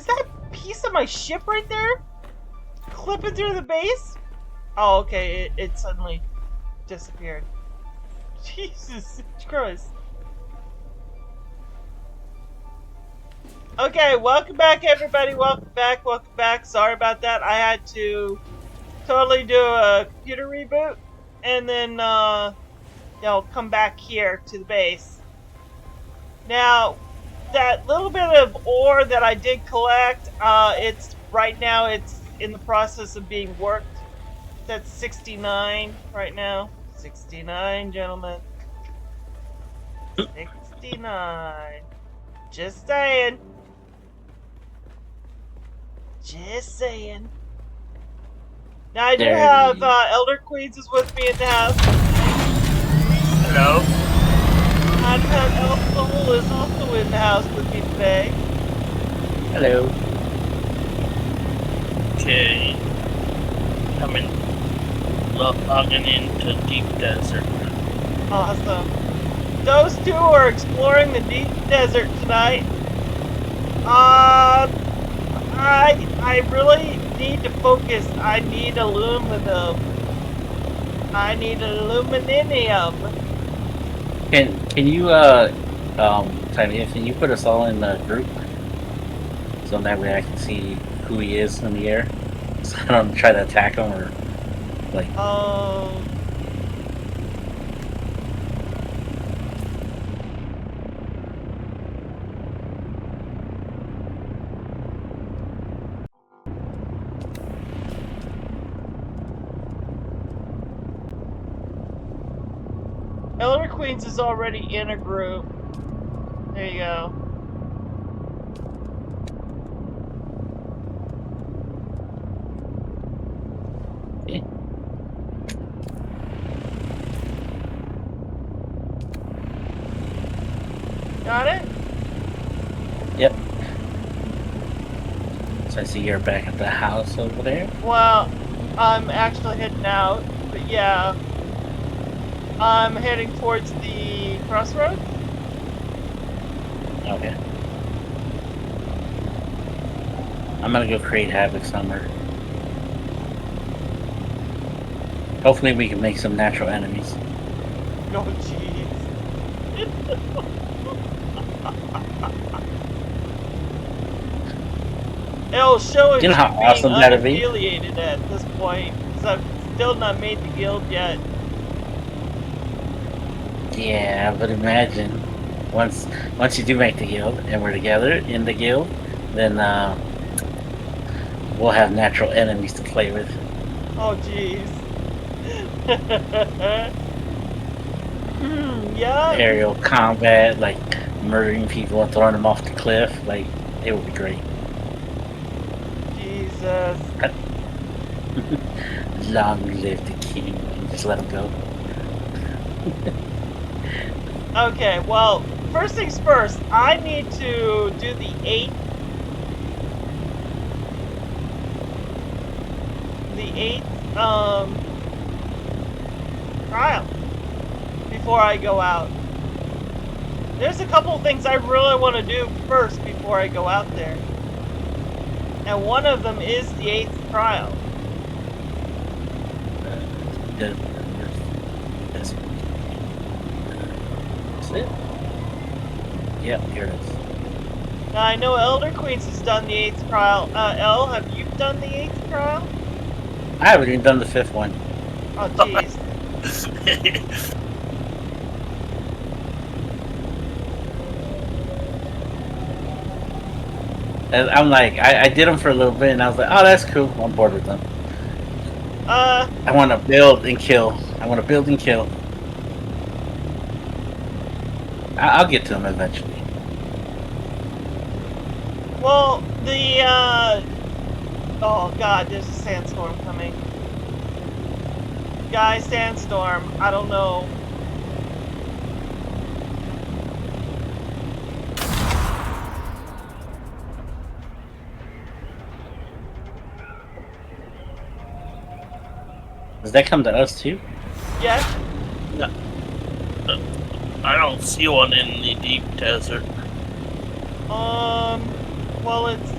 is that piece of my ship right there? Clipping through the base? Oh, okay, it suddenly disappeared. Jesus Christ. Okay, welcome back everybody, welcome back. Sorry about that. I had to totally do a computer reboot and then, come back here to the base. Now, that little bit of ore that I did collect, right now it's in the process of being worked. That's 69 right now. 69, gentlemen. 69. Just saying. Just saying. Now I do have Elder Queens is with me in the house. Hello. I do have Elf Soul is also in the house with me today. Hello. Okay. Coming. Logging into Deep Desert. Awesome. Those two are exploring the deep desert tonight. I really need to focus. I need aluminum. I need aluminum. Can you Tylia, can you put us all in the group so that way I can see who he is in the air, so I don't try to attack him or like. Elder Queens is already in a group. There you go. Okay. Got it? Yep. So I see you're back at the house over there. Well, I'm actually heading out, but yeah. I'm heading towards the crossroad. Okay. I'm gonna go create havoc somewhere. Hopefully we can make some natural enemies. Oh, jeez. It'll show You know how being awesome that'd be? unaffiliated at this point, because I've still not made the guild yet. Yeah, but imagine once you do make the guild and we're together in the guild, then we'll have natural enemies to play with. Oh, jeez. Yeah. Aerial combat, like murdering people and throwing them off the cliff, like it would be great. Jesus. Long live the king. Just let him go. Okay, well, first things first, I need to do the 8th trial before I go out. There's a couple things I really want to do first before I go out there. And one of them is the 8th trial. That's it? Yep, here it is. Now, I know Elder Queens has done the 8th trial. Elle, have you done the 8th trial? I haven't even done the 5th one. Oh, jeez. And I'm like, I did them for a little bit and I was like, oh, that's cool. I'm bored with them. I want to build and kill. I'll get to them eventually. Well, oh god, there's a sandstorm coming. Guys, sandstorm. I don't know. Does that come to us too? Yes? No. I don't see one in the deep desert. Well, it's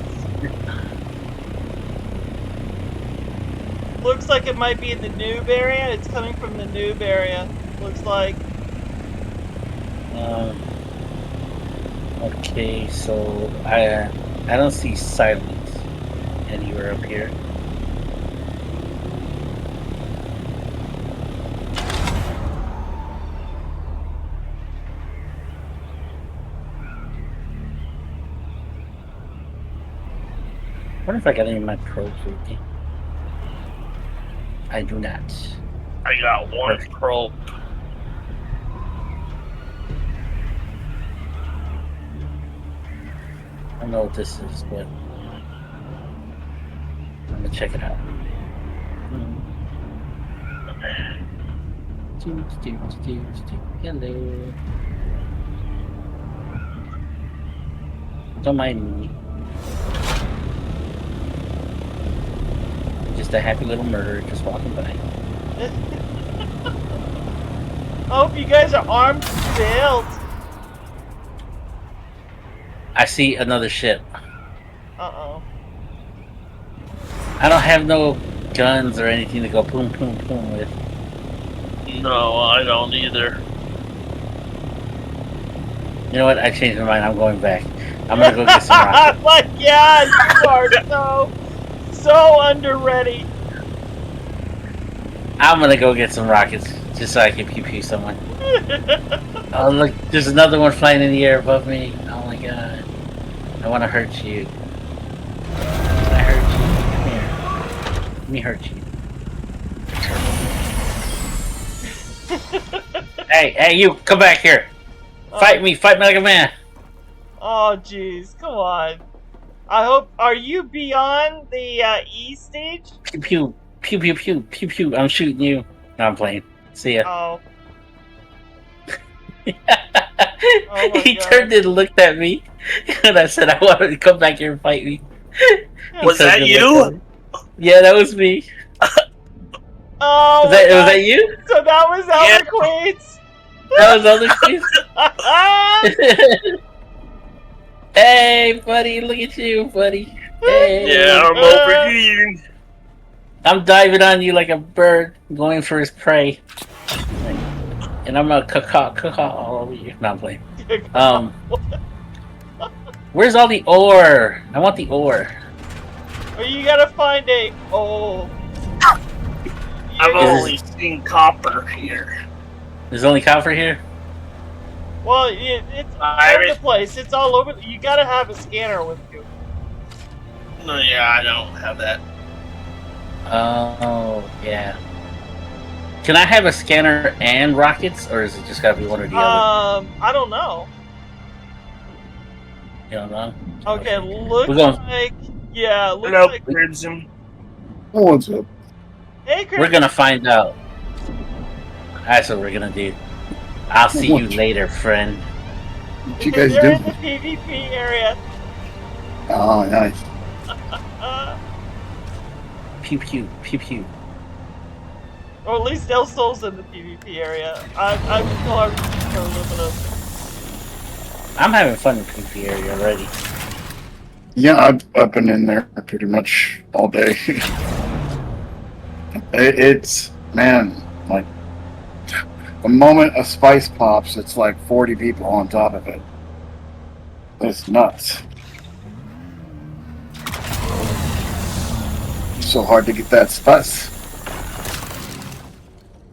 Looks like it might be in the noob area. It's coming from the noob area. Looks like. Okay, so I don't see silence anywhere up here. I wonder if I got any of my probes with me. I do not. I got one probe. I don't know what this is, but I'm gonna check it out. Hello. Don't mind me. Just a happy little murderer just walking by. I hope you guys are armed to the hilt. I see another ship. Uh-oh. I don't have no guns or anything to go boom, boom, boom with. No, I don't either. You know what? I changed my mind. I'm going back. I'm gonna go get some rockets. Like, yeah, you are so under-ready. I'm gonna go get some rockets just so I can pew-pew someone. Oh, look, there's another one flying in the air above me. Oh my god. I want to hurt you. I hurt you. Come here. Let me hurt you. Hey, you, come back here. Fight me like a man. Oh, jeez, come on. I hope. Are you beyond the E stage? Pew pew, pew pew pew, pew pew. I'm shooting you. No, I'm playing. See ya. Oh. He turned and looked at me, and I said I wanted to come back here and fight me. Was that you? Yeah, that was me. Oh, was that you? So that was Elder Queens. That was Elder Queens. Hey, buddy, look at you, buddy. Hey. Yeah, I'm over here. I'm diving on you like a bird going for his prey. And I'm gonna caw all over you. No, I'm playing. Where's all the ore? I want the ore. Well, you gotta find a. Oh. I've only seen copper here. There's only copper here? Well, it's all over the place. It's all over. You gotta have a scanner with you. No, yeah, I don't have that. Oh, yeah. Can I have a scanner and rockets, or is it just gotta be one or the other? I don't know. You don't know? Okay, looks like. Yeah, looks Hello, like. Crimson. What's up? Hey, Chris. We're gonna find out. That's what we're gonna do. I'll see you later, friend. What you guys They're do? in the PvP area. Oh, nice. Pew pew, pew pew. Or at least El Sol's in the PvP area. I'm still having for aluminum. I'm having fun in PvP area already. Yeah, I've been in there pretty much all day. It's, man, like, the moment a spice pops, it's like 40 people on top of it. It's nuts. So hard to get that spice.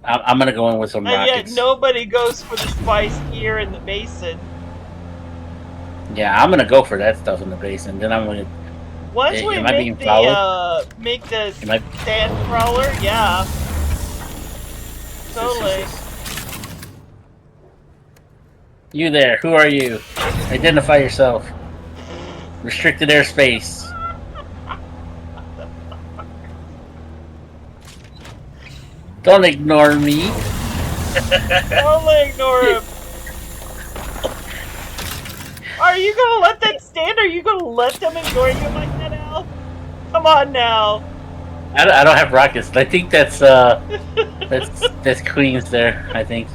I'm gonna go in with some And rockets. yet nobody goes for the spice here in the basin. Yeah, I'm gonna go for that stuff in the basin. Then I'm gonna. Once we am I being make the sand crawler, yeah. Totally. You there? Who are you? Identify yourself. Restricted airspace. Don't ignore me. Totally ignore him. Are you gonna let that stand? Or are you gonna let them ignore you like that, Al? Come on now. I don't have rockets. I think that's Queens there. I think.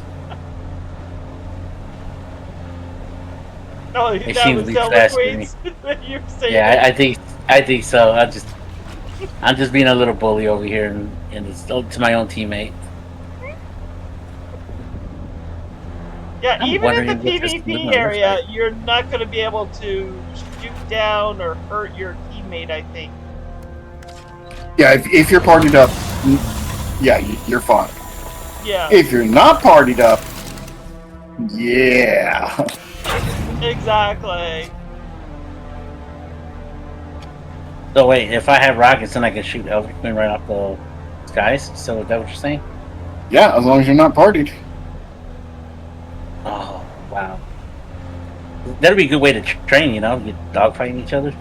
Oh, They that seem was to be Zelda faster than Queens. You're saying Yeah, I think I think so. I'm just being a little bully over here, and it's to my own teammate. Yeah, I'm even in the wondering what this PvP looks area, like. you're not going to be able to shoot down or hurt your teammate, I think. Yeah, if you're partied up, yeah, you're fine. Yeah. If you're not partied up, yeah. Exactly. So wait, if I have rockets, then I can shoot Elder Queen right off the skies? So is that what you're saying? Yeah, as long as you're not partied. Oh, wow. That'd be a good way to train, you know? Get dogfighting each other.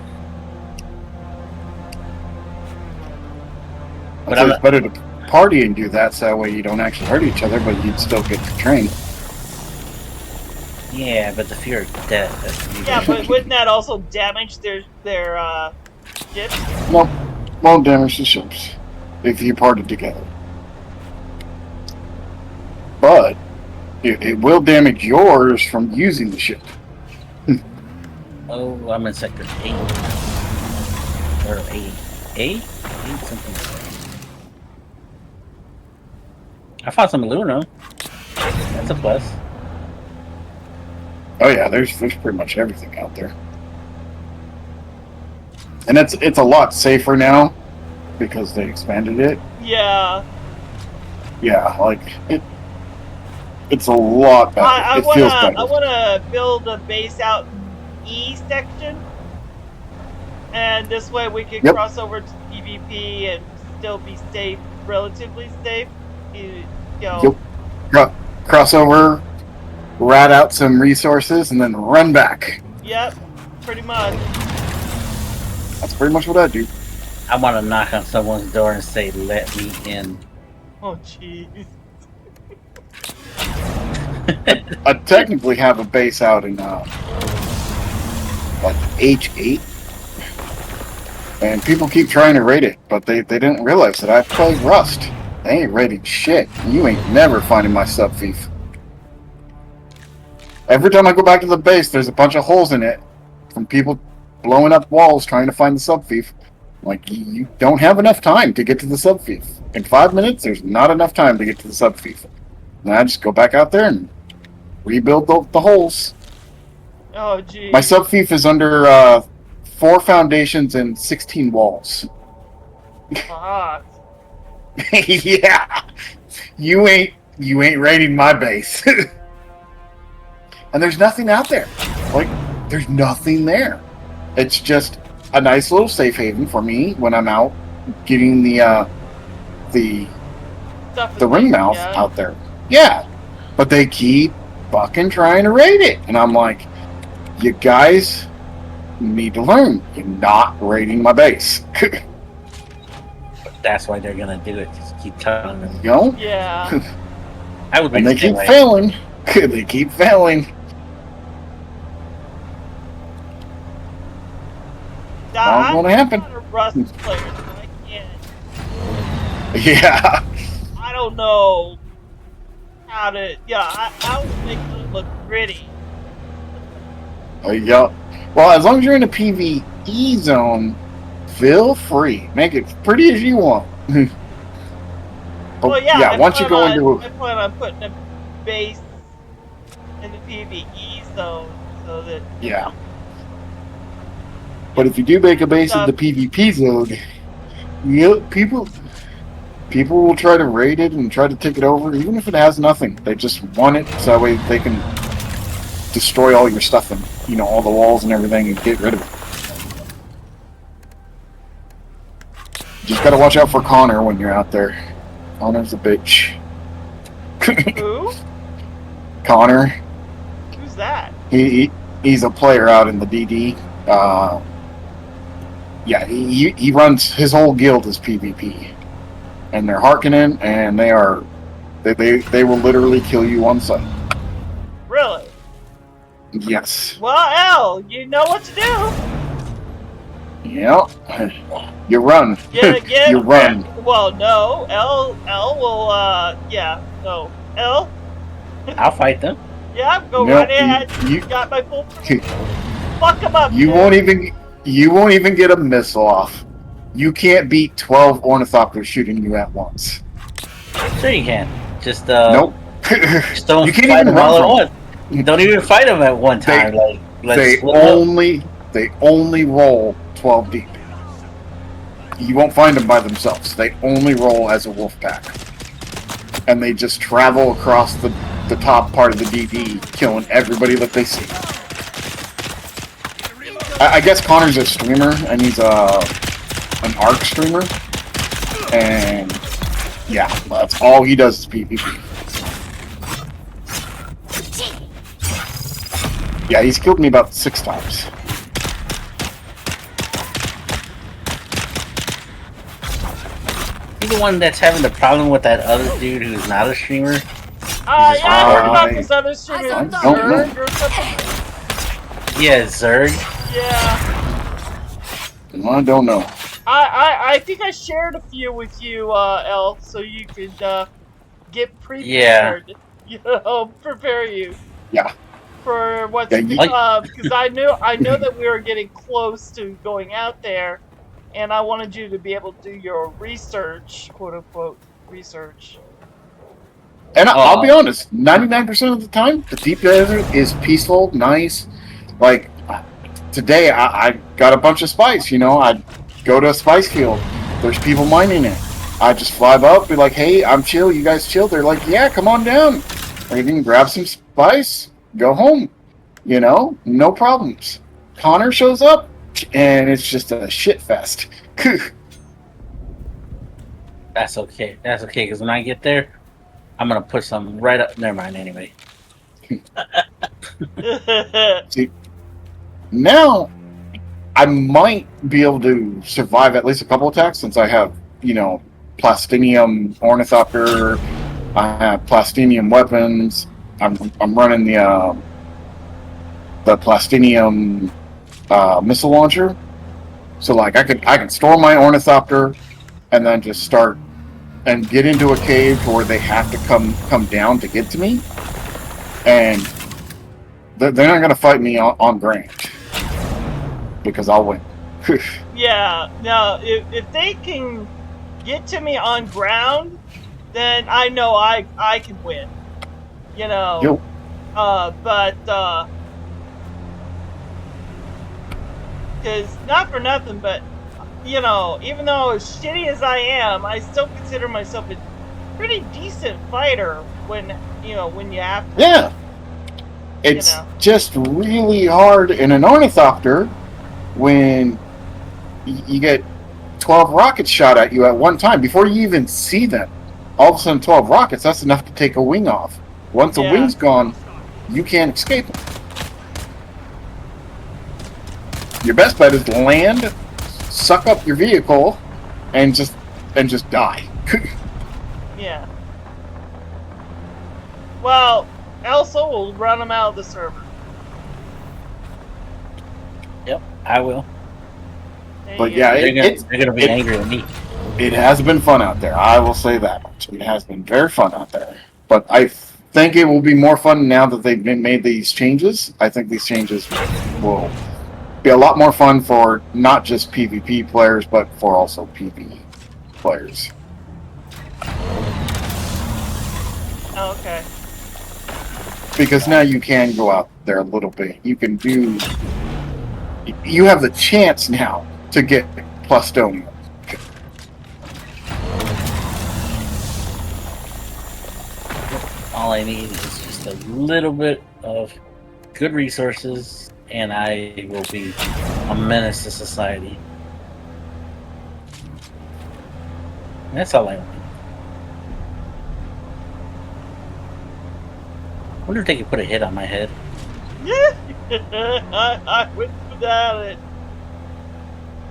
But It's better to party and do that, so that way you don't actually hurt each other, but you'd still get to train. Yeah, but the fear of death. Yeah, but wouldn't that also damage their ships? Nope, won't damage the ships if you parted together. But it will damage yours from using the ship. Oh, I'm in sector 8. Or 8. 8? 8 something like that. I found some aluminum. That's a plus. Oh yeah, there's pretty much everything out there. And it's a lot safer now because they expanded it. Yeah. Yeah, like it's a lot better. I feels better. I wanna build a base out in E section, and this way we can cross over to PvP and still be safe, relatively safe. You know. Cross over, rat out some resources, and then run back. Yep, pretty much. That's pretty much what I do. I want to knock on someone's door and say, "Let me in." Oh, jeez. I technically have a base out in like H8, and people keep trying to raid it, but they didn't realize that I play Rust. They ain't raiding shit. You ain't never finding my sub thief. Every time I go back to the base, there's a bunch of holes in it from people blowing up walls trying to find the sub thief. Like, you don't have enough time to get to the sub thief. In 5 minutes, there's not enough time to get to the sub thief. And I just go back out there and rebuild the holes. Oh, geez. My sub thief is under 4 foundations and 16 walls. Fuck. Yeah, you ain't raiding my base. And there's nothing out there. Like, there's nothing there. It's just a nice little safe haven for me when I'm out getting the ring mouth out there. Yeah, but they keep fucking trying to raid it, and I'm like, you guys need to learn. You're not raiding my base. That's why they're gonna do it. Just keep telling them. You know? Yeah. I would. And they keep failing. They keep failing. Not gonna happen. I'm not a Rust player, so I can't. Yeah. I don't know how to. Yeah, I would make it look pretty. Yeah. Well, as long as you're in a PvE zone, feel free. Make it pretty as you want. Well, yeah. Once you go into I plan on putting a base in the PvE zone so that. Yeah. But if you do make a base in the PvP zone, people will try to raid it and try to take it over, even if it has nothing. They just want it so that way they can destroy all your stuff and all the walls and everything and get rid of it. Just gotta watch out for Connor when you're out there. Connor's a bitch. Who? Connor. Who's that? He's a player out in the DD. Yeah, he runs his whole guild is PvP, and they're Harkonnen, and they will literally kill you on sight. Really? Yes. Well, L, you know what to do. Yeah. You run. Yeah. You run. Well, no, L will. Yeah, no, L. I'll fight them. Yeah, go Nope, right ahead. you got my full. Fuck him up. You man. won't even. You won't even get a missile off. You can't beat 12 ornithopters shooting you at once. Sure you can. Just Nope. just don't You can't fight even them all run at from once. You don't even fight them at one time. Let's They split up. only roll 12 deep. You won't find them by themselves. They only roll as a wolf pack. And they just travel across the top part of the DD, killing everybody that they see. I guess Connor's a streamer, and he's an ARC streamer. And yeah, that's all he does is PvP. Yeah, he's killed me about 6 times. You the one that's having the problem with that other dude who's not a streamer? Yeah, I heard about this other streamer, I don't Zerg know. or something. Yeah, Zerg. Yeah. I don't know. I think I shared a few with you, El, so you could get prepared. Yeah. You know, prepare you. Yeah. For what's Yeah, because I know that we were getting close to going out there, and I wanted you to be able to do your research, quote unquote research. And I'll be honest, 99% of the time, the deep desert is peaceful, nice. Like, today, I got a bunch of spice, you know. I go to a spice field. There's people mining it. I just fly up, be like, hey, I'm chill, you guys chill? They're like, yeah, come on down. Or you can grab some spice, go home. You know, no problems. Connor shows up, and it's just a shit fest. That's okay. That's okay, because when I get there, I'm going to put some right up. Never mind, anyway. See, now I might be able to survive at least a couple attacks since I have, you know, Plastinium Ornithopter, I have Plastinium weapons. I'm running the Plastinium missile launcher, so like I can store my Ornithopter and then just start and get into a cave where they have to come down to get to me, and they're not gonna fight me on ground because I'll win. Yeah, no, if they can get to me on ground, then I know I can win. You know. Yo. But because not for nothing, but you know, even though as shitty as I am, I still consider myself a pretty decent fighter when you have to. Yeah. It's just really hard in an Ornithopter when you get 12 rockets shot at you at one time before you even see them. All of a sudden, 12 rockets, that's enough to take a wing off. Once the wing's gone, you can't escape them. Your best bet is to land, suck up your vehicle, and just die. Yeah. Well, Elsa will run them out of the server. Yep, I will. But yeah, they're gonna be angry at me. It has been fun out there. I will say that much. It has been very fun out there. But I think it will be more fun now that they've made these changes. I think these changes will be a lot more fun for not just PvP players, but for also PvE players. Oh, okay. Because now you can go out there a little bit. You can do... You have the chance now to get Plastonium. All I need is just a little bit of good resources, and I will be a menace to society. That's all I want. I wonder if they could put a hit on my head. I wouldn't without it.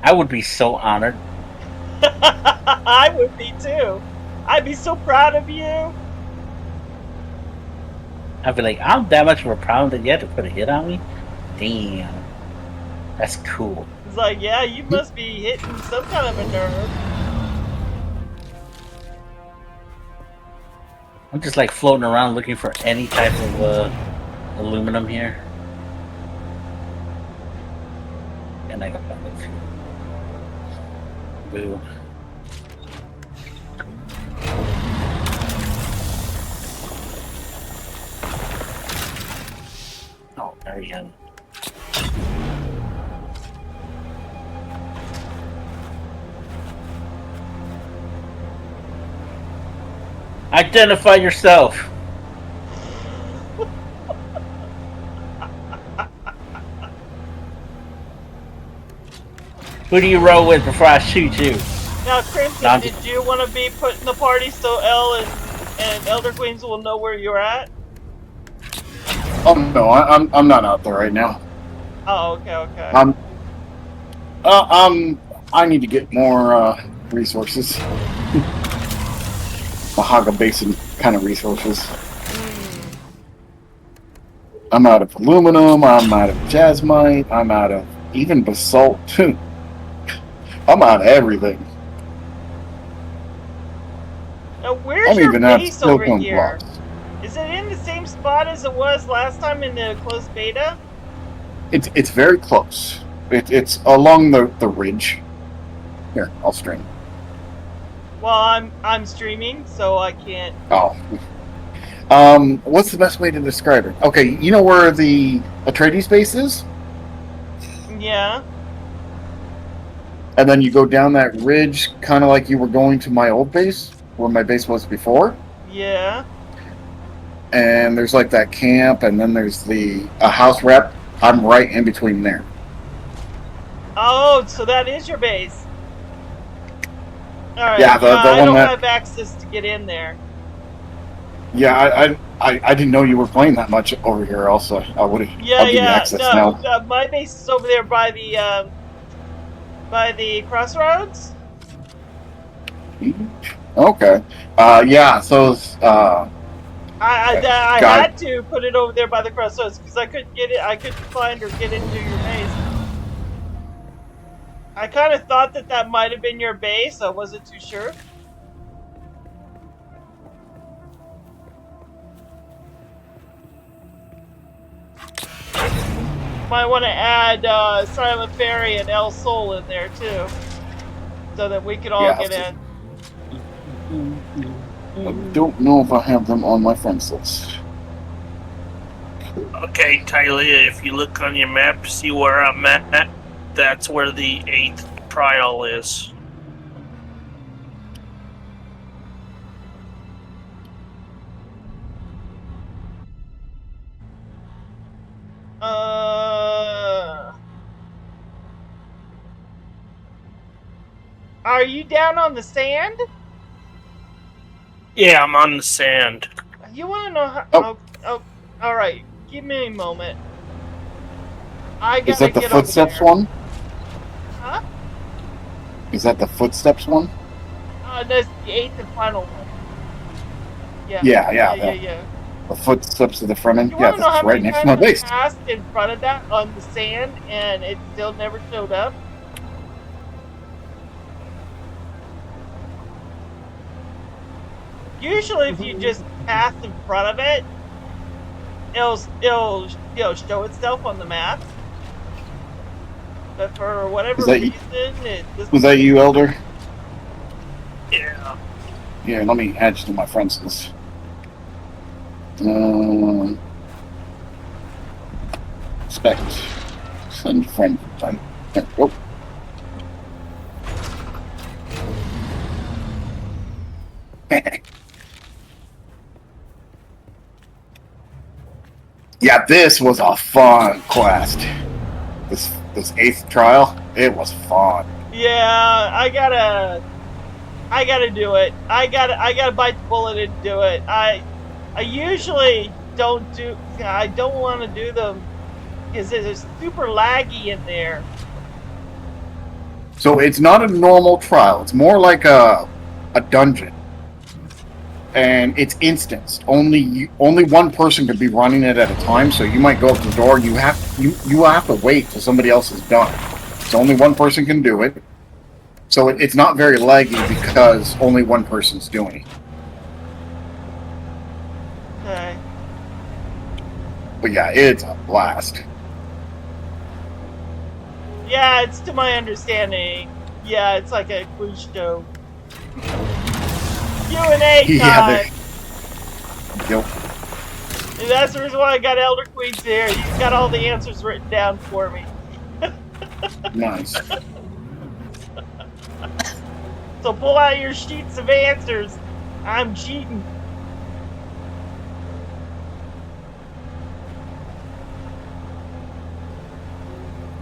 I would be so honored. I would be too. I'd be so proud of you. I'd be like, I'm that much of a problem that you had to put a hit on me? Damn. That's cool. It's like, yeah, you must be hitting some kind of a nerve. I'm just like floating around looking for any type of aluminum here. And I got that move. Boo. Oh, there you go. Identify yourself. Who do you roll with before I shoot you? Now, Crimson, did you want to be put in the party so Elle and Elder Queens will know where you're at? Oh no, I'm not out there right now. Oh, okay. I need to get more resources. Mahaga Basin kind of resources. I'm out of aluminum. I'm out of jasmite. I'm out of even basalt too. I'm out of everything. Now, where's your base over here? Blocks. Is it in the same spot as it was last time in the closed beta? It's very close. It's along the ridge. Here, I'll stream. Well, I'm streaming, so I can't. Oh. What's the best way to describe it? Okay, you know where the Atreides base is? Yeah. And then you go down that ridge, kind of like you were going to my old base, where my base was before. Yeah. And there's like that camp, and then there's a house rep. I'm right in between there. Oh, so that is your base. All right. Yeah, the I one don't that have access to get in there. Yeah, I didn't know you were playing that much over here. Also, I would have. Yeah, I'll give you access now. My base is over there by the crossroads. Okay. Yeah. So. I had to put it over there by the crossroads because I couldn't get it. I couldn't find or get into your base. I kind of thought that might have been your base. I wasn't too sure. Might want to add Silent Fairy and El Sol in there too, so that we could all get in. I don't know if I have them on my friends list. Okay, Tylia, if you look on your map, see where I'm at, that's where the 8th trial is. Are you down on the sand? Yeah, I'm on the sand. You want to know how? Oh, all right. Give me a moment. I gotta Is that the get footsteps over there. one? Huh? Is that the footsteps one? That's the 8th and final one. Yeah. Yeah. The footsteps of the Fremen. You Yeah, want to know how that's right many next to my times I base. passed in front of that on the sand and it still never showed up? Usually, if you just pass in front of it, it'll show itself on the map. But for whatever reason, it just... Was that you, Elder? Yeah. Yeah, let me add you to my friends list. Expect. Send friend. There we go. Yeah, this was a fun quest. This 8th trial, it was fun. Yeah, I gotta do it. I gotta bite the bullet and do it. I usually don't want to do them because it's super laggy in there. So it's not a normal trial. It's more like a dungeon. And it's instanced. Only one person could be running it at a time. So you might go up to the door. You have to wait till somebody else is done. So only one person can do it. So it's not very laggy because only one person's doing it. Okay. But yeah, it's a blast. Yeah, it's to my understanding. Yeah, it's like a quiz show. Q&A Yeah, time! Yep. And that's the reason why I got Elder Queens here. He's got all the answers written down for me. Nice. So pull out your sheets of answers. I'm cheating.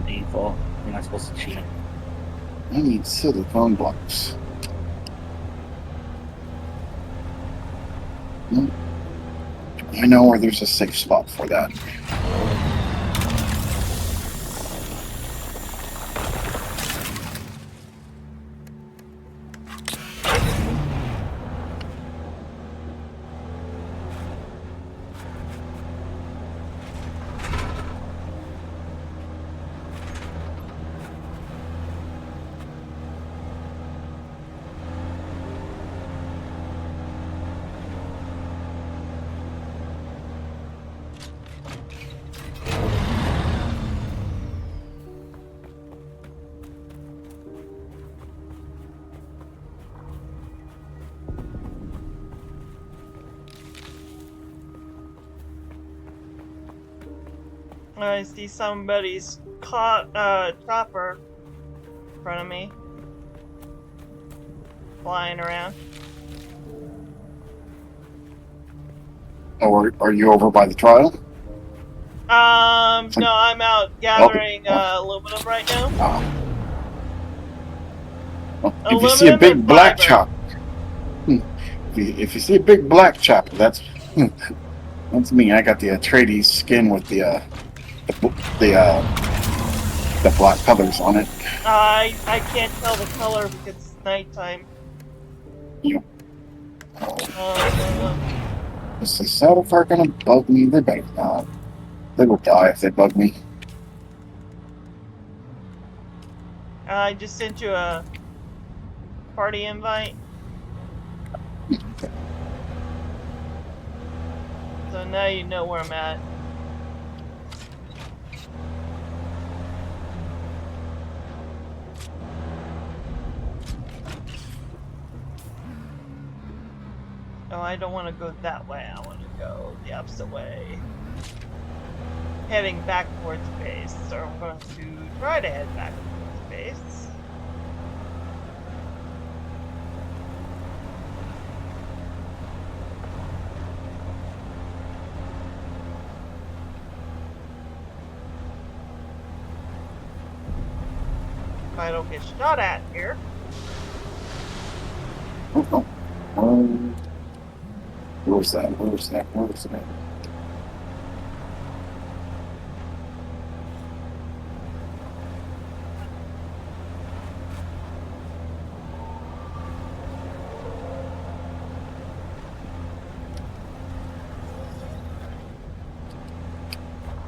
Painful. You're not supposed to cheat. I need silicone blocks. I know where there's a safe spot for that. I see somebody's chopper in front of me. Flying around. Or are you over by the trial? No, I'm out gathering aluminum right now. Well, if you see a Aluminum big and black fiber. chop, if you see a big black chop, that's me. I got the Atreides skin with the black colors on it. I can't tell the color because it's nighttime. You. Uh, Is the saddle fire gonna bug me? They better not. They will die if they bug me. I just sent you a party invite. So now you know where I'm at. Oh, I don't want to go that way. I want to go the opposite way. Heading back towards base. So I'm going to try to head back towards base. If I don't get shot at here. Oh, where's that? Where's that? Where's that?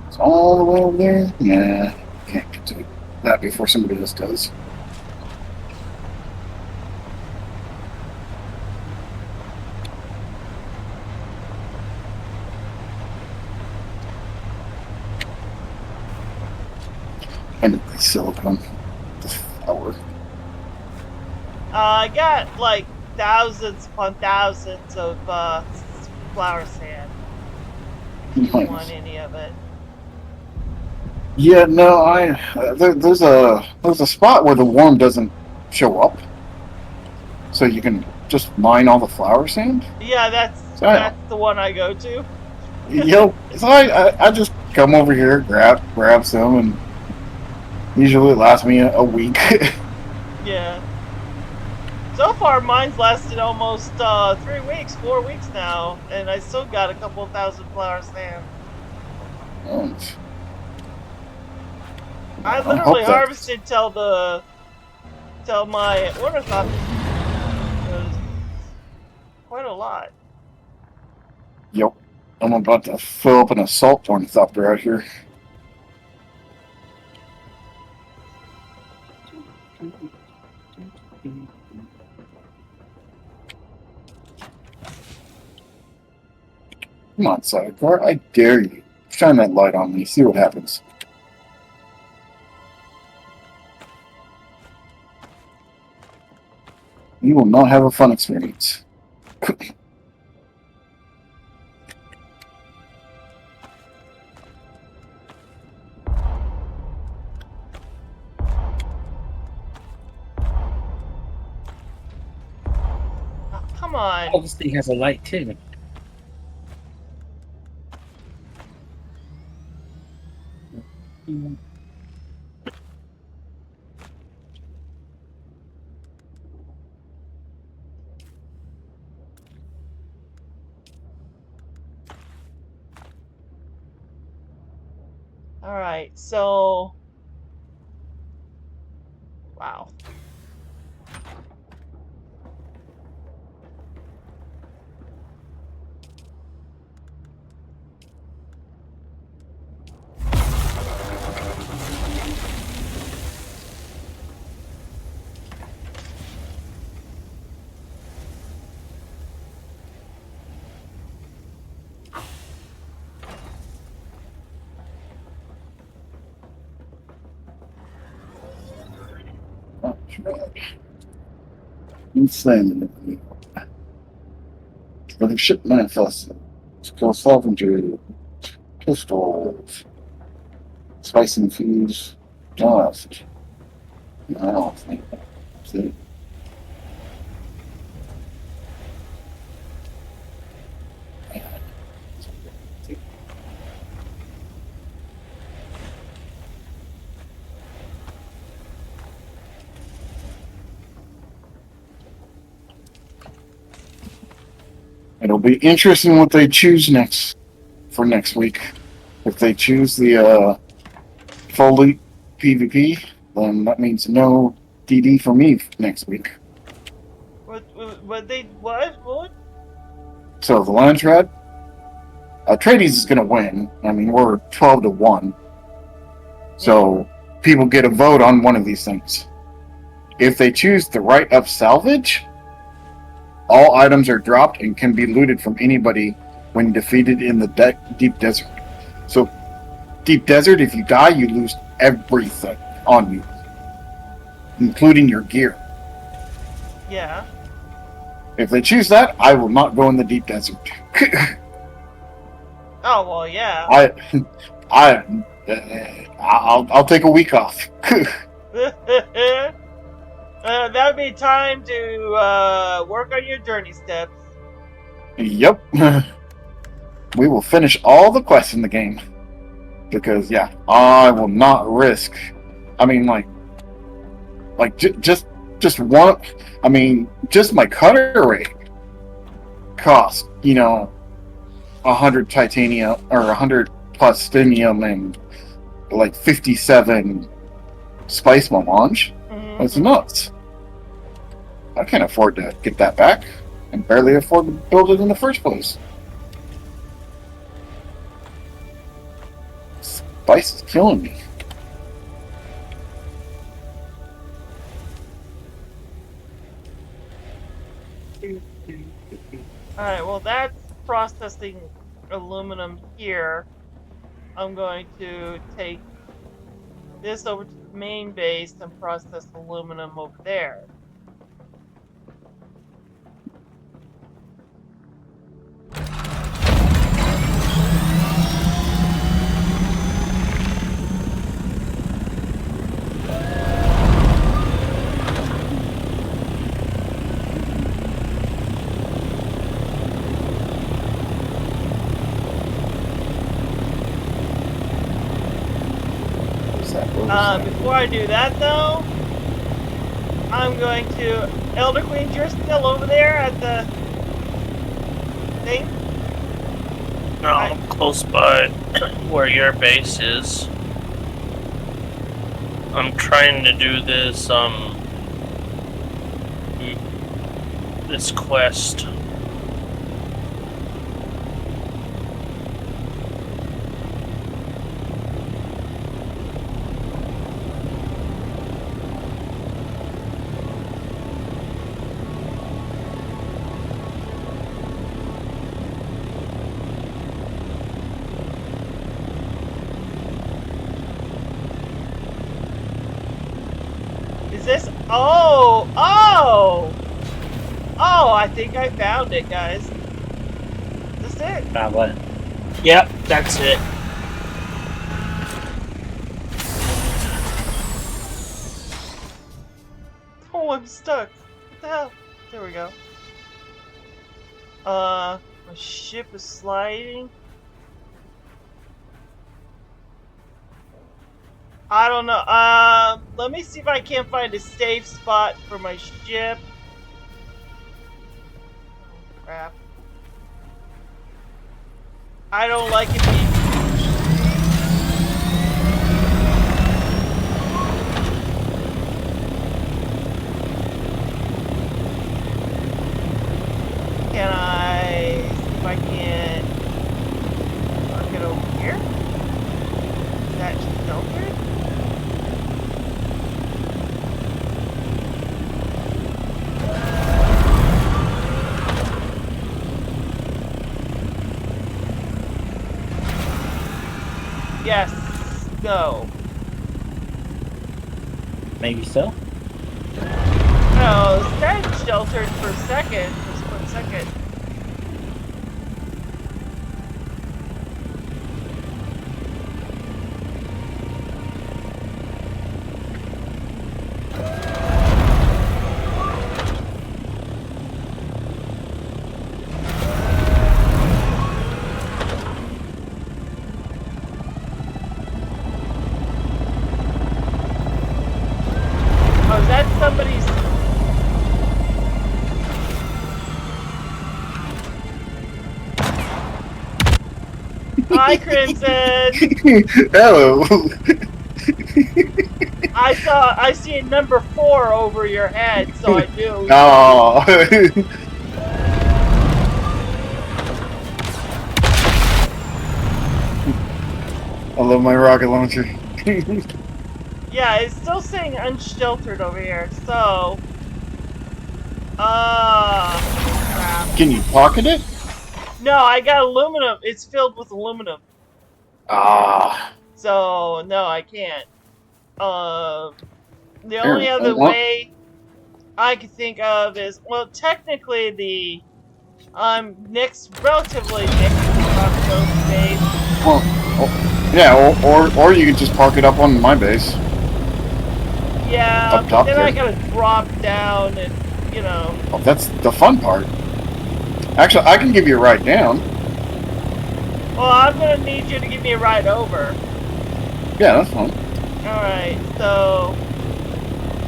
It's all the way over there? Nah, can't get to that before somebody else does. I need the silicone. This flower. I got like thousands upon thousands of flower sand. If you want any of it. Yeah, no, there's a spot where the worm doesn't show up, so you can just mine all the flower sand. Yeah, that's the one I go to. Yep. So I just come over here, grab some, and usually it lasts me a week. Yeah. So far, mine's lasted almost 3 weeks, 4 weeks now, and I still got a couple thousand flower sand. I literally harvested till my ornithop was quite a lot. Yep. I'm about to fill up an assault ornithopter out here. Come on, sidecar. I dare you. Shine that light on me. See what happens. You will not have a fun experience. Oh, come on. Oh, this thing has a light too. All right, so wow. Insane. For the ship manifest. Skill salvage. Pistols. Spice infused. Dust. I don't think that's it. It'll be interesting what they choose next for next week. If they choose the fully PvP, then that means no DD for me next week. What they what? So the Lantrad, Atreides is going to win. I mean, we're 12-1. So people get a vote on one of these things. If they choose the right of salvage, all items are dropped and can be looted from anybody when defeated in the deep desert. So, deep desert, if you die, you lose everything on you, including your gear. Yeah. If they choose that, I will not go in the deep desert. Oh well, yeah. I'll take a week off. That would be time to work on your journey steps. Yep. We will finish all the quests in the game. Because, yeah, I will not risk. I mean, just one. I mean, just my cutter rate cost, 100 titanium or 100 plus stinium and like 57 spice melange. Mm-hmm. That's nuts. I can't afford to get that back, and barely afford to build it in the first place. Spice is killing me. Alright, well that's processing aluminum here. I'm going to take this over to the main base and process aluminum over there. Before I do that, though, I'm going to... Elder Queen, you're still over there at the thing? No, I'm close by where your base is. I'm trying to do this, this quest. Is this... Oh! I think I found it, guys. Is this it? Found what? Yep, that's it. Oh, I'm stuck. What the hell? There we go. My ship is sliding. I don't know. Let me see if I can't find a safe spot for my ship. Oh, crap. I don't like it being... Can I see if I can park it over here? Is that sheltered? Yes. No. Maybe so. No, it said sheltered for a second. For a split second. Oh, is that somebody's... Hi, Crimson! Hello. I see a number 4 over your head, so I knew. Oh. I love my rocket launcher. Yeah, it's still saying unsheltered over here, so... crap. Can you pocket it? No, I got aluminum. It's filled with aluminum. Ah. So, no, I can't. The only other what? way I could think of is, well, technically I'm relatively next to the crossroads base. Well, yeah, or you could just park it up on my base. Yeah, Up but top then I there. gotta drop down and, you know. Oh, that's the fun part. Actually, I can give you a ride down. Well, I'm gonna need you to give me a ride over. Yeah, that's fine. Alright, so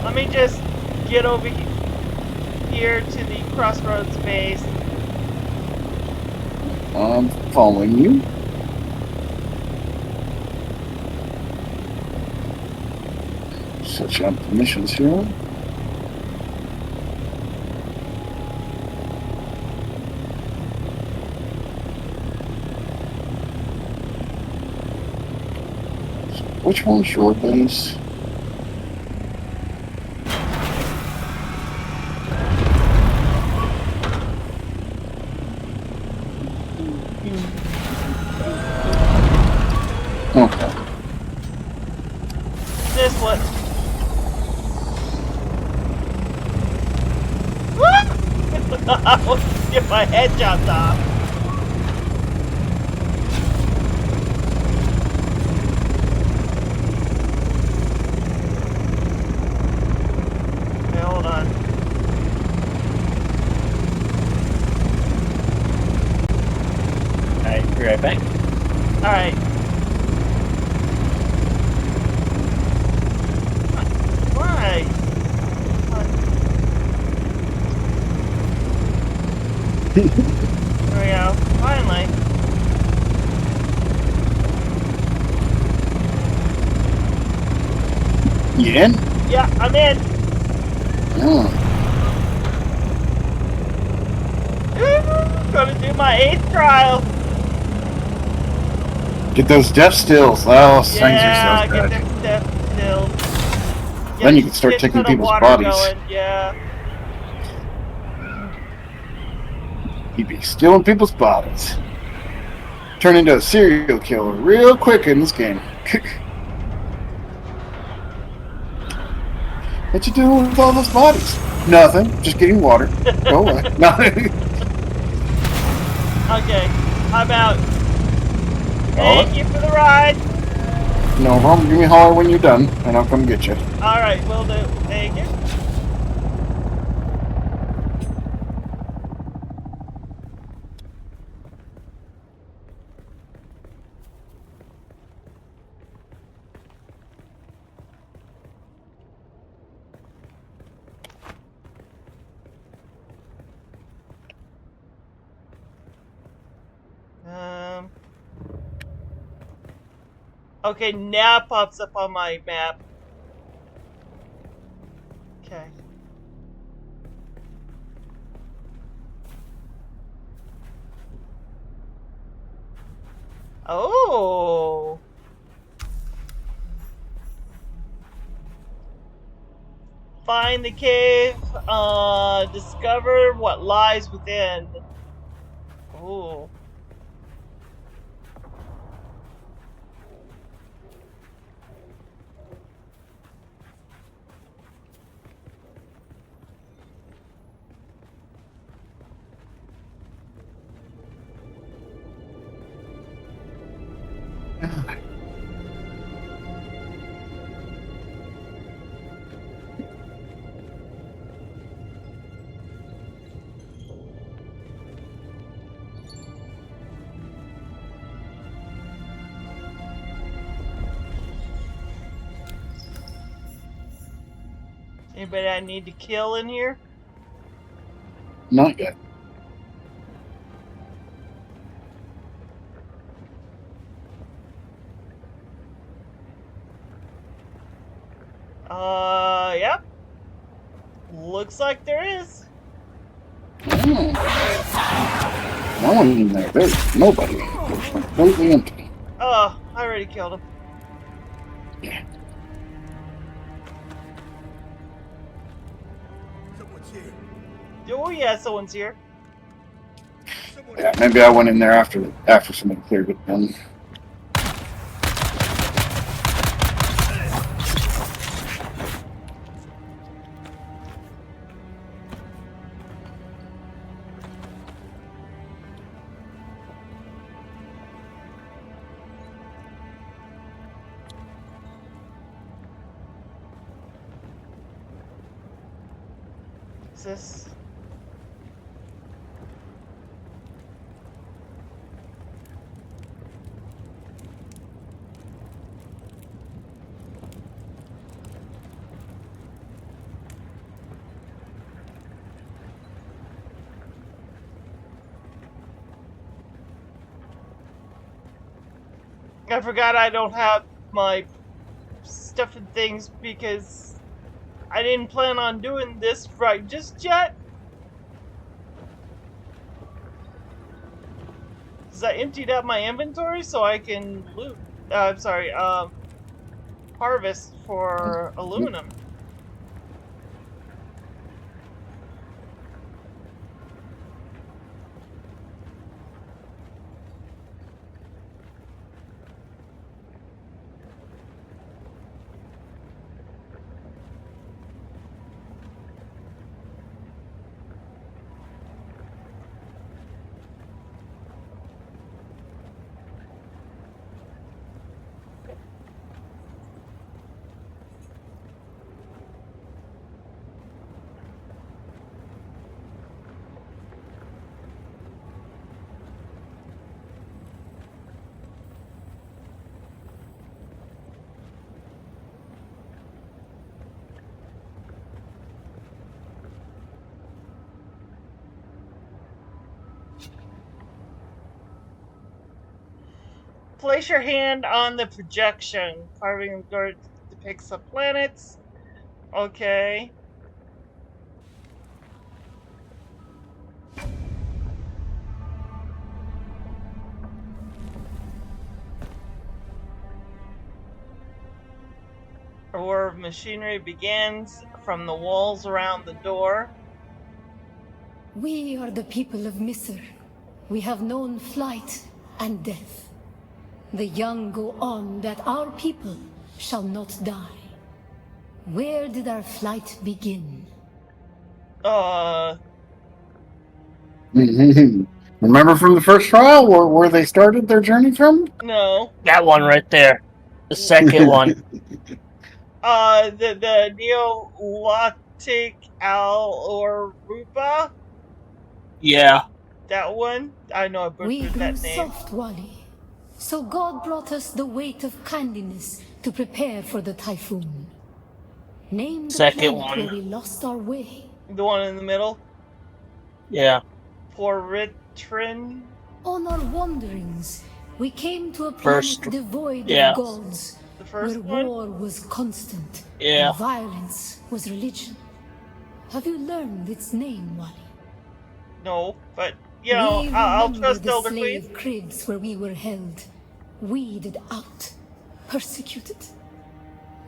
let me just get over here to the crossroads base. I'm following you. Set you on permissions here. Which one's your base? Okay. This one. I want to get my head chopped off. Okay, hold on. Alright, be right back. Alright. Why? There we go. Finally. You in? Yeah, I'm in. Oh. Gonna do my 8th trial. Get those death stills. Oh, things Yeah, are so get good. them step still. Then you can start Get a taking ton of people's water bodies. Going. Yeah. You'd be stealing people's bodies. Turn into a serial killer real quick in this game. What you doing with all those bodies? Nothing. Just getting water. Go away. No. Okay, I'm out. All Thank you for the ride. No problem. Give me a holler when you're done, and I'll come get you. Alright, will do. Thank you. Okay, now it pops up on my map. Okay. Oh. Find the cave, discover what lies within. Oh. Anybody I need to kill in here? Not yet. Yep. Looks like there is. No one in there. There's nobody. It's completely empty. Oh, I already killed him. Yeah. Someone's here. Oh yeah, someone's here. Yeah, maybe I went in there after somebody cleared it done. What's this? I forgot I don't have my stuff and things because I didn't plan on doing this right just yet. Because I emptied out my inventory so I can loot. I'm sorry, harvest for aluminum. Place your hand on the projection. Carving the door depicts the planets. Okay. A war of machinery begins from the walls around the door. We are the people of Misr. We have known flight and death. The young go on that our people shall not die. Where did our flight begin? Remember from the first trial where they started their journey from? No. That one right there. The second one. The Neolithic Al or Rupa? Yeah. That one? I know I We butchered grew that name. soft, Wally. So God brought us the weight of kindness to prepare for the typhoon. Name the Second planet one. where we lost our way. The one in the middle? Yeah. Poritrin? On our wanderings, we came to a planet First- devoid yeah. of gods, The first where one? war was constant Yeah. and violence was religion. Have you learned its name, Wally? No, but, you know, We I'll remember trust the Elder slave Queen. cribs where we were held, weeded out, persecuted.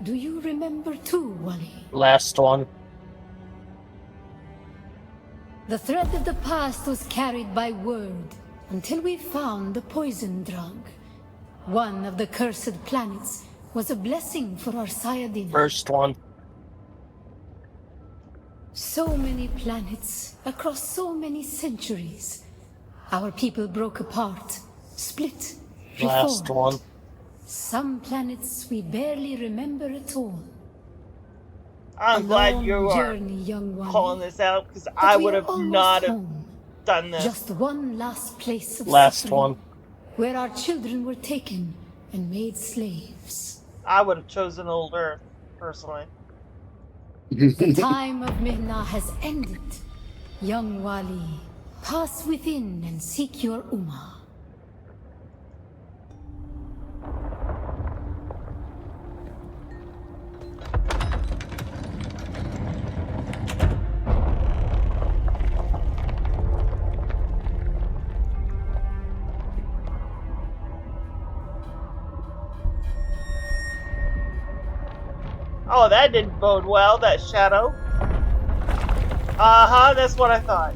Do you remember too, Wally? Last one. The thread of the past was carried by word until we found the poison drug. One of the cursed planets was a blessing for our Sayadin. First one. So many planets across so many centuries. Our people broke apart, split, Last reformed. one. Some planets we barely remember at all. I'm A glad long you are journey, young one. calling this out, because But I we would are have almost not have home. done this. Just one last place of Last suffering, one. where our children were taken and made slaves. I would have chosen Old Earth, personally. The time of Mihna has ended. Young Wali, pass within and seek your Ummah. Oh, that didn't bode well, that shadow. Uh-huh, that's what I thought.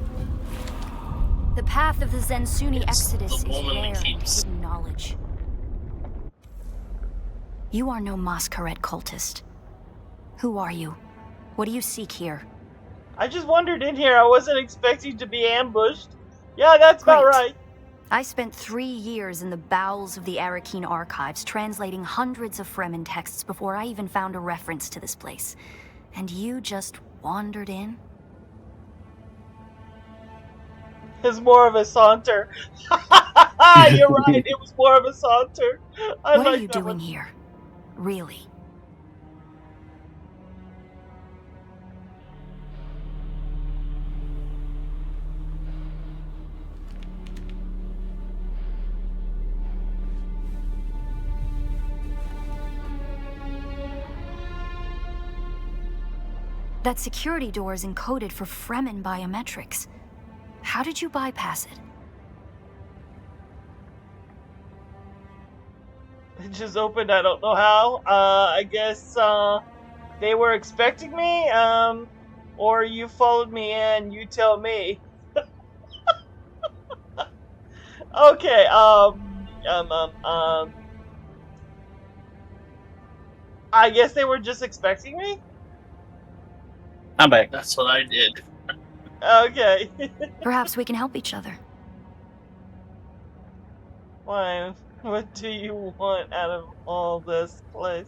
The path of the Zensuni It's Exodus the is woman rare that in keeps- hidden knowledge. You are no masquerade cultist. Who are you? What do you seek here? I just wandered in here. I wasn't expecting to be ambushed. Yeah, that's about Great. right. I spent 3 years in the bowels of the Arakeen archives translating hundreds of Fremen texts before I even found a reference to this place. And you just wandered in? It's more of a saunter. You're right, it was more of a saunter. I What are like you that doing one. here? Really? That security door is encoded for Fremen biometrics. How did you bypass it? It just opened, I don't know how. I guess, they were expecting me, or you followed me in, you tell me. Okay, I guess they were just expecting me? I'm back. That's what I did. Okay. Perhaps we can help each other. Why? What do you want out of all this place?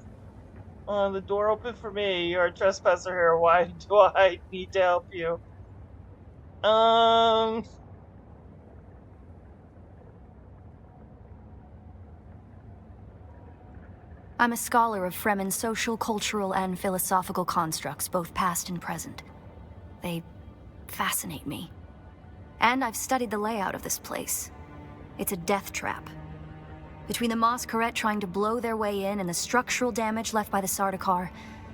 The door open for me. You're a trespasser here. Why do I need to help you? I'm a scholar of Fremen's social, cultural, and philosophical constructs, both past and present. They fascinate me. And I've studied the layout of this place. It's a death trap. Between the Masquerade trying to blow their way in and the structural damage left by the Sardaukar,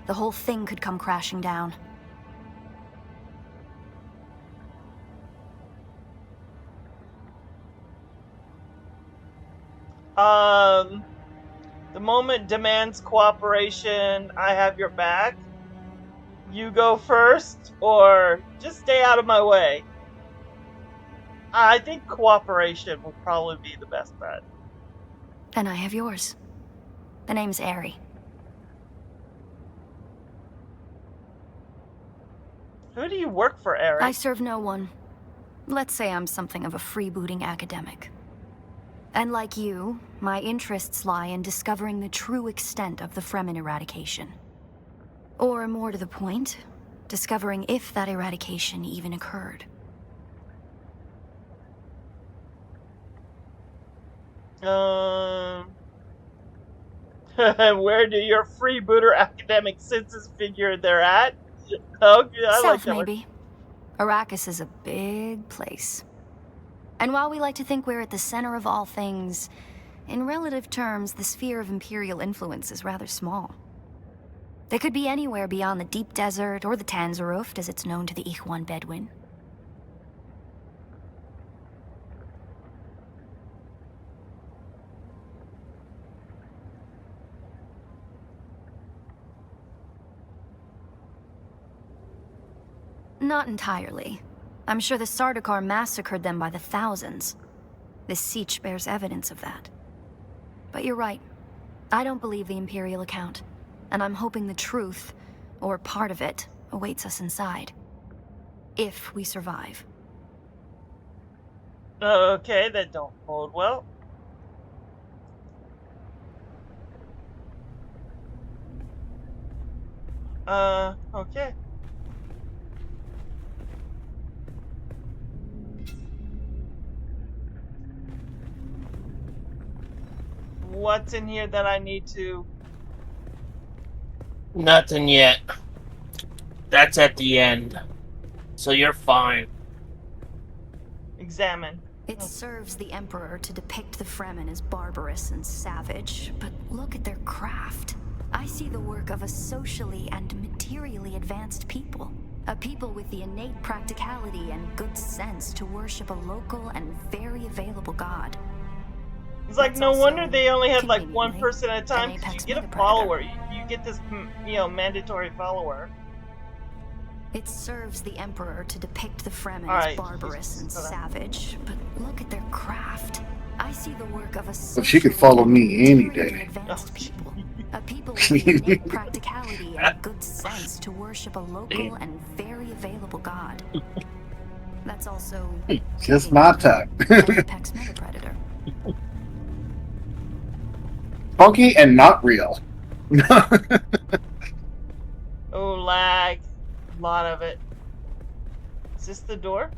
the whole thing could come crashing down. The moment demands cooperation. I have your back. You go first, or just stay out of my way. I think cooperation will probably be the best bet. And I have yours. The name's Aerie. Who do you work for, Eric? I serve no one. Let's say I'm something of a freebooting academic. And like you, my interests lie in discovering the true extent of the Fremen eradication. Or more to the point, discovering if that eradication even occurred. Where do your freebooter academic senses figure they're at? Oh, yeah, I like South, that one. maybe. Arrakis is a big place. And while we like to think we're at the center of all things, in relative terms, the sphere of Imperial influence is rather small. They could be anywhere beyond the deep desert or the Tanzaruft, as it's known to the Ikhwan Bedouin. Not entirely. I'm sure the Sardaukar massacred them by the thousands. This siege bears evidence of that. But you're right. I don't believe the Imperial account. And I'm hoping the truth, or part of it, awaits us inside. If we survive. Okay, that don't bode well. Okay. What's in here that I need to... Nothing yet. That's at the end. So you're fine. examine? It serves the Emperor to depict the Fremen as barbarous and savage, but look at their craft. I see the work of a socially and materially advanced people. A people with the innate practicality and good sense to worship a local and very available god. It's like, That's no also wonder they only had like one conveniently person at a time, an 'cause you apex get a meta-predator. follower. You get this, mandatory follower. It serves the Emperor to depict the Fremen Alright, as barbarous and hold on. savage, but look at their craft. I see the work of a Well, she could follow me any day. advanced people. A people with the innate practicality and good sense to worship a local and very available god. That's also Just my type. an apex meta-predator. Funky and not real. Oh, lag. A lot of it. Is this the door?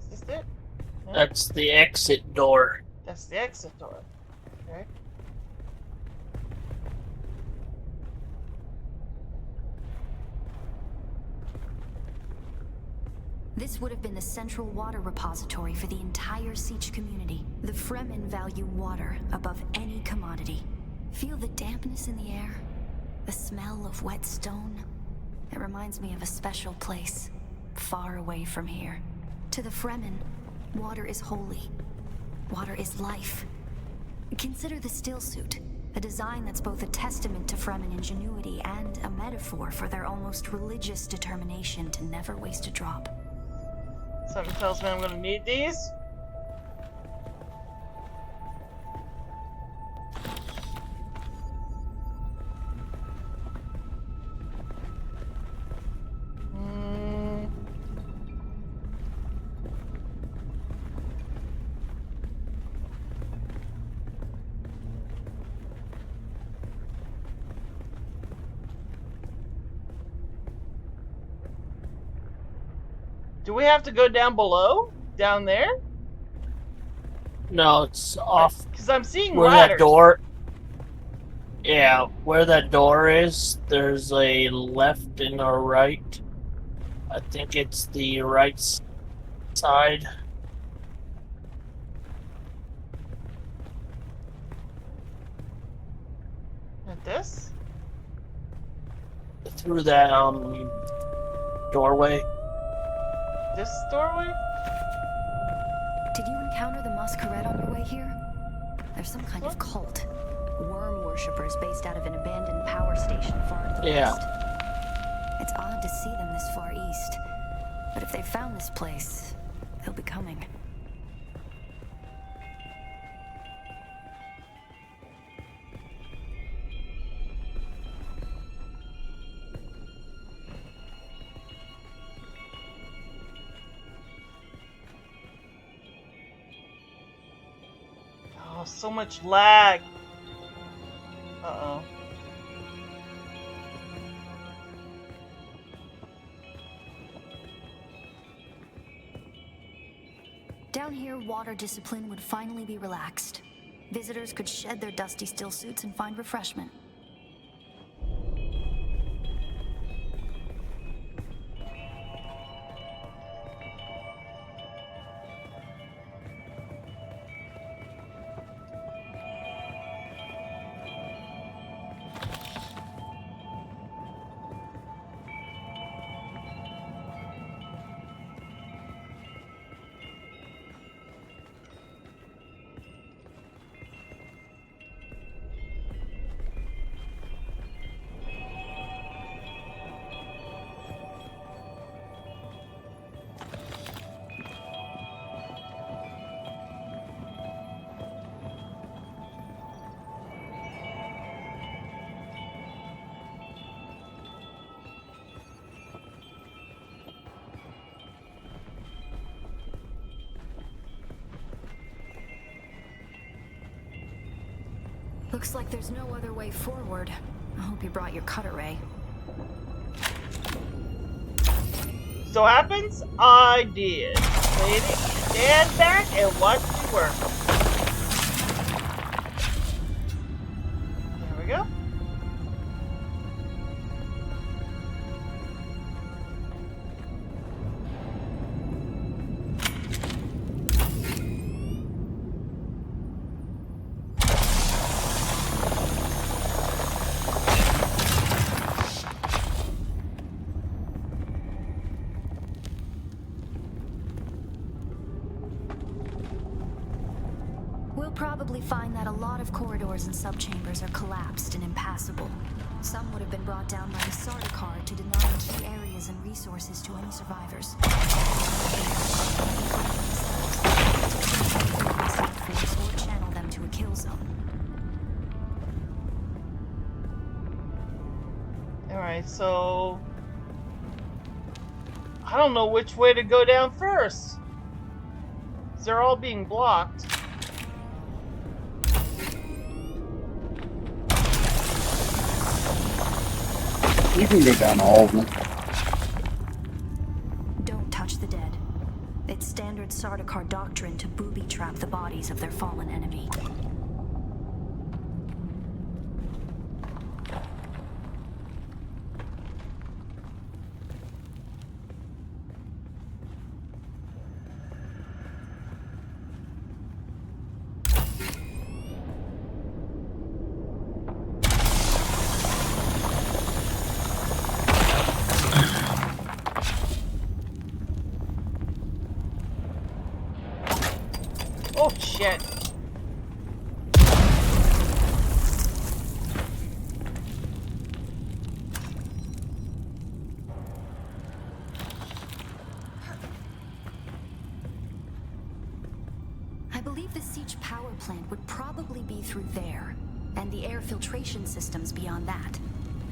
Is this it? No? That's the exit door. That's the exit door. Okay. This would have been the central water repository for the entire Siege community. The Fremen value water above any commodity. Feel the dampness in the air? The smell of wet stone? It reminds me of a special place, far away from here. To the Fremen, water is holy. Water is life. Consider the stillsuit, a design that's both a testament to Fremen ingenuity and a metaphor for their almost religious determination to never waste a drop. Something tells me I'm gonna need these. Do we have to go down below? Down there? No, it's off Because I'm seeing where ladders. that door. Yeah, where that door is, there's a left and a right. I think it's the right side. At this? Through that doorway. This doorway? Did you encounter the Masquerade on your way here? There's some kind of cult. Worm worshippers based out of an abandoned power station far to the Yeah. west. It's odd to see them this far east. But if they found this place, they'll be coming. Oh, so much lag. Uh-oh. Down here, water discipline would finally be relaxed. Visitors could shed their dusty still suits and find refreshment. Looks like there's no other way forward. I hope you brought your cutter ray. So happens I did. Lady, stand back and watch me work. There we go. Probably find that a lot of corridors and subchambers are collapsed and impassable. Some would have been brought down by the Sardaukar to deny key areas and resources to any survivors. Or channel them to a kill zone. Alright, so I don't know which way to go down first. They're all being blocked. You can go down all of them. Don't touch the dead. It's standard Sardaukar doctrine to booby-trap the bodies of their fallen enemy. Oh shit. I believe the siege power plant would probably be through there, and the air filtration systems beyond that.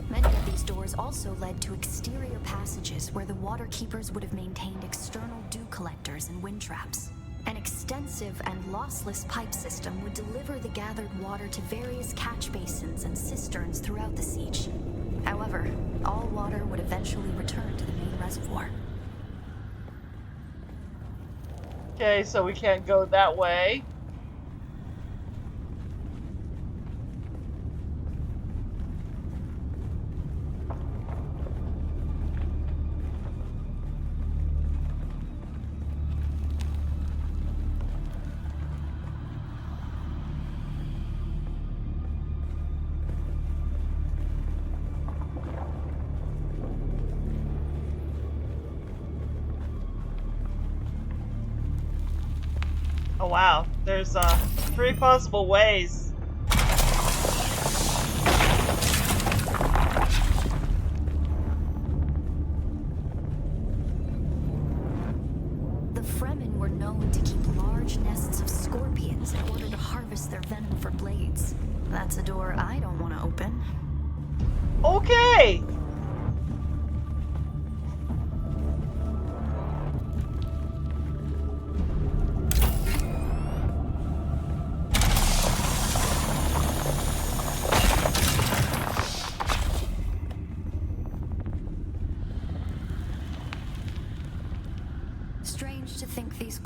Many of these doors also led to exterior passages where the water keepers would have maintained external dew collectors and wind traps. An extensive and lossless pipe system would deliver the gathered water to various catch basins and cisterns throughout the siege. However, all water would eventually return to the main reservoir. Okay, so we can't go that way. Oh wow, there's 3 possible ways. The Fremen were known to keep large nests of scorpions in order to harvest their venom for blades. That's a door I don't want to open. Okay!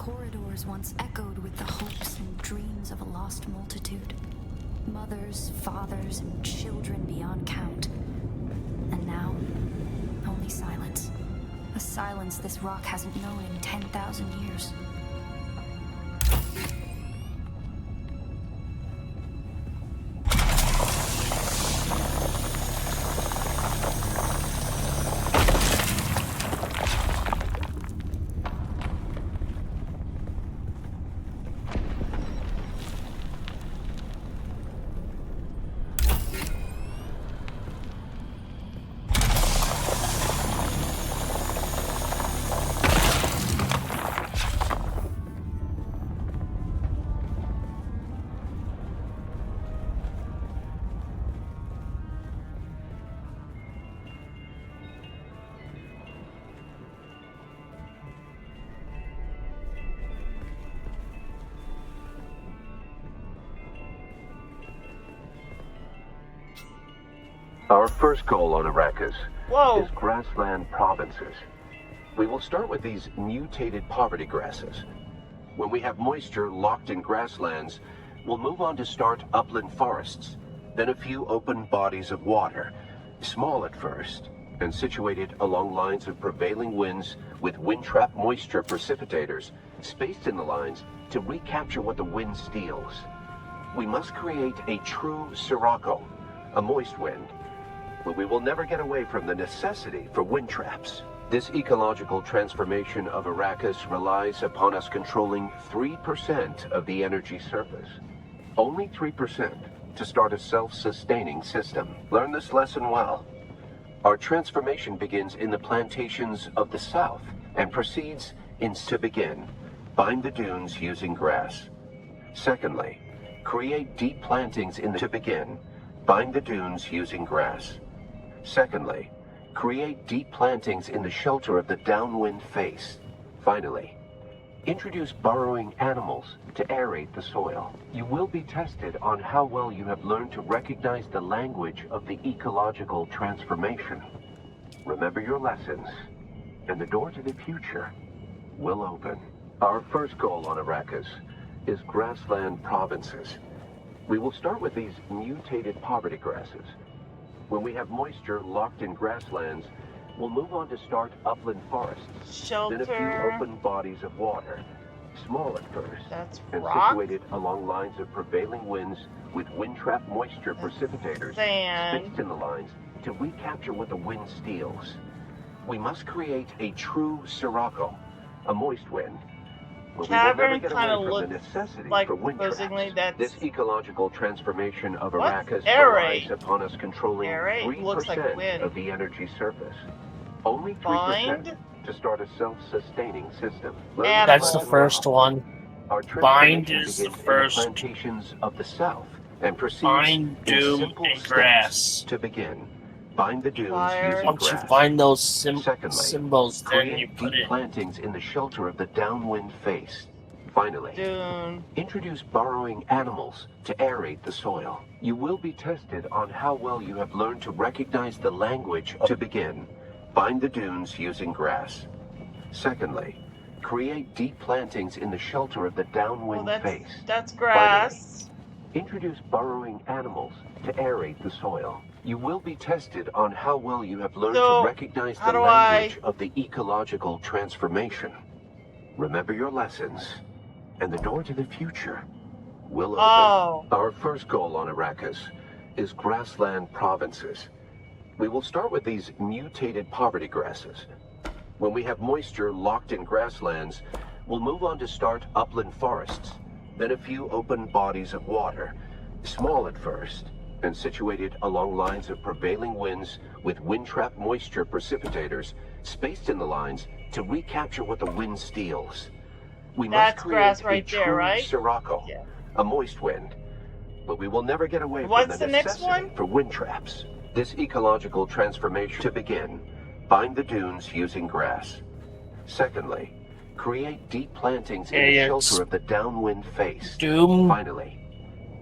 corridors once echoed with the hopes and dreams of a lost multitude. Mothers, fathers, and children beyond count. And now, only silence. A silence this rock hasn't known in 10,000 years. Our first goal on Arrakis Whoa. is grassland provinces. We will start with these mutated poverty grasses. When we have moisture locked in grasslands, we'll move on to start upland forests, then a few open bodies of water, small at first, and situated along lines of prevailing winds with wind-trapped moisture precipitators, spaced in the lines to recapture what the wind steals. We must create a true sirocco, a moist wind, but we will never get away from the necessity for wind traps. This ecological transformation of Arrakis relies upon us controlling 3% of the energy surface. Only 3% to start a self-sustaining system. Learn this lesson well. Our transformation begins in the plantations of the south and proceeds to begin. Bind the dunes using grass. Secondly, create deep plantings to begin. Bind the dunes using grass. Secondly, create deep plantings in the shelter of the downwind face. Finally, introduce burrowing animals to aerate the soil. You will be tested on how well you have learned to recognize the language of the ecological transformation. Remember your lessons, and the door to the future will open. Our first goal on Arrakis is grassland provinces. We will start with these mutated poverty grasses. When we have moisture locked in grasslands, we'll move on to start upland forests. Shelter. Then a few open bodies of water, small at first, That's and rock. situated along lines of prevailing winds with wind-trapped moisture precipitators Sand. spaced in the lines to recapture what the wind steals. We must create a true sirocco, a moist wind. But we will never Cavern get kind of away from the looks necessity like for wind supposedly traps. that's This ecological transformation of What's Arrakis aerate? relies upon us controlling Aerate 3% looks like wind. of the energy surface. Only 3% Bind. to start a self-sustaining system. Learn Animal. That's the well. first one. Our Bind transformation is the begins in first. plantations of the south and proceeds Bind, in doom, simple and steps grass. to begin. Bind the dunes Fire. using Once you grass. find those Secondly, symbols, then you create put deep it. plantings in the shelter of the downwind face. Finally, Dune. introduce burrowing animals to aerate the soil. You will be tested on how well you have learned to recognize the language to begin. Bind the dunes using grass. Secondly, create deep plantings in the shelter of the downwind Well, face. that's grass. Introduce burrowing animals to aerate the soil. You will be tested on how well you have learned So, to recognize how the do language of the ecological transformation. Remember your lessons, and the door to the future will open. Oh. Our first goal on Arrakis is grassland provinces. We will start with these mutated poverty grasses. When we have moisture locked in grasslands, we'll move on to start upland forests, then a few open bodies of water, small at first, and situated along lines of prevailing winds with wind-trapped moisture precipitators spaced in the lines to recapture what the wind steals. We That's must create grass a right there, true right? sirocco, Yeah. a moist wind. But we will never get away What's from the the next necessity one? for wind traps. This ecological transformation to begin. Bind the dunes using grass. Secondly, create deep plantings in the Yeah, shelter of the downwind face. Doom. Finally,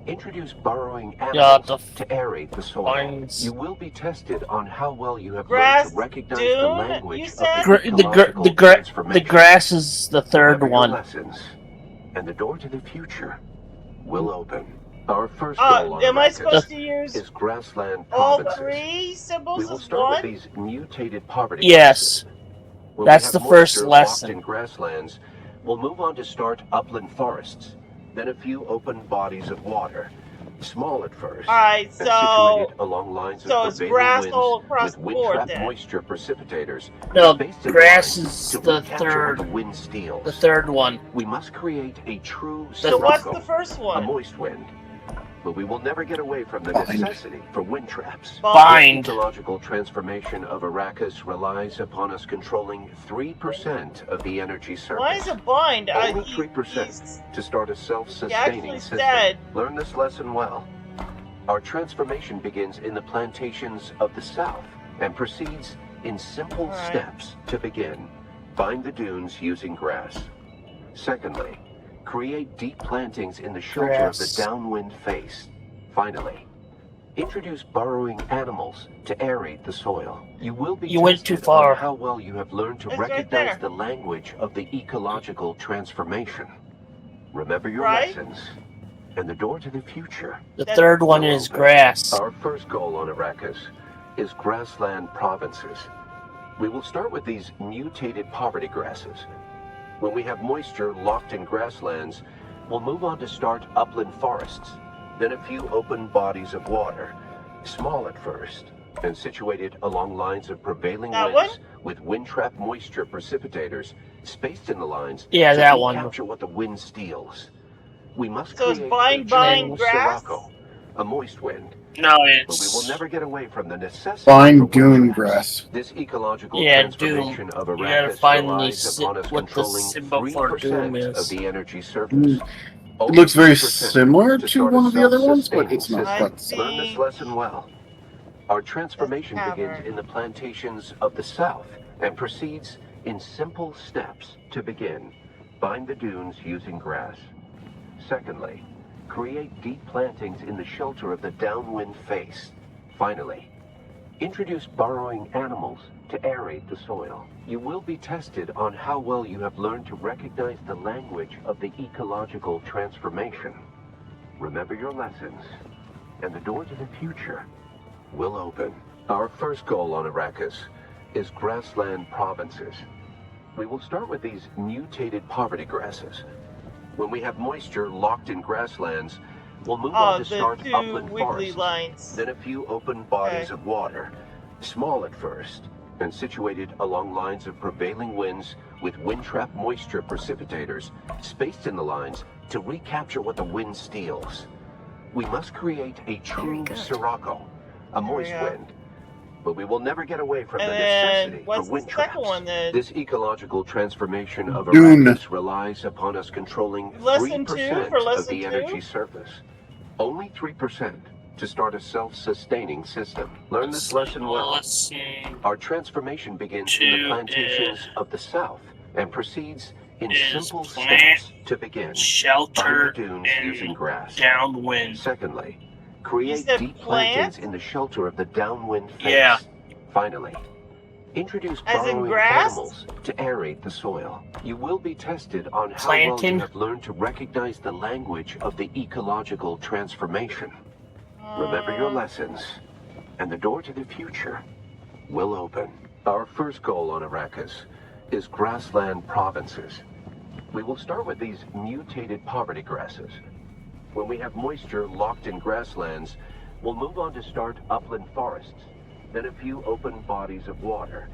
Introduce burrowing Yeah, animals to aerate the soil. Vines. You will be tested on how well you have Grass learned to recognize dune, the language you of said? the ecological The transformation. grass is the third Remember your one. lessons, and the door to the future will open. Our first goal on Am I Arrakis supposed to use is grassland all provinces. 3 symbols We will as start with one? these mutated poverty Yes. grasses. When That's we have the first moisture lesson. locked in grasslands, we'll move on to start upland forests, then a few open bodies of water. Small at first, Alright, and so situated along lines so of it's prevailing grass winds all across with the board wind-trapped then. moisture precipitators. No, spaced in grass lines is to the recapture what third. the wind steals. The third one. We must create a true So what's sirocco, the first a one? moist wind. But we will never get away from the Bind. necessity for wind traps. Bind. The ecological transformation of Arrakis relies upon us controlling 3% of the energy surface. Why is it bind? Only 3% to start a self-sustaining actually system. said- Learn this lesson well. Our transformation begins in the plantations of the south and proceeds in simple All right. steps to begin. Bind the dunes using grass. Secondly, create deep plantings in the shelter Grass. of the downwind face. Finally, introduce burrowing animals to aerate the soil. You will be You went tested too far. on how well you have learned to It's right recognize there. the language of the ecological transformation. Remember your Right? lessons, and the door to the future. The That- third one is grass. Our first goal on Arrakis is grassland provinces. We will start with these mutated poverty grasses. When we have moisture locked in grasslands, we'll move on to start upland forests, then a few open bodies of water, small at first, and situated along lines of prevailing That winds with wind-trapped moisture precipitators spaced in the lines Yeah, to that one. recapture what the wind steals. We must So it's create bind, a bind, true grass? sirocco, a moist wind. No, But we will it's never get away from the necessity Find for dune wind traps. grass. This ecological Yeah, transformation Doom. of You gotta Arrakis find relies upon us what the controlling symbol for Doom 3% of is. the energy surface. It Only looks very 3% similar to to start one a of the other ones, but self-sustaining it's not system. quite the same. Learn this lesson well. Our transformation Let's begins cover. in the plantations of the south and proceeds in simple steps to begin. Bind the dunes using grass. Secondly, create deep plantings in the shelter of the downwind face. Finally, introduce burrowing animals to aerate the soil. You will be tested on how well you have learned to recognize the language of the ecological transformation. Remember your lessons, and the door to the future will open. Our first goal on Arrakis is grassland provinces. We will start with these mutated poverty grasses. When we have moisture locked in grasslands, we'll move on to the start 2 upland wiggly forests, lines. then a few open bodies Okay. of water, small at first, and situated along lines of prevailing winds with wind-trapped moisture precipitators spaced in the lines to recapture what the wind steals. We must create a true good. sirocco, a moist There we go. wind. But we will never get away from And the then, necessity what's for wind the second traps. one then? This ecological transformation of Dune. Arrakis relies upon us controlling Lesson 2 3% for of lesson the 2? energy surface. Only 3% to start a self-sustaining system. Learn this lesson well. Let's see. Our transformation begins in the Two plantations of the south and proceeds in is simple plant, steps to begin. Bind the Shelter dunes using and grass. downwind. Secondly, create said deep plant? plantings in the shelter of the downwind face. Yeah. Finally, introduce As in burrowing grass? animals to aerate the soil. You will be tested on how well Planting? you have learned to recognize the language of the ecological transformation. Remember your lessons, and the door to the future will open. Our first goal on Arrakis is grassland provinces. We will start with these mutated poverty grasses. When we have moisture locked in grasslands, we'll move on to start upland forests, then a few open bodies of water,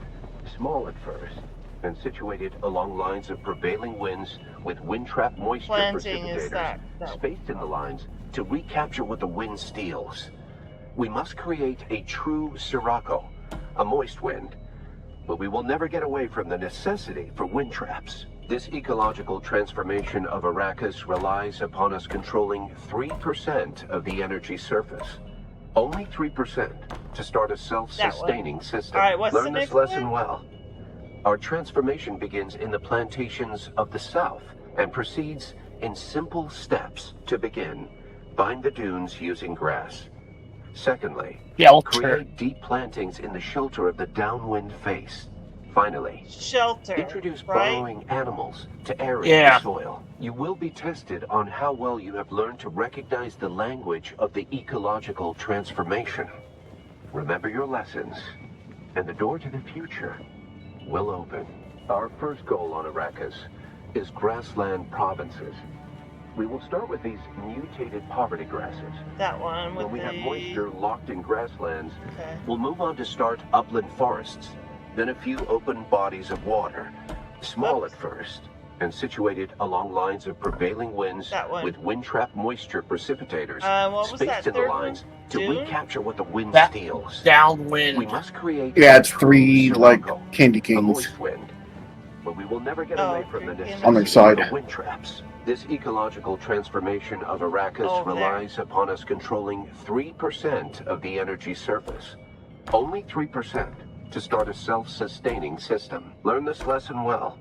small at first, and situated along lines of prevailing winds with wind-trapped moisture Planting is precipitators that. spaced in the lines to recapture what the wind steals. We must create a true sirocco, a moist wind, but we will never get away from the necessity for wind traps. This ecological transformation of Arrakis relies upon us controlling 3% of the energy surface. Only 3% to start a self-sustaining system. All right, what's Learn the this next lesson one? well. Our transformation begins in the plantations of the south and proceeds in simple steps to begin. bind the dunes using grass. Secondly, Shelter. create deep plantings in the shelter of the downwind face. Finally, Shelter. introduce right? burrowing animals to aerate Yeah. the soil. You will be tested on how well you have learned to recognize the language of the ecological transformation. Remember your lessons, and the door to the future will open. Our first goal on Arrakis is grassland provinces. We will start with these mutated poverty grasses. That one with When we the... have moisture locked in grasslands, Okay. we'll move on to start upland forests, then a few open bodies of water, small at first, and situated along lines of prevailing winds That one. with wind-trapped moisture precipitators What was that spaced in the third lines one? to Dune? recapture what the wind That- steals. Downwind. We must create Yeah, it's 3 like Sirocco, candy a kings. moist wind. But we will never get Oh, away from the three necessity on their side. of wind traps. This ecological transformation of Arrakis Oh, there. relies upon us controlling 3% of the energy surface. Only 3% to start a self-sustaining system. Learn this lesson well.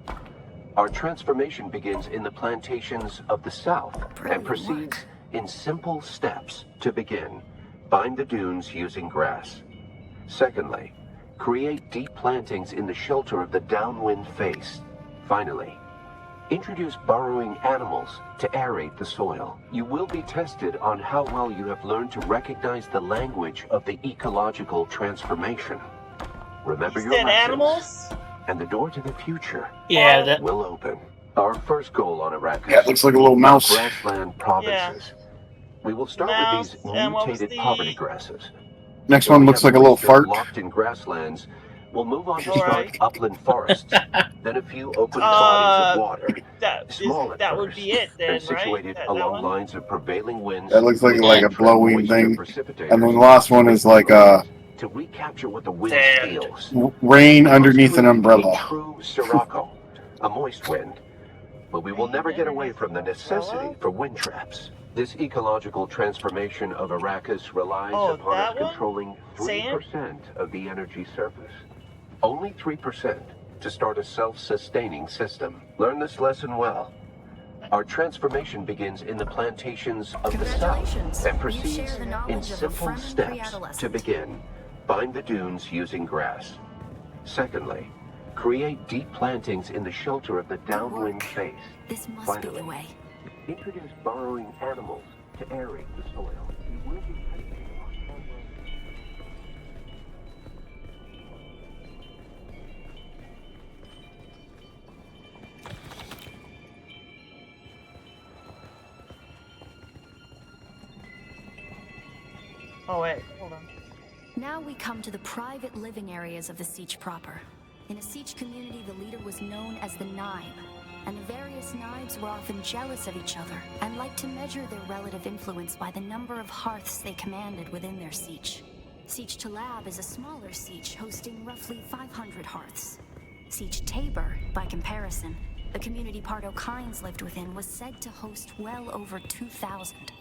Our transformation begins in the plantations of the south Brilliant and proceeds work. in simple steps to begin. Bind the dunes using grass. Secondly, create deep plantings in the shelter of the downwind face. Finally, introduce burrowing animals to aerate the soil. You will be tested on how well you have learned to recognize the language of the ecological transformation. Remember You your said lessons, animals? and the door to the future Yeah, that will open. Our first goal on Arrakis Yeah, it looks like a little are mouse. grassland provinces. We will start Mouse, with these and what was mutated the- poverty grasses. Next When one we looks have like a little moisture fart. Locked in grasslands, we'll move on to All start right. upland forests, then a few open bodies of water, small at That would first, be it then, and right? situated That along one? lines of prevailing winds. That looks like with a wind-trapped blowing moisture thing. precipitators And then the last one is like to recapture what the wind Sand. steals. rain We underneath must an create umbrella. A true Sirocco, a moist wind. But we will Rain never get away underneath from the an necessity umbrella? for wind traps. This ecological transformation of Arrakis relies Oh, upon us that one? controlling 3% of the energy surface. Only 3% to start a self-sustaining system. Learn this lesson well. Our transformation begins in the plantations of the south Congratulations. and You proceeds share the in knowledge of a simple Fremen steps pre-adolescent. to begin. Bind the dunes using grass. Secondly, create deep plantings in the shelter of the downwind work. face. This must be Finally, the way. introduce burrowing animals to aerate the soil. You will be tested on how well- Oh wait, hold on. Now we come to the private living areas of the Siege proper. In a Siege community, the leader was known as the Naib, and the various Naibs were often jealous of each other and liked to measure their relative influence by the number of hearths they commanded within their Siege. Siege Talab is a smaller Siege hosting roughly 500 hearths. Siege Tabor, by comparison, the community Pardo Kynes lived within, was said to host well over 2,000.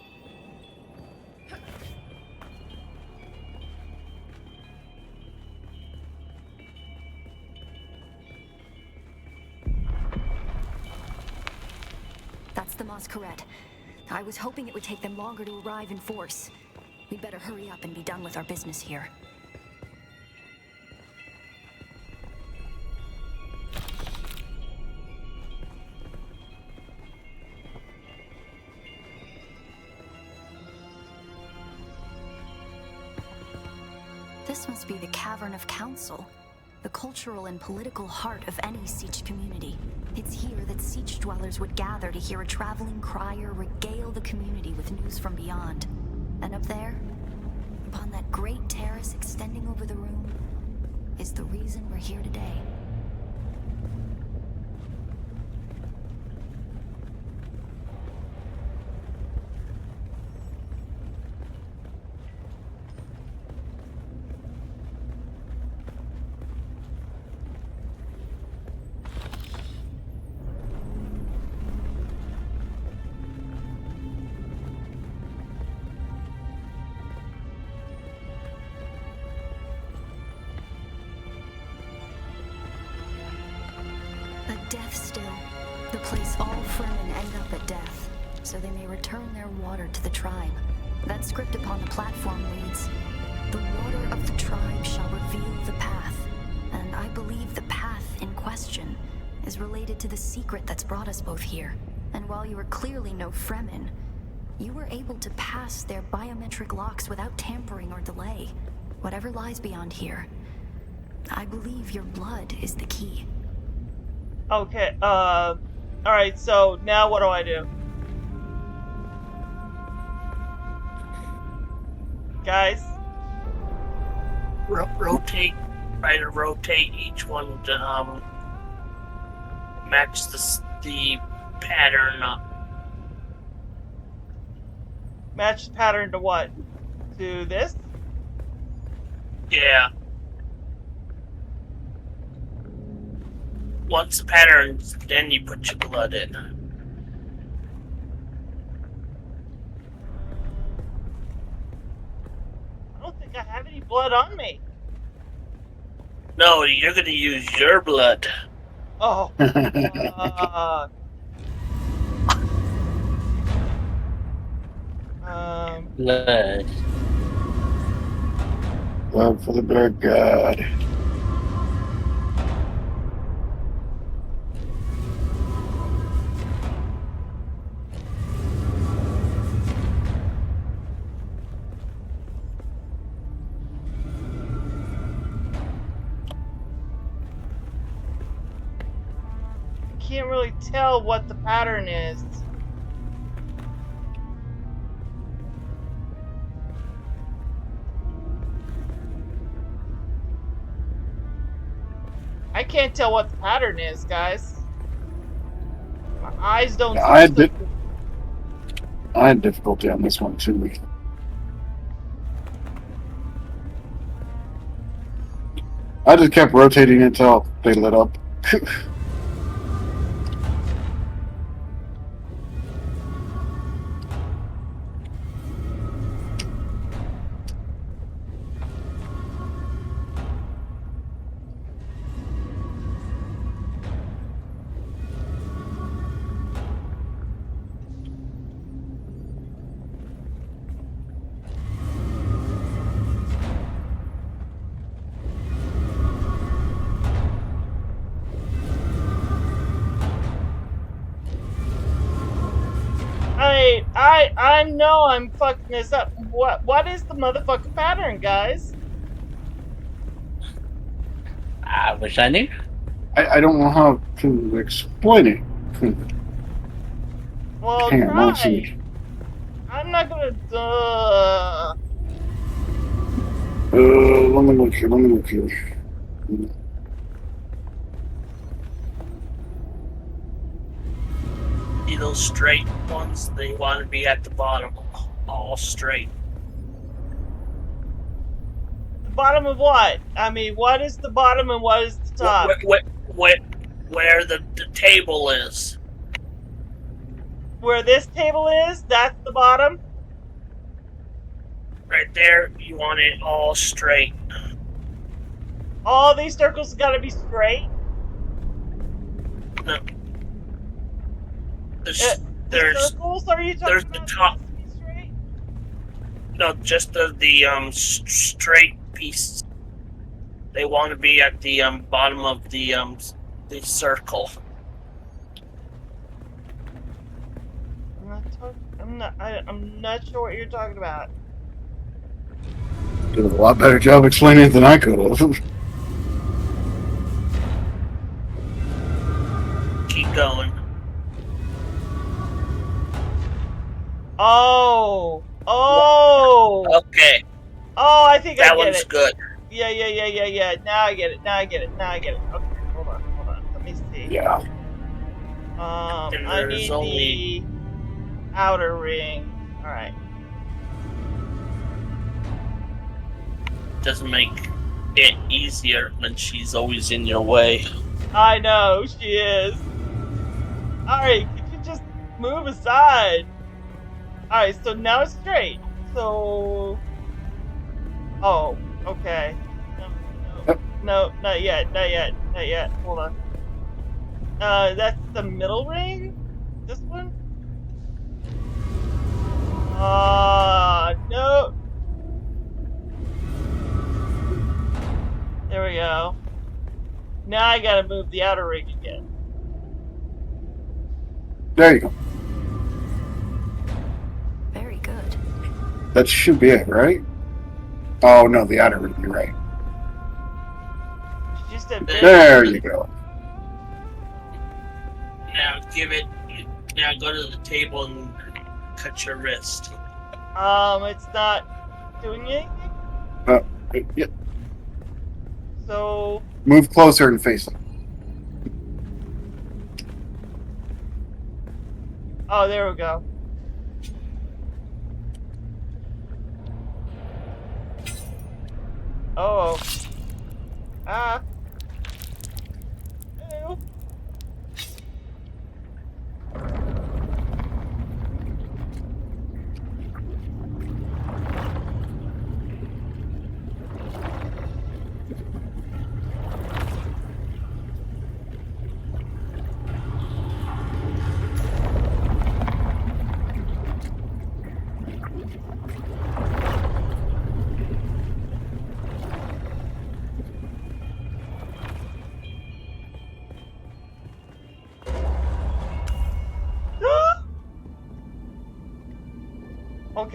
That's the Masquerade. I was hoping it would take them longer to arrive in force. We'd better hurry up and be done with our business here. This must be the Cavern of Council, the cultural and political heart of any Siege community. It's here that Siege dwellers would gather to hear a traveling crier regale the community with news from beyond. And up there, upon that great terrace extending over the room, is the reason we're here today. A death still. The place all Fremen end up at death, so they may return their water to the tribe. That script upon the platform reads, "The water of the tribe shall reveal the path." And I believe the path in question is related to the secret that's brought us both here. And while you are clearly no Fremen, you were able to pass their biometric locks without tampering or delay. Whatever lies beyond here, I believe your blood is the key. Okay, alright, so now what do I do? Guys? Rotate, try to rotate each one to match the pattern up. Match the pattern to what? To this? Yeah. Once the pattern's, then you put your blood in. I don't think I have any blood on me. No, you're gonna use your blood. Oh. Blood. Blood for the bird god. Can't really tell what the pattern is. I can't tell what the pattern is, guys. My eyes don't Yeah, see I had difficulty on this one too. I just kept rotating until they lit up. I know I'm fucking this up. What is the motherfucking pattern, guys? I wish I knew. I don't know how to explain it. Well, Hang on, try. let's see. I'm not gonna. Let me look here. See those straight ones? They want to be at the bottom, all straight. The bottom of what? I mean, what is the bottom and what is the top? Where the table is. Where this table is, that's the bottom? Right there, you want it all straight. All these circles gotta be straight? No. The There's circles, are you talking there's about? the top. Has to be straight? No, just the straight piece. They want to be at the bottom of the circle. I'm not sure what you're talking about. Did a lot better job explaining it than I could have. Keep going. Oh! Okay, Oh, I think I that get one's it. good. Yeah. Now I get it. Okay, hold on. Let me see. Yeah. And I there's need only- the outer ring. Alright. Doesn't make it easier when she's always in your way. I know, she is. Alright, could you just move aside? Alright, so now it's straight. So... Oh, okay. No, not yet. Hold on. That's the middle ring? This one? on. No. There we go. Now I gotta move the outer ring again. There you go. Very good. That should be it, right? Oh no, the outer ring. You're right. Just a There you go. Now give it. Now go to the table and cut your wrist. It's not doing anything. Yeah. So Move closer and face it. oh, there we go. Oh. Ah. Ew.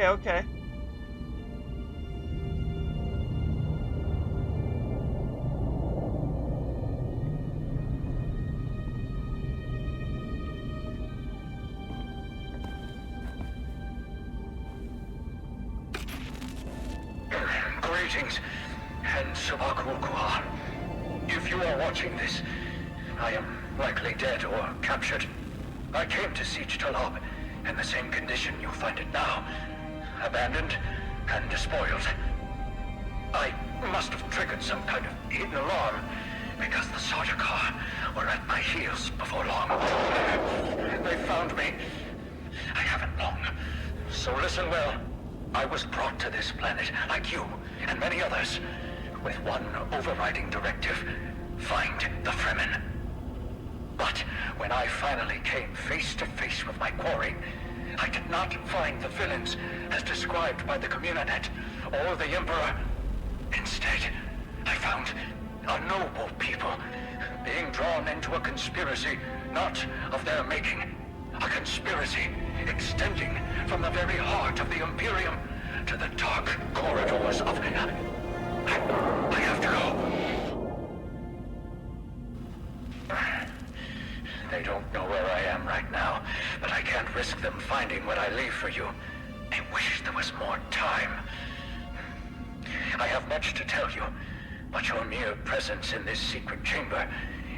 Okay. Greetings, and Sabakul. If you are watching this, I am likely dead or captured. I came to SauteedScallops in the same condition you find it now. Abandoned and despoiled. I must have triggered some kind of hidden alarm, because the Sardaukar were at my heels before long. They found me. I haven't long. So listen well. I was brought to this planet, like you and many others, with one overriding directive: find the Fremen. But when I finally came face to face with my quarry, I did not find the villains as described by the Communanet or the Emperor. Instead, I found a noble people being drawn into a conspiracy not of their making. A conspiracy extending from the very heart of the Imperium to the dark corridors of... I have to go. They don't know where I am right now, but I can't risk them finding what I leave for you. I wish there was more time. I have much to tell you, but your mere presence in this secret chamber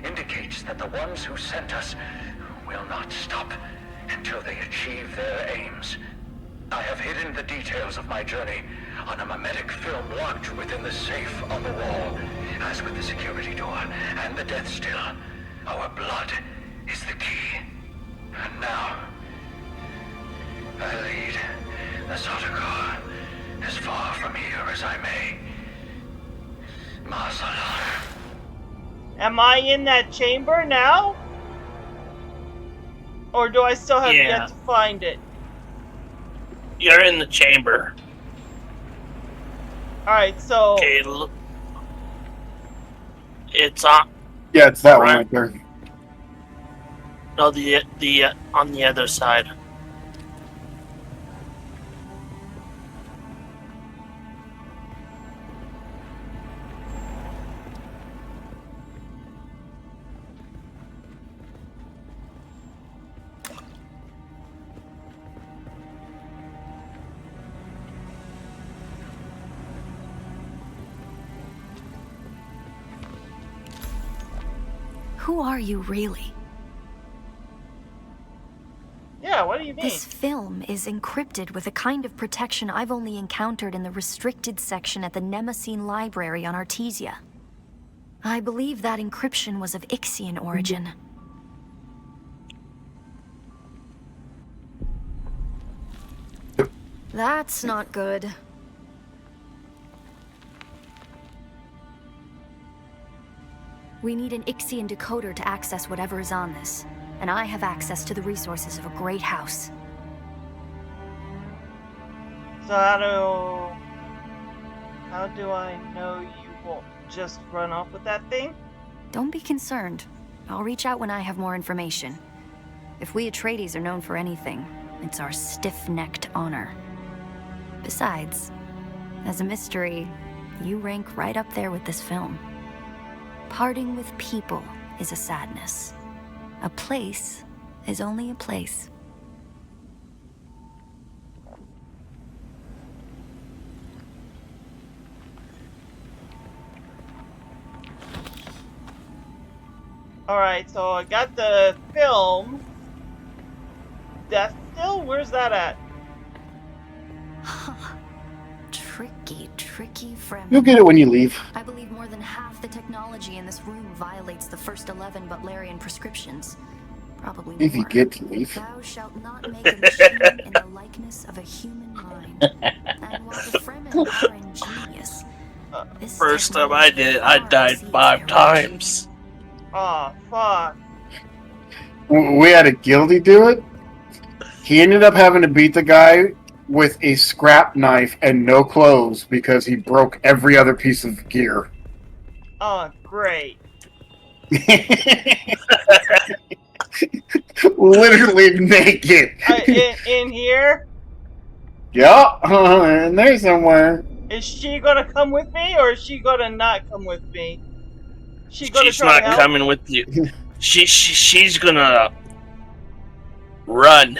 indicates that the ones who sent us will not stop until they achieve their aims. I have hidden the details of my journey on a mimetic film locked within the safe on the wall, as with the security door and the death still. Our blood is the key. And now, I lead the Sardaukar as far from here as I may. Masalah. Am I in that chamber now? Or do I still have yet to find it? You're in the chamber. Alright, so... Okay, look. It's on... Yeah, it's that one right there. No, the on the other side. Who are you really? Yeah, what do you mean? This film is encrypted with a kind of protection I've only encountered in the restricted section at the Nemesine Library on Artesia. I believe that encryption was of Ixian origin. That's not good. We need an Ixian decoder to access whatever is on this, and I have access to the resources of a great house. So how do I know you won't just run off with that thing? Don't be concerned. I'll reach out when I have more information. If we Atreides are known for anything, it's our stiff-necked honor. Besides, as a mystery, you rank right up there with this film. Parting with people is a sadness. A place is only a place. Alright, so I got the film. Death still? Where's that at? Tricky Fremen. You'll get it when you leave. I believe more than half the technology in this room violates the first 11 Butlerian prescriptions. Probably more. If you get to leave. Thou shalt not make a machine in the likeness of a human mind. And while the Fremen are ingenious, this First time I did it, I technology died exceeds 5 their times. Oh, fuck. We had a guildie do it. He ended up having to beat the guy with a scrap knife and no clothes because he broke every other piece of gear. Oh, great. Literally naked. In here? Yeah, in there somewhere. Is she gonna come with me, or is she gonna not come with me? She's She's not coming with you. She's gonna run.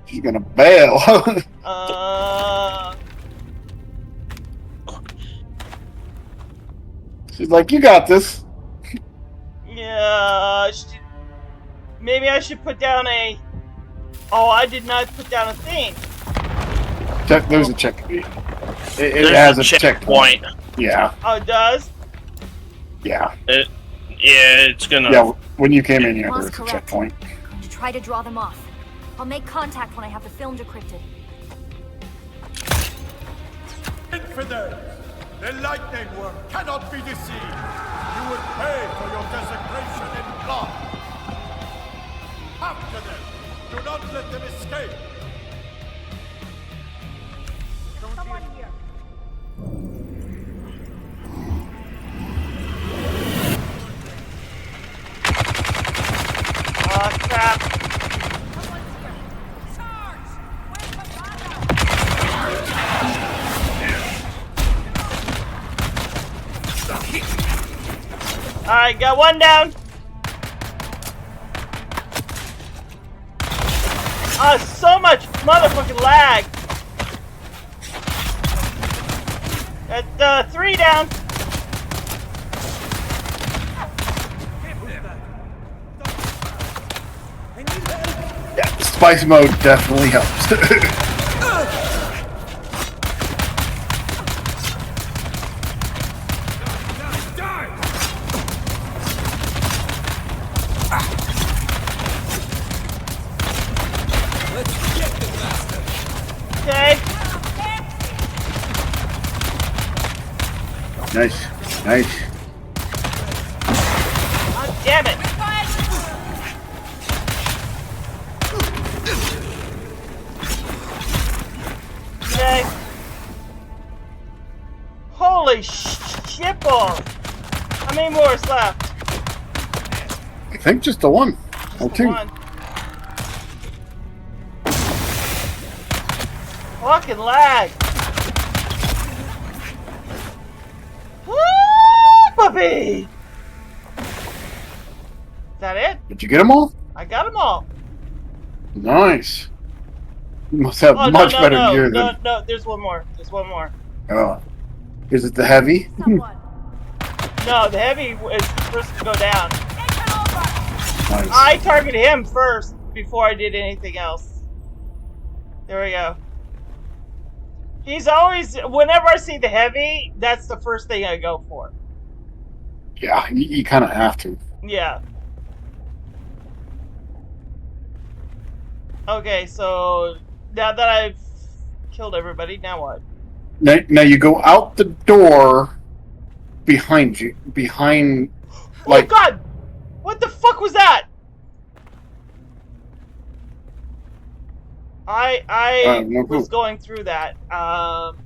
She's gonna bail. She's like, you got this. Yeah. Maybe I should put down a. Oh, I did not put down a thing. There's a check. It There's has a checkpoint. Yeah. Oh, it does? Yeah. It's gonna. Yeah. When you came in here, there Was was a correct. checkpoint. I'm going to try to draw them off. I'll make contact when I have the film decrypted. Infidels! The lightning worm cannot be deceived! You will pay for your desecration in blood! After them! Do not let them escape! Someone here. Oh, crap. Alright, got one down. So much motherfucking lag. Got 3 down. Yeah, spice mode definitely helps. Okay. Nice. Oh, damn it. Okay. Holy shit balls. How many more is left? I think just the one. Or Just the two. one. Fucking lag. Woo, puppy. Is that it? Did you get them all? I got them all. Nice. You must have Oh, much better no, gear no, than. no, there's one more. There's one more. Oh. Is it the heavy? Someone. No, the heavy is first to go down. Nice. I targeted him first before I did anything else. There we go. He's always, whenever I see the heavy, that's the first thing I go for. Yeah, you kind of have to. Yeah. Okay, so now that I've killed everybody, now what? Now you go out the door behind you. Behind. Oh god! What the fuck was that? I no, was going through that. Behind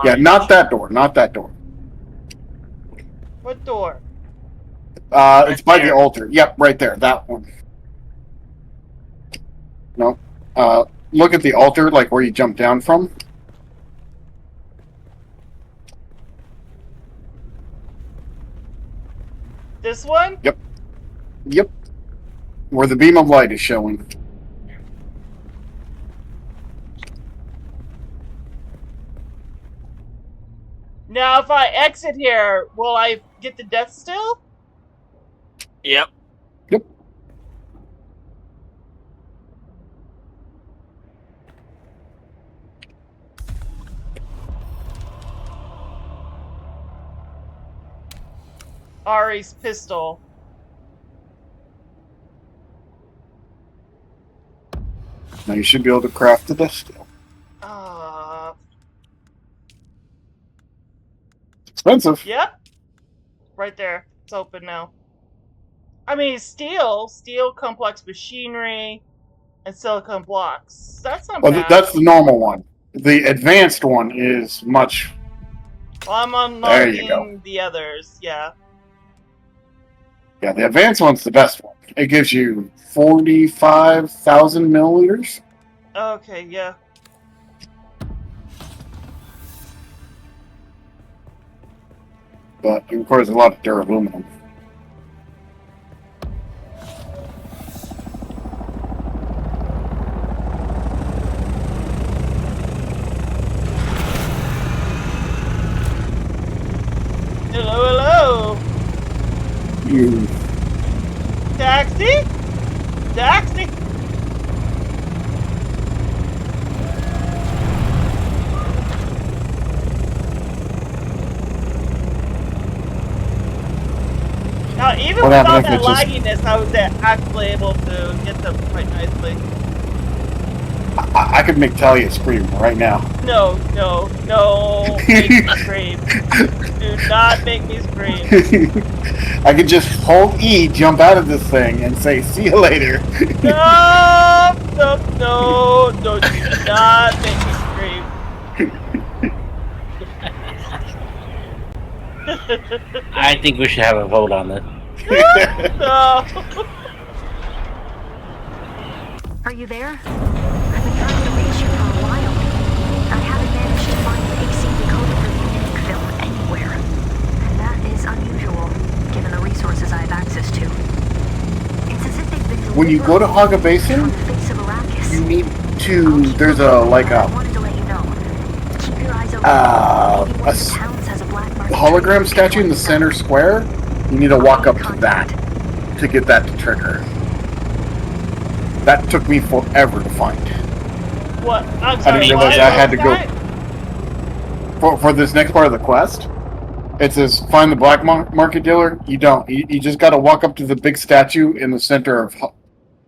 Yeah, not that door. Not that door. What door? It's by there. the altar. Yep, right there. That one. No. Look at the altar, like where you jumped down from. This one? Yep. Where the beam of light is showing. Now, if I exit here, will I get the death still? Yep. Yep. Ari's pistol. Now you should be able to craft the death still. Expensive. Yep. Right there. It's open now. I mean, steel, complex machinery, and silicon blocks. That's not Well, bad. that's the normal one. The advanced one is much. Well, I'm There you unlocking the others, yeah. Yeah, the advanced one's the best one. It gives you 45,000 milliliters. Okay, yeah. But it requires a lot of duraluminum. Hello, hello. You. Taxi? Taxi? Now, even What without happened if that it just- lagginess, I was actually able to get them quite nicely. I could make Tylia scream right now. No, make me scream. Do not make me scream. I could just hold E, jump out of this thing, and say, "See you later." No, do not make me scream. I think we should have a vote on this. No. Are you there? I've been trying to reach you for a while. I haven't managed to find an AC decoder for the unique film anywhere. And that is unusual, given the resources I have access to. It's as if they've been When you go to HUGZ Basin, from the face of Arrakis. you need to. There's a like I a wanted to let you know. Keep your eyes open. a Maybe one of the towns has a black market hologram trade statue in the point center square. You need to walk up to that to get that to trigger. That took me forever to find. What? I'm I sorry. didn't what? realize I had to go Guy? for this next part of the quest. It says find the black market dealer. You don't. You just got to walk up to the big statue in the center of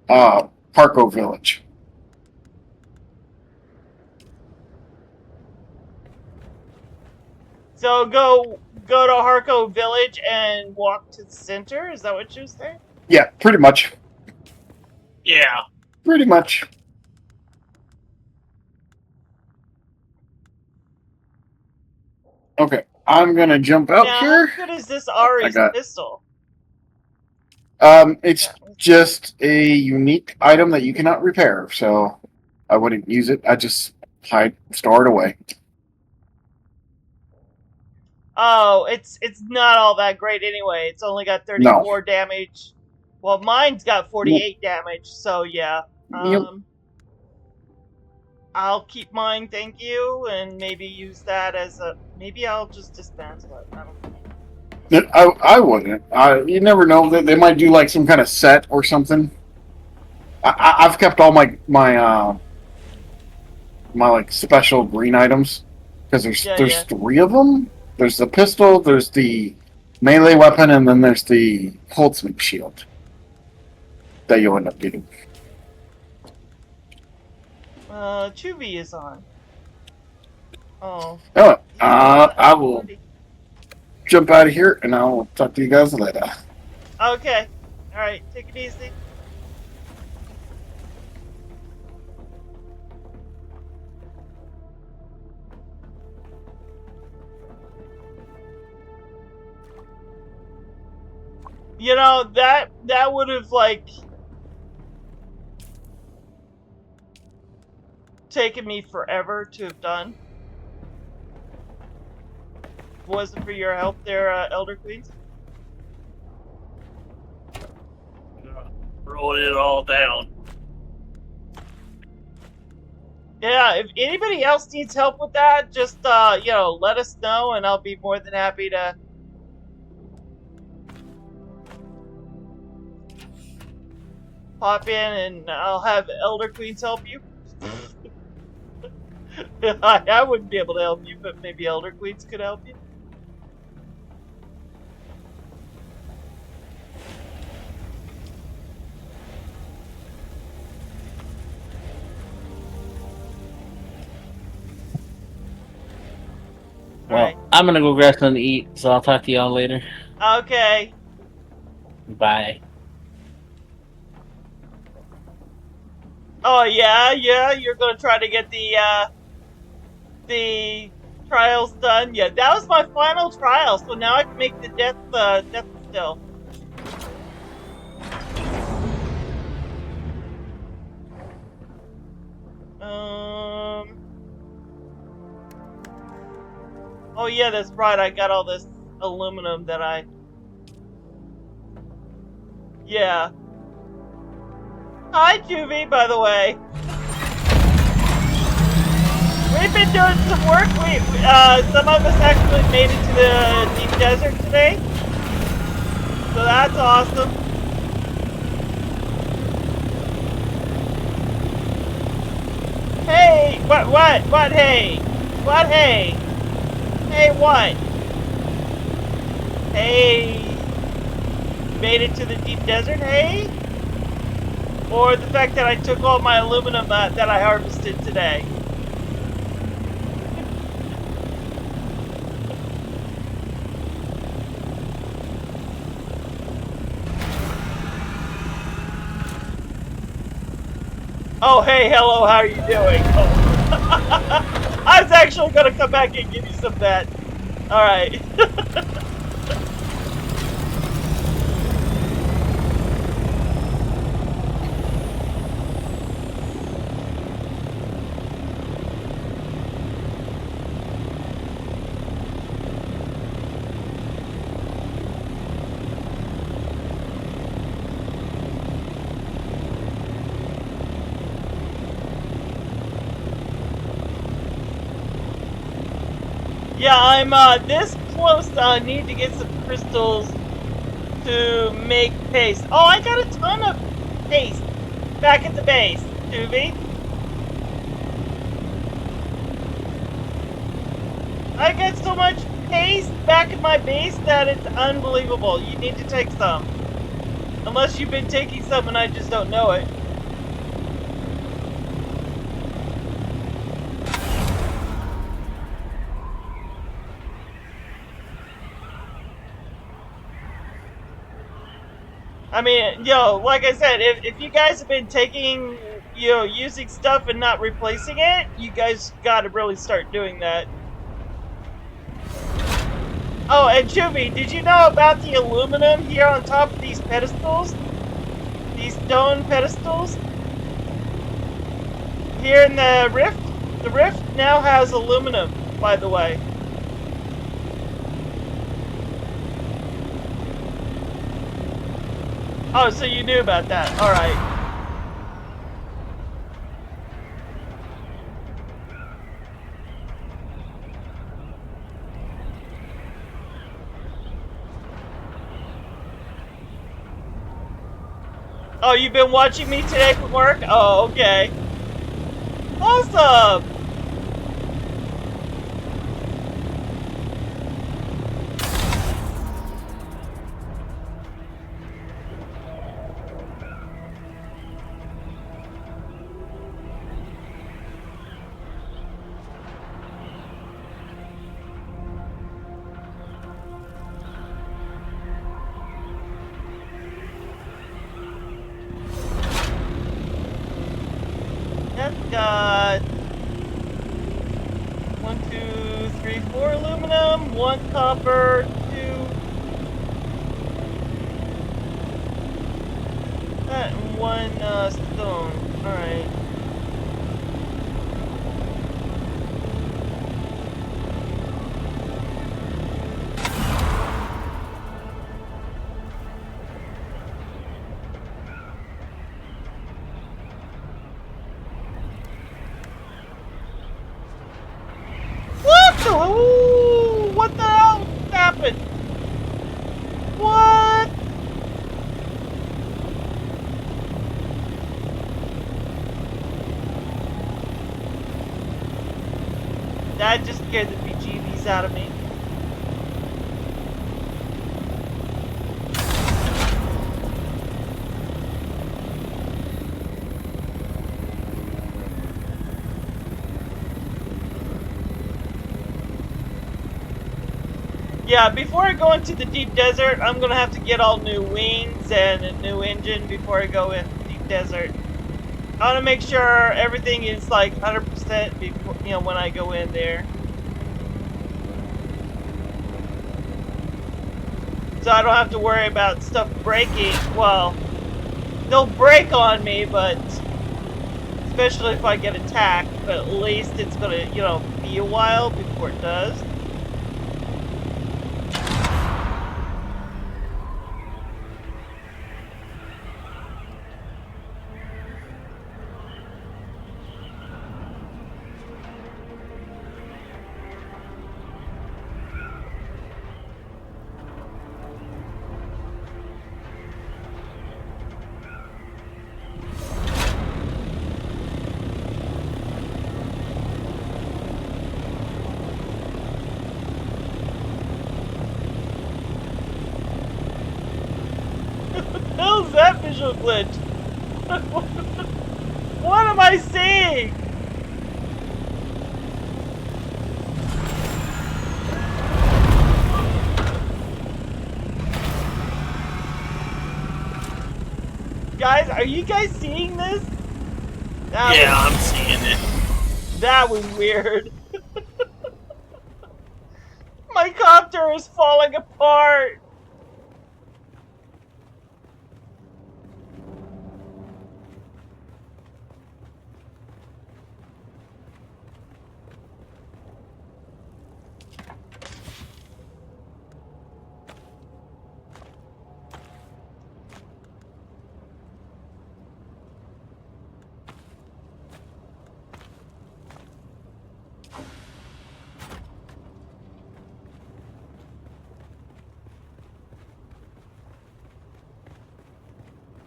Harco Village. So go to Harco Village and walk to the center? Is that what you were saying? Yeah, pretty much. Yeah. Pretty much. Okay, I'm gonna jump out Now, here. how good is this Ari's got- pistol? It's just a unique item that you cannot repair, so I wouldn't use it. I just store it away. Oh, it's not all that great anyway. It's only got 34 damage. Well, mine's got 48 damage, so yeah. Yep. I'll keep mine, thank you, and maybe use that as a... Maybe I'll just dismantle it. I don't know. I wouldn't. You never know. They might do like some kind of set or something. I've kept all my like special green items because there's 3 of them. There's the pistol, there's the melee weapon, and then there's the Holtzman shield that you'll end up getting. Chooven is on. Oh. Oh, I will jump out of here, and I'll talk to you guys later. Okay. Alright, take it easy. You know, that would have, like, taken me forever to have done. If it wasn't for your help there, Elder Queens. Wrote it all down. Yeah, if anybody else needs help with that, just, you know, let us know, and I'll be more than happy to pop in, and I'll have Elder Queens help you. I wouldn't be able to help you, but maybe Elder Queens could help you. Well, Alright. I'm gonna go grab something to eat, so I'll talk to y'all later. Okay. Bye. Oh, yeah, you're gonna try to get the trials done. Yeah, that was my final trial, so now I can make the death still. Oh yeah, that's right, I got all this aluminum that I... Yeah. Hi, Chooven, by the way. We've been doing some work. Some of us actually made it to the deep desert today. So that's awesome. Hey, what, hey? What, hey? Hey, what? Hey, made it to the deep desert, hey? Or the fact that I took all my aluminum that I harvested today. Oh, hey, hello, how are you doing? Oh. I was actually going to come back and give you some of that. Alright. Yeah, I'm this close. I need to get some crystals to make paste. Oh, I got a ton of paste back at the base, Chooven. I got so much paste back at my base that it's unbelievable. You need to take some. Unless you've been taking some and I just don't know it. I mean, yo, like I said, if you guys have been taking, you know, using stuff and not replacing it, you guys gotta really start doing that. Oh, and Chooven, did you know about the aluminum here on top of these pedestals? These stone pedestals? Here in the rift? The rift now has aluminum, by the way. Oh, so you knew about that. Alright. Oh, you've been watching me today from work? Oh, okay. Awesome! That's got 1, 2, 3, 4 aluminum, 1 copper, 2. one stone. Alright. What the? Ooh, what the hell happened? What? That just scared the bejeebies out of me. Yeah, before I go into the deep desert, I'm gonna have to get all new wings and a new engine before I go in the deep desert. I want to make sure everything is like 100% before, you know, when I go in there. So I don't have to worry about stuff breaking. Well, they'll break on me, but especially if I get attacked, but at least it's gonna, you know, be a while before it does. How's that visual glitch? What am I seeing? Guys, are you guys seeing this? Yeah, I'm seeing it. That was weird. My copter is falling apart.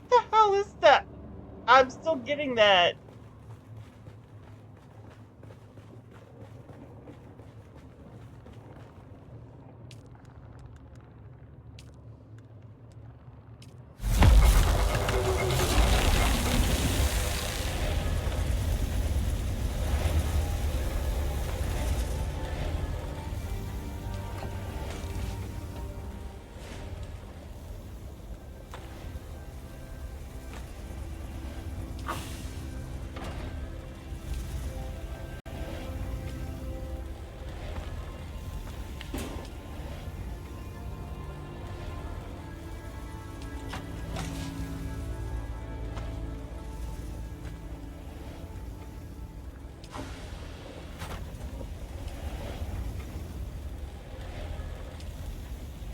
What the hell is that? I'm still getting that.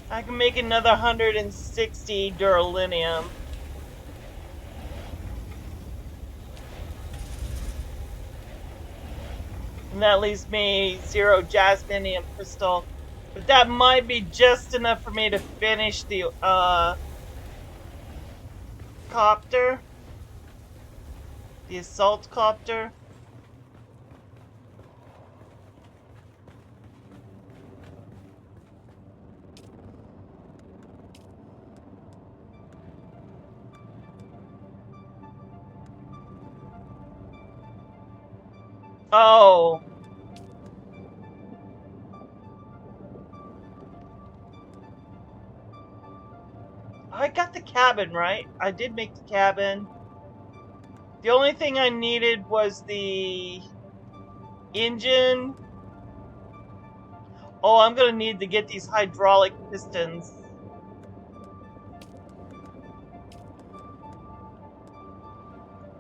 I can make another 160 duralinium. And that leaves me 0 jasminium crystal. But that might be just enough for me to finish the copter. The assault copter. Oh. I got the cabin, right? I did make the cabin. The only thing I needed was the engine. Oh, I'm gonna need to get these hydraulic pistons.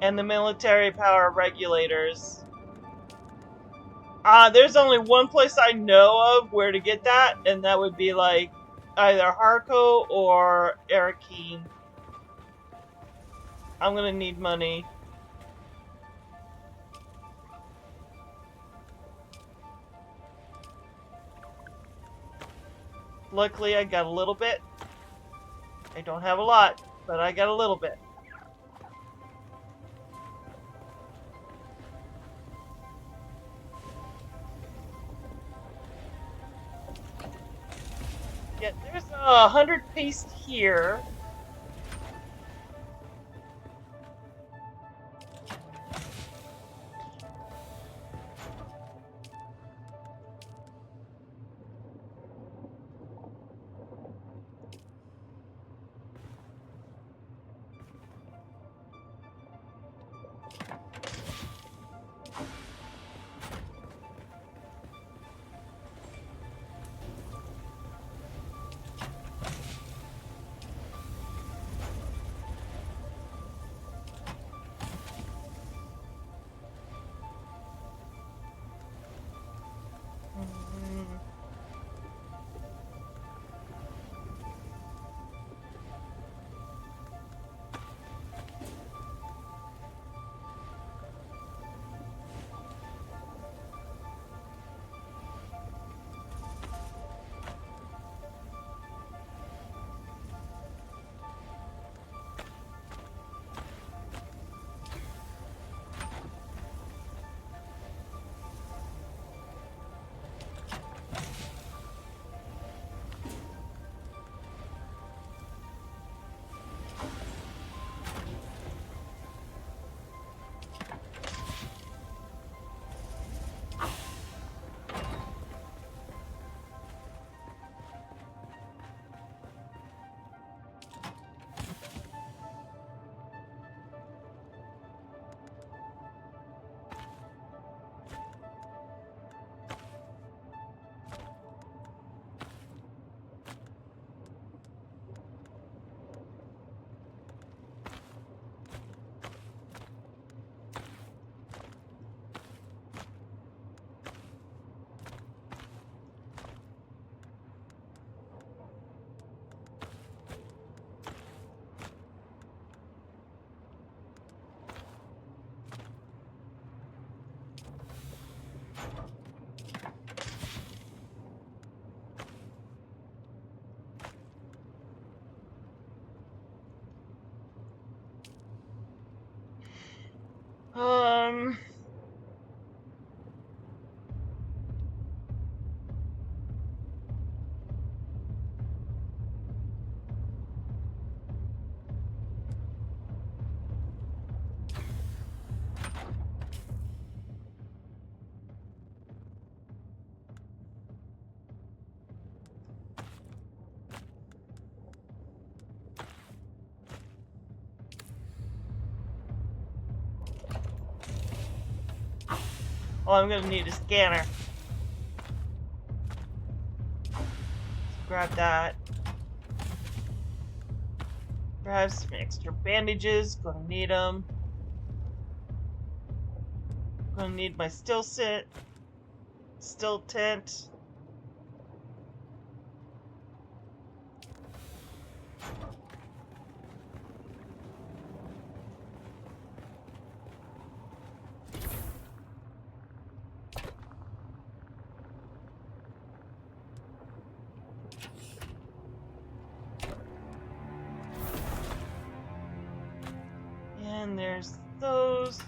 and the military power regulators. There's only one place I know of where to get that, and that would be like either Harco or Arakeen. I'm gonna need money. Luckily, I got a little bit. I don't have a lot, but I got a little bit. Yeah, there's 100 paste here. Um... Well, I'm gonna need a scanner. Grab that. Grab some extra bandages. Gonna need them. Gonna need my still tent. And there's those.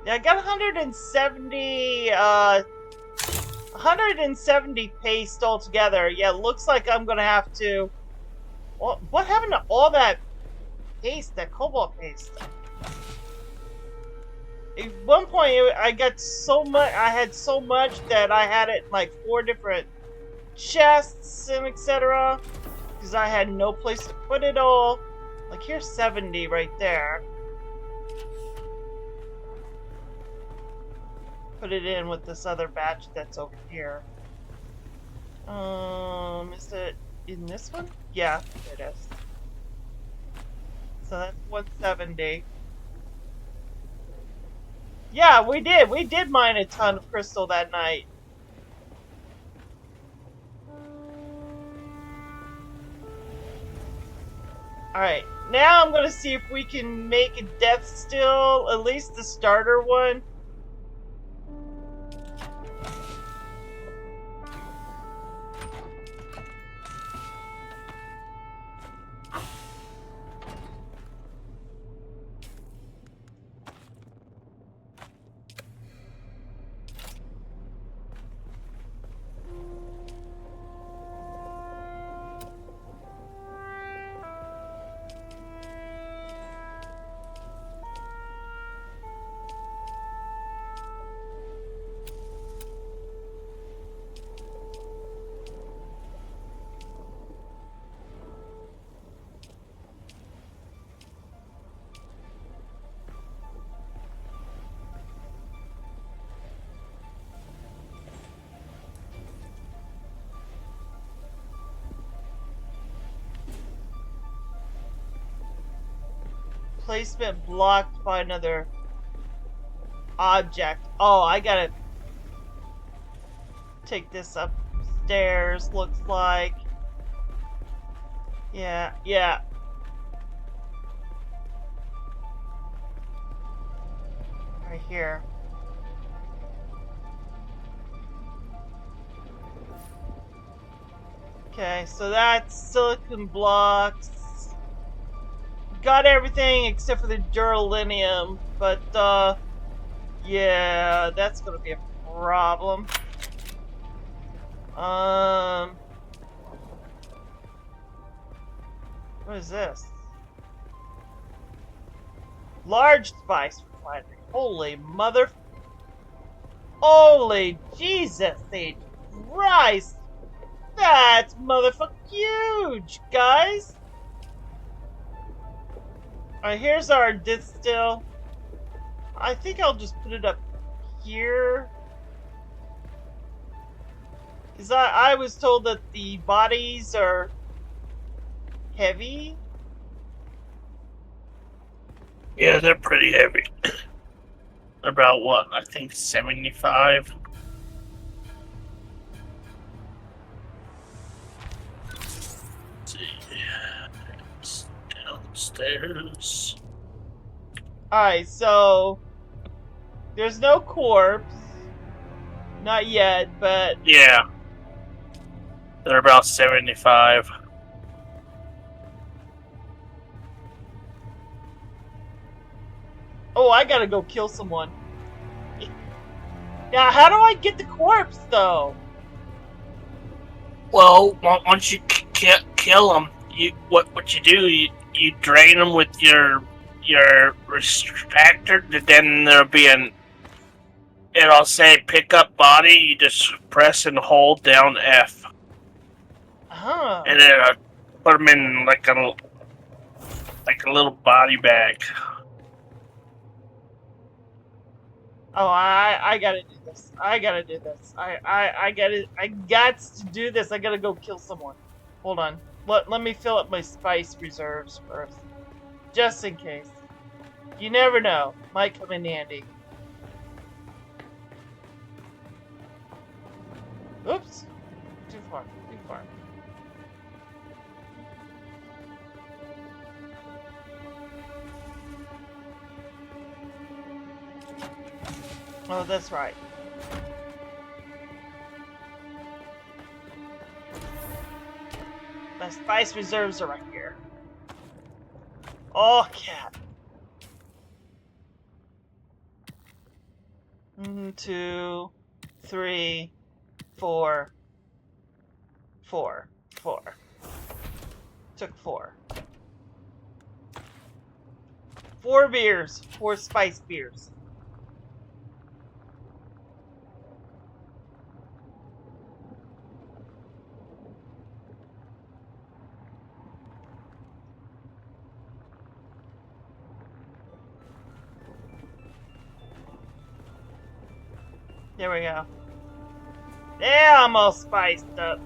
Yeah, I got 170 paste altogether. Yeah, looks like I'm gonna have to. What happened to all that paste, that cobalt paste? At one point, I got so much. I had so much that I had it in like 4 different chests and etc. Because I had no place to put it all. Like here's 70 right there. Put it in with this other batch that's over here. Is it in this one? Yeah, it is. So that's 170. Yeah, we did. We did mine a ton of crystal that night. Alright, now I'm gonna see if we can make a death still, at least the starter one. Placement blocked by another object. Oh, I gotta take this upstairs, looks like. Yeah. Right here. Okay, so that's silicon blocks. Got everything except for the duralinium, but yeah, that's gonna be a problem. What is this? Large spice refinery. Holy mother. Holy Jesus H. Christ! That's motherfucking huge, guys! Alright, here's our distill. I think I'll just put it up here. Because I was told that the bodies are heavy. Yeah, they're pretty heavy. They're about what? I think 75. Let's see. It's downstairs. Alright, so there's no corpse. Not yet, but Yeah. They're about 75. oh, I gotta go kill someone. Now, how do I get the corpse, though? Well, once you kill them, what you do, you drain them with your restractor. Then there'll be it'll say pick up body. You just press and hold down F, Huh. and then put them in like a little body bag. Oh, I gotta do this. I got to do this. I gotta go kill someone. Hold on. Let me fill up my spice reserves first. Just in case. You never know. Might come in handy. Oops. Too far. Oh, that's right. My spice reserves are right here. Oh, cat. 1, 2, 3, 4. 4. Took 4. 4 beers. 4 spice beers. There we go. Yeah, I'm all spiced up.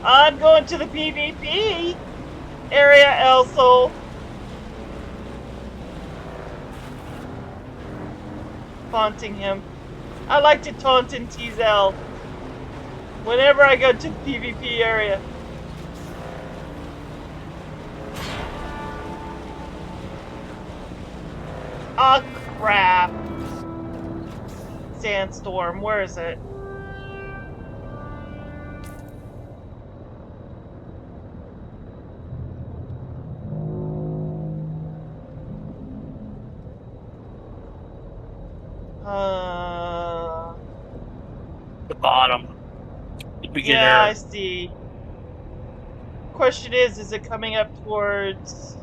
I'm going to the PvP area, Elsol. Taunting him. I like to taunt and tease El whenever I go to the PvP area. Ah, crap. Sandstorm, where is it? The bottom. The beginner. Yeah, I see. Question is it coming up towards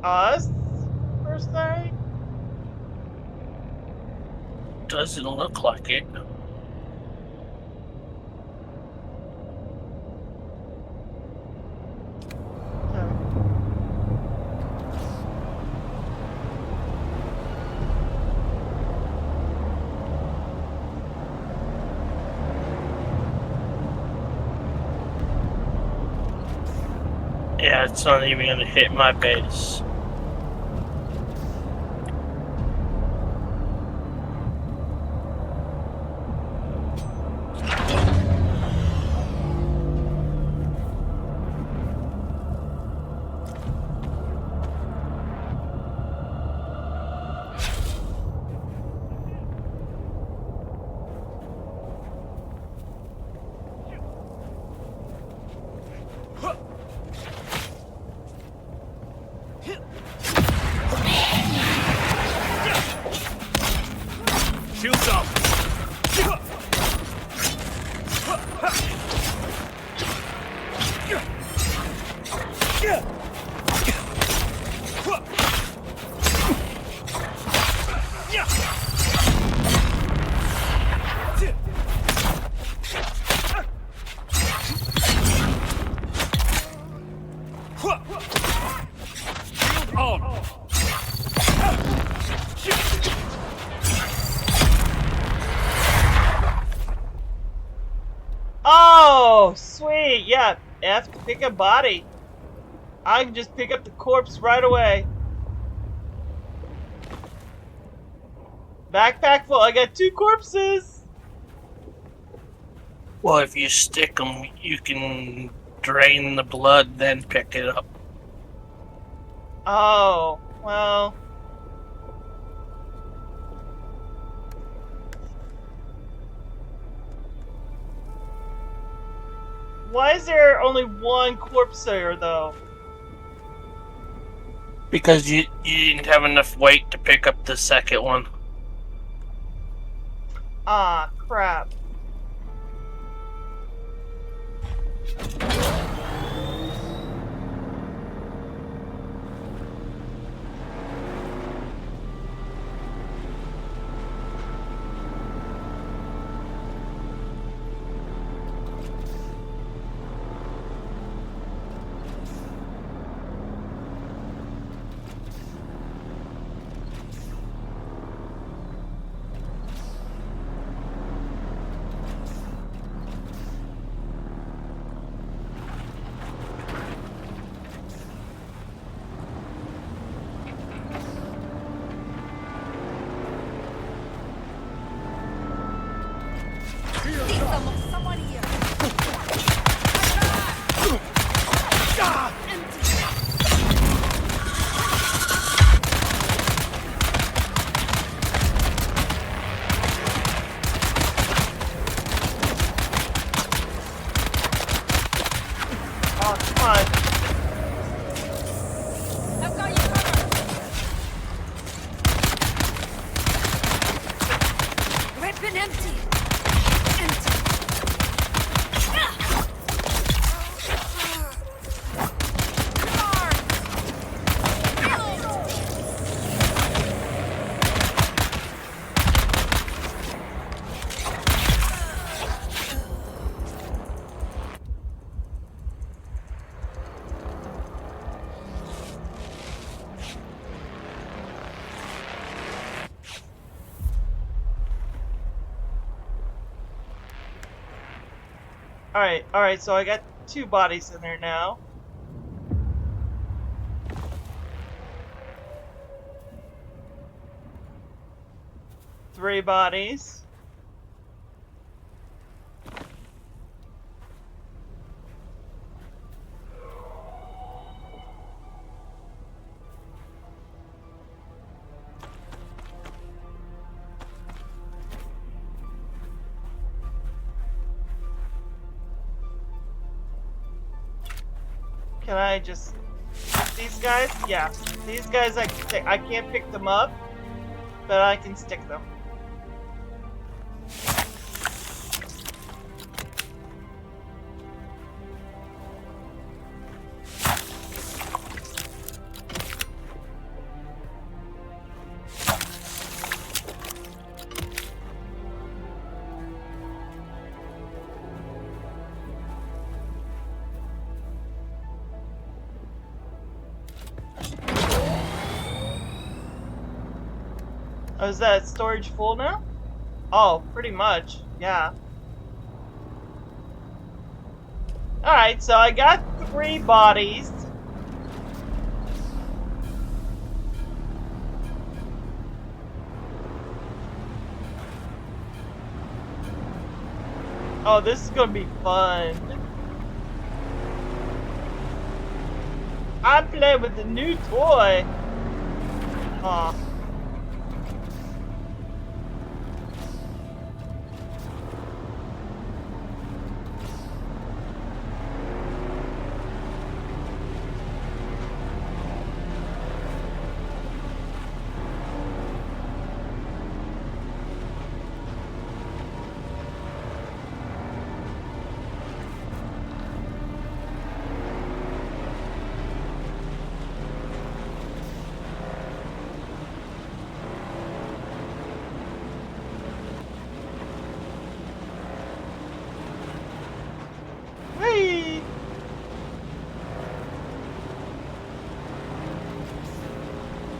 us, per se? Doesn't look like it. Yeah, it's not even gonna hit my base. Shields up! Shield on! Oh, sweet. Yeah, F to pick a body. I can just pick up the corpse right away. Backpack full. I got 2 corpses. Well, if you stick them, you can drain the blood, then pick it up. Oh, well. Why is there only 1 corpse there, though? Because you didn't have enough weight to pick up the second one. Ah, crap. Oh, come on. I've got you covered. Weapon empty. Empty. Alright, so I got 2 bodies in there now. Three bodies. Can I just these guys? Yeah, these guys I can take. I can't pick them up, but I can stick them. Oh, is that storage full now? Oh, pretty much, yeah. Alright, so I got 3 bodies. Oh, this is gonna be fun. I'm playing with the new toy. Aw.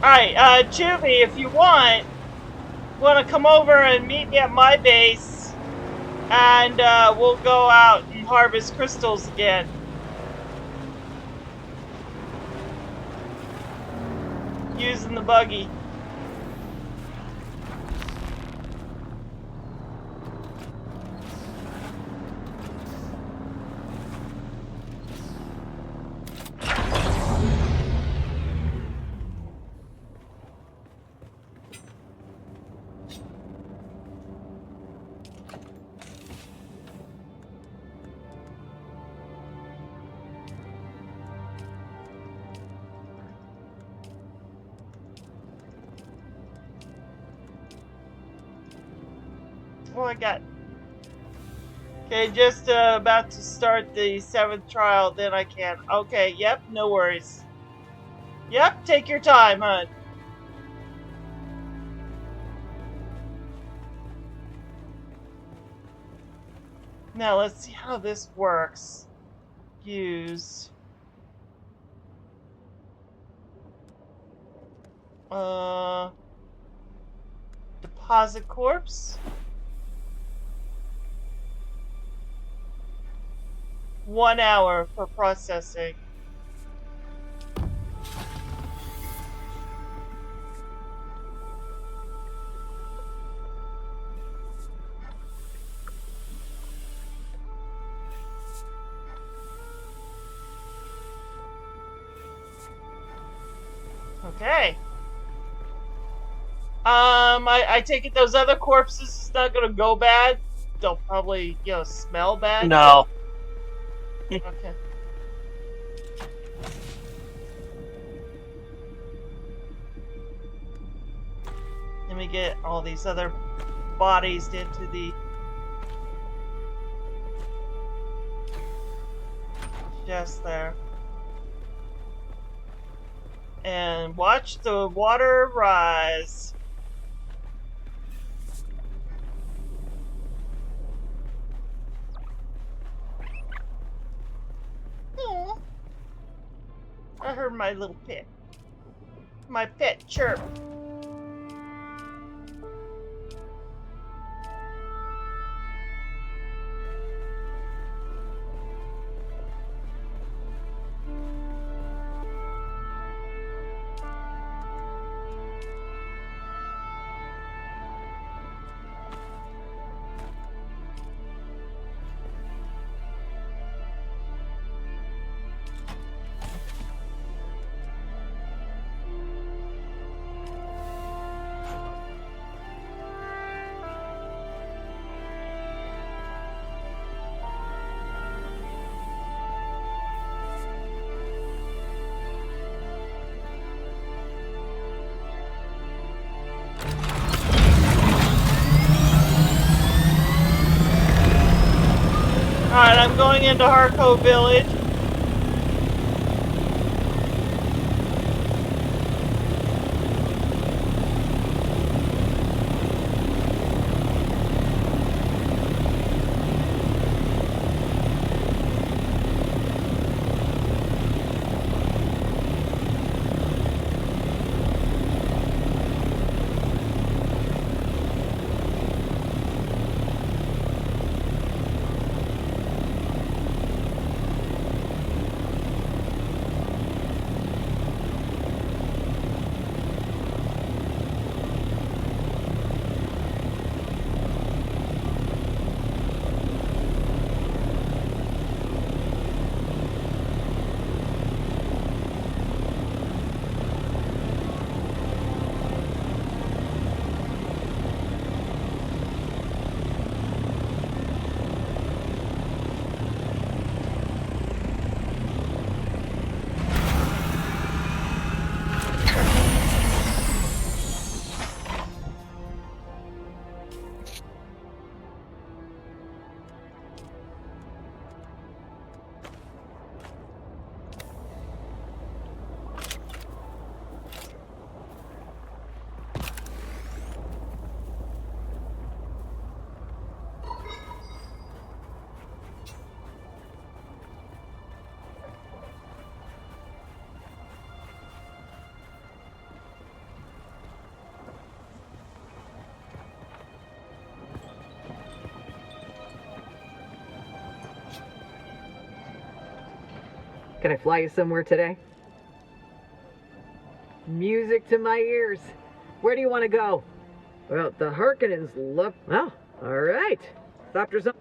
Alright, Chooven, if you want to come over and meet me at my base, and we'll go out and harvest crystals again. Using the buggy. Oh, I got. Okay, just about to start the 7th trial, then I can. Okay, yep, no worries. Yep, take your time, hon. Now, let's see how this works. Use. Deposit corpse. 1 hour for processing. Okay. I take it those other corpses is not gonna go bad. They'll probably, smell bad. No. Okay. Let me get all these other bodies into the chest there. And watch the water rise. Aw. I heard my little pet. My pet chirp. Alright, I'm going into Harco Village. Can I fly you somewhere today? Music to my ears. Where do you want to go? Well, the Harkonnens look... Oh, all right. Stopped or something?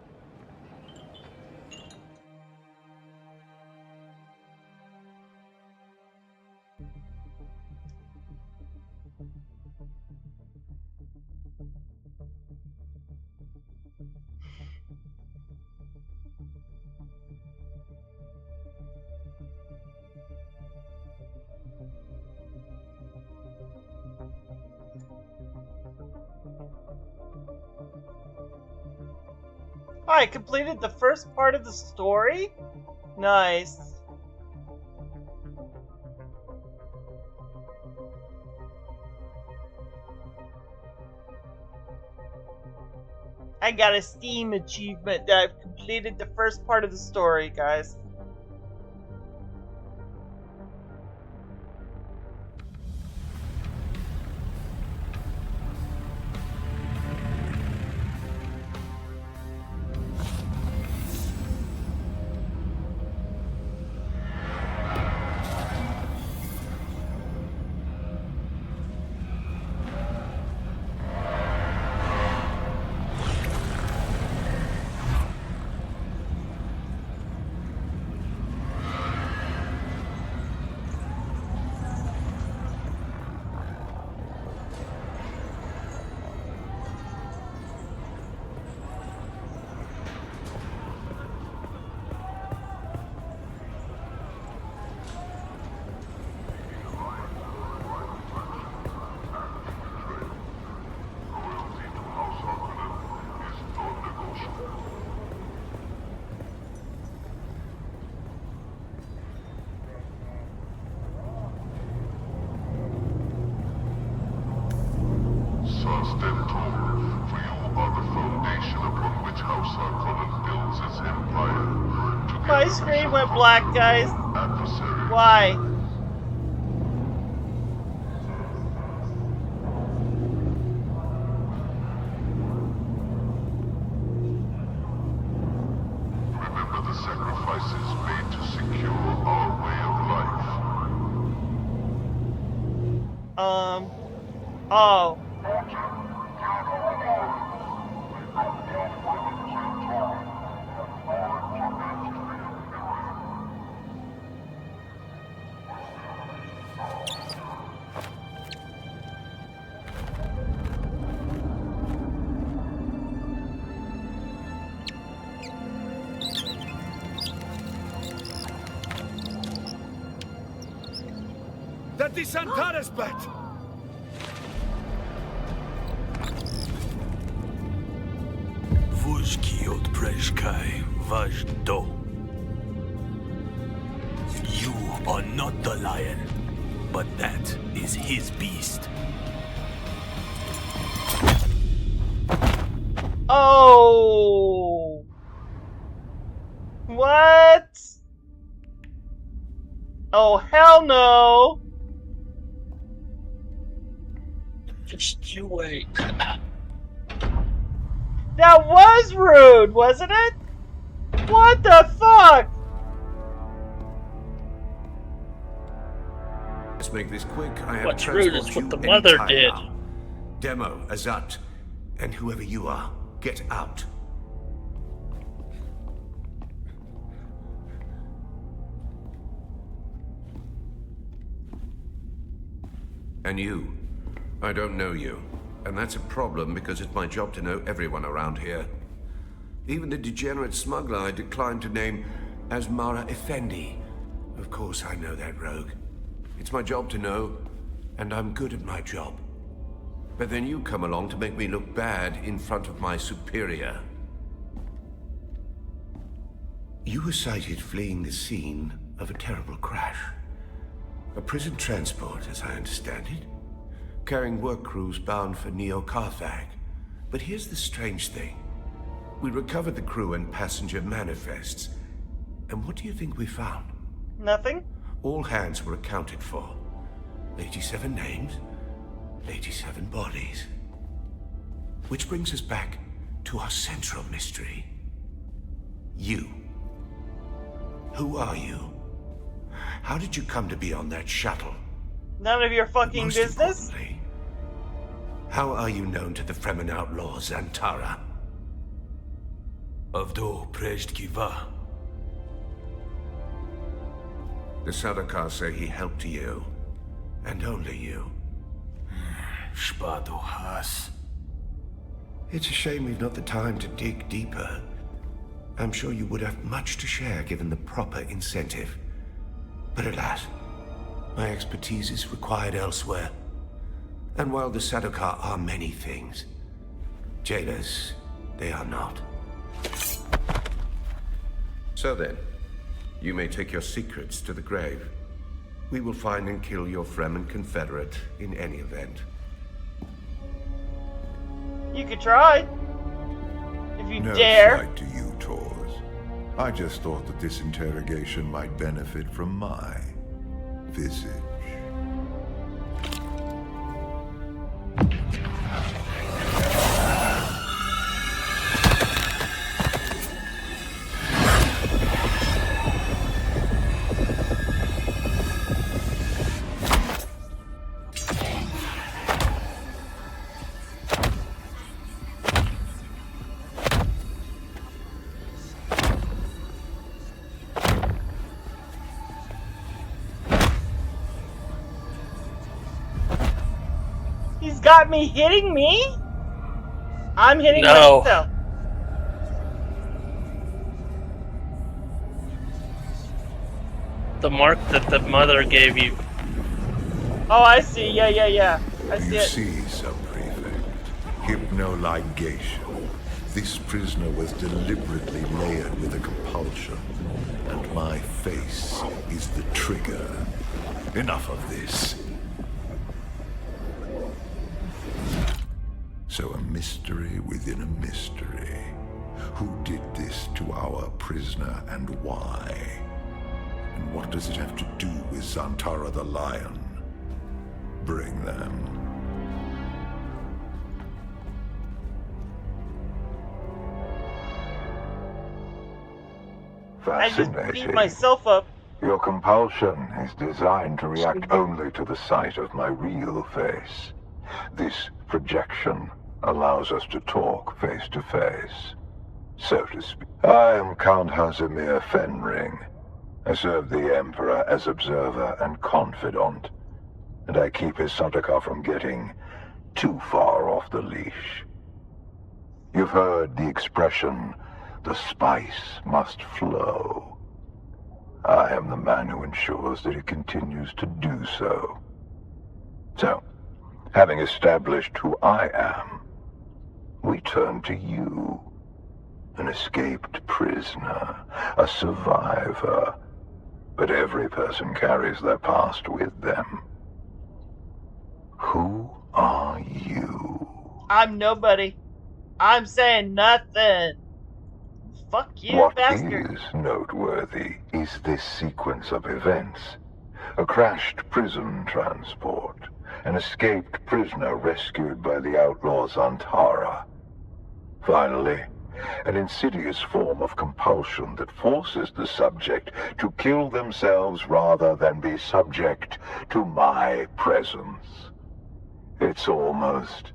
I completed the first part of the story? Nice. I got a Steam achievement that I've completed the first part of the story, guys. screen went black, guys. Why? Remember the sacrifices made to secure our way of life. Oh. That is Antaresbat! Vujki od Prejkai Vajdo. You are not the lion, but that is his beast. Oh. What? Oh, hell no. Just you wait. That was rude, wasn't it? What the fuck? Let's make this quick. I have What's rude is what the mother did. Demo, Azat, and whoever you are, get out. And you. I don't know you. And that's a problem because it's my job to know everyone around here. Even the degenerate smuggler I declined to name as Mara Effendi. Of course I know that rogue. It's my job to know, and I'm good at my job. But then you come along to make me look bad in front of my superior. You were sighted fleeing the scene of a terrible crash. A prison transport, as I understand it. Carrying work crews bound for Neo-Carthag. But here's the strange thing. We recovered the crew and passenger manifests. And what do you think we found? Nothing. All hands were accounted for. 87 names, 87 bodies. Which brings us back to our central mystery. You. Who are you? How did you come to be on that shuttle? None of your fucking Most business? importantly, how are you known to the Fremen outlaws, Antara? Avdo Prejkiva. The Sardaukar say he helped you. And only you. Shpado Has. It's a shame we've not the time to dig deeper. I'm sure you would have much to share given the proper incentive. But alas, my expertise is required elsewhere. And while the Sardaukar are many things, jailers, they are not. So then, you may take your secrets to the grave. We will find and kill your Fremen confederate in any event. You could try. If you No dare. slight to you, Tors. I just thought that this interrogation might benefit from my visage. He's got me hitting me? I'm hitting No. myself. The mark that the mother gave you. Oh, I see. Yeah. I see You it. see, Sub-Prefect, hypnoligation. This prisoner was deliberately layered with a compulsion, and my face is the trigger. Enough of this. So a mystery within a mystery. Who did this to our prisoner and why? And what does it have to do with Zantara the Lion? Bring them. I just beat Fascinating. myself up. Your compulsion is designed to react only to the sight of my real face. This projection allows us to talk face to face, so to speak. I am Count Hazimir Fenring. I serve the Emperor as observer and confidant, and I keep his Sardaukar from getting too far off the leash. You've heard the expression, the spice must flow. I am the man who ensures that it continues to do so. So, having established who I am, we turn to you, an escaped prisoner, a survivor. But every person carries their past with them. Who are you? I'm nobody. I'm saying nothing. Fuck you, What bastard. is noteworthy is this sequence of events. A crashed prison transport, an escaped prisoner rescued by the outlaws Zantara. Finally, an insidious form of compulsion that forces the subject to kill themselves rather than be subject to my presence. It's almost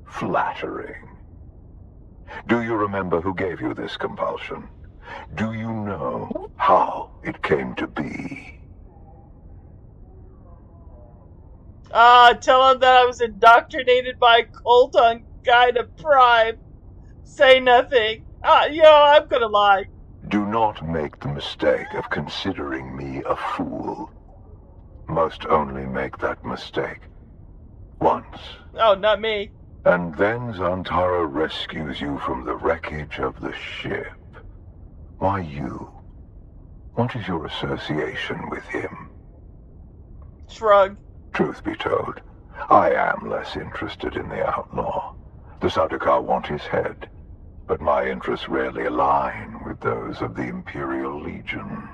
flattering. Do you remember who gave you this compulsion? Do you know how it came to be? Tell him that I was indoctrinated by a cult on Guide of Prime. Say nothing. I'm gonna lie. Do not make the mistake of considering me a fool. Most only make that mistake once. Oh, not me. And then Zantara rescues you from the wreckage of the ship. Why you? What is your association with him? Shrug. Truth be told, I am less interested in the outlaw. The Sardaukar want his head, but my interests rarely align with those of the Imperial Legion.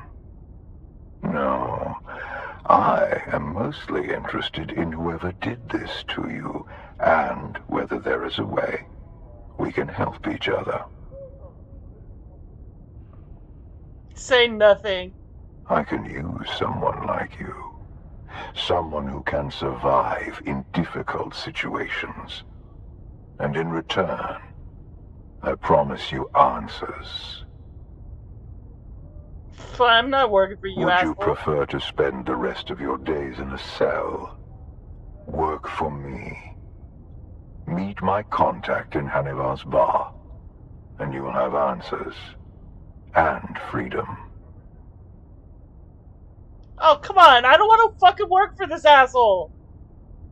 No, I am mostly interested in whoever did this to you, and whether there is a way we can help each other. Say nothing. I can use someone like you. Someone who can survive in difficult situations. And in return, I promise you answers. I'm not working for you, Would asshole. you prefer to spend the rest of your days in a cell? Work for me. Meet my contact in Hanivar's bar, and you will have answers and freedom. Oh, come on. I don't want to fucking work for this asshole.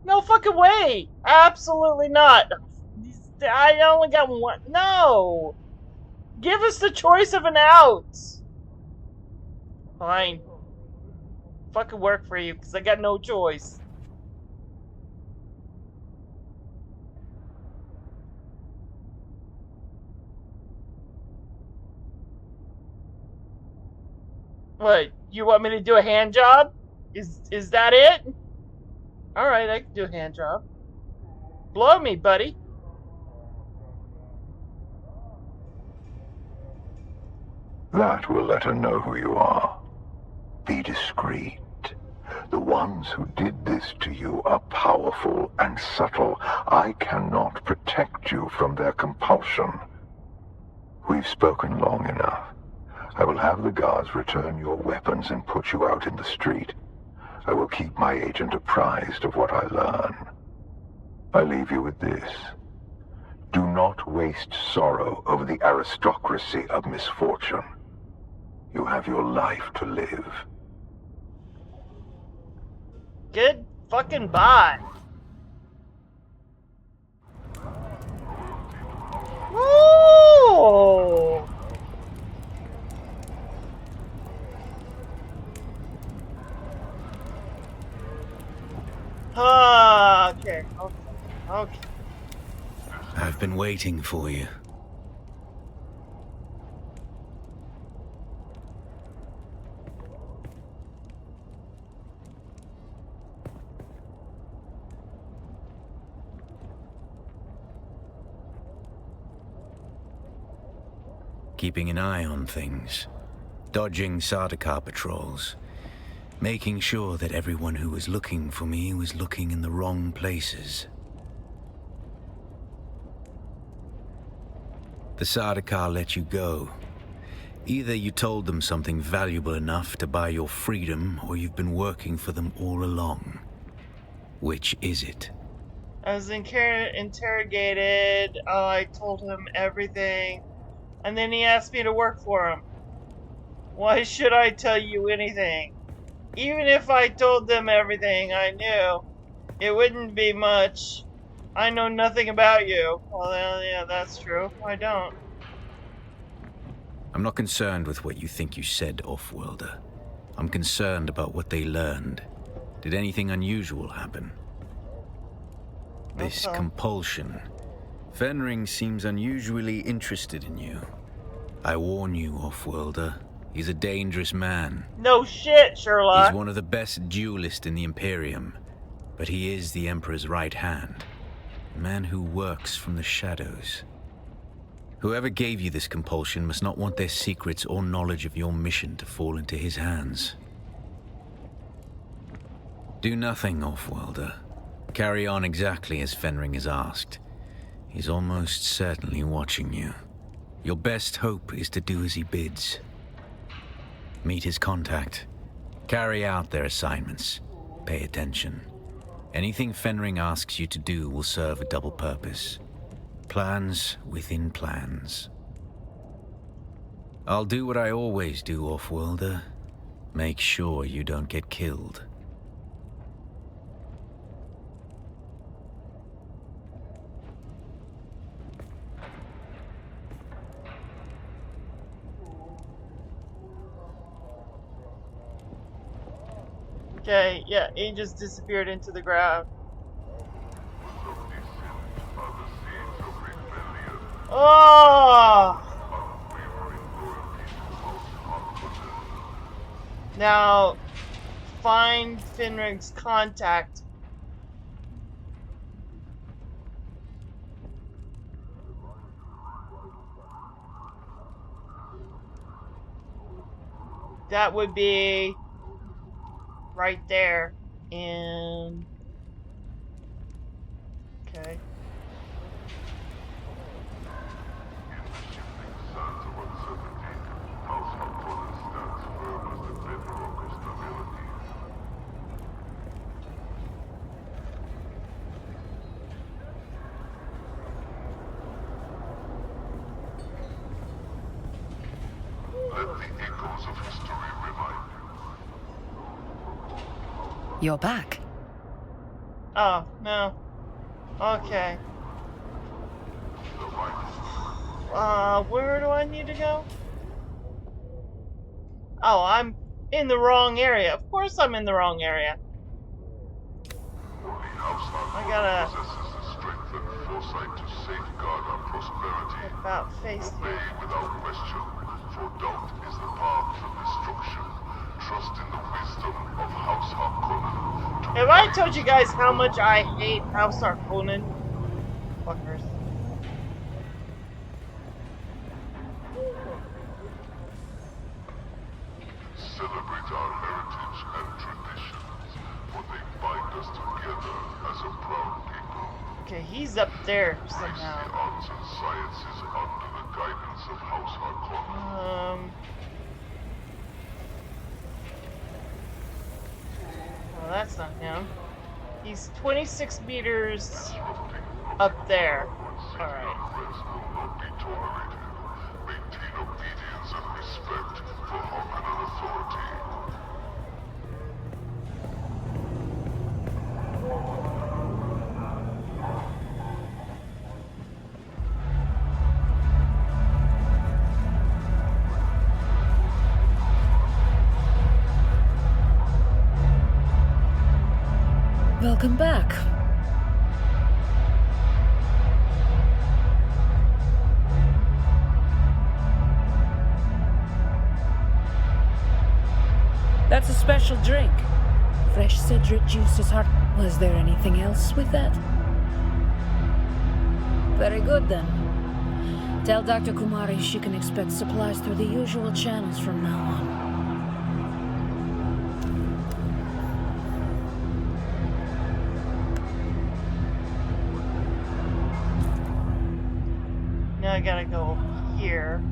No fucking way. Absolutely not. I only got one. No. Give us the choice of an out. Fine. Fucking work for you, because I got no choice. What, you want me to do a hand job? Is that it? Alright, I can do a hand job. Blow me, buddy. That will let her know who you are. Be discreet. The ones who did this to you are powerful and subtle. I cannot protect you from their compulsion. We've spoken long enough. I will have the guards return your weapons and put you out in the street. I will keep my agent apprised of what I learn. I leave you with this. Do not waste sorrow over the aristocracy of misfortune. You have your life to live. Good fucking bye. Woo! Okay. I've been waiting for you. keeping an eye on things, dodging Sardaukar patrols, making sure that everyone who was looking for me was looking in the wrong places. The Sardaukar let you go. Either you told them something valuable enough to buy your freedom, or you've been working for them all along. Which is it? I was interrogated. I told him everything. And then he asked me to work for him. Why should I tell you anything? Even if I told them everything I knew, it wouldn't be much. I know nothing about you. Well, yeah, that's true. I don't. I'm not concerned with what you think you said, Offworlder. I'm concerned about what they learned. Did anything unusual happen? This compulsion. Fenring seems unusually interested in you. I warn you, Offworlder. He's a dangerous man. No shit, Sherlock. He's one of the best duelists in the Imperium, but he is the Emperor's right hand. A man who works from the shadows. Whoever gave you this compulsion must not want their secrets or knowledge of your mission to fall into his hands. Do nothing, Offworlder. Carry on exactly as Fenring has asked. He's almost certainly watching you. Your best hope is to do as he bids. Meet his contact. Carry out their assignments. Pay attention. Anything Fenring asks you to do will serve a double purpose. Plans within plans. I'll do what I always do, Offworlder. Make sure you don't get killed. Okay, yeah, he just disappeared into the ground. Oh! Now, find Fenring's contact. That would be right there. And okay. You're back. Oh, no. Okay. Where do I need to go? Oh, I'm in the wrong area. Of course I'm in the wrong area. I gotta... about face here. Without question, for doubt is the path of destruction. Trust in the wisdom of House Harkonnen. Have I told you guys how much I hate House Harkonnen? Fuckers. Celebrate our heritage and traditions, for they bind us together as a proud people. Okay, he's up there somehow. The arts and sciences under the guidance of House Harkonnen. Well, that's not him. He's 26 meters up there. Alright. Maintain obedience and respect for Harkonnen authority. Welcome back. That's a special drink. Fresh cedric juice is hard. Was there anything else with that? Very good then. Tell Dr. Kumari she can expect supplies through the usual channels from now on. Now I gotta go here.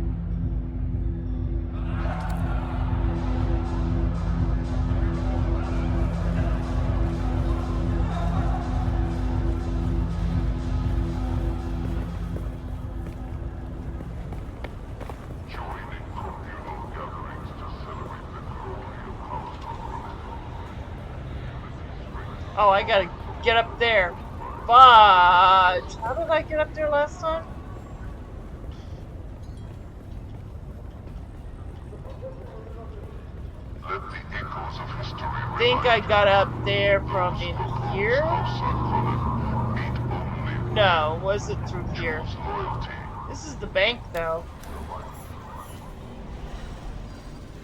Oh, I gotta get up there. Fudge! How did I get up there last time? I think I got up there from in here? No, was it through here? This is the bank, though.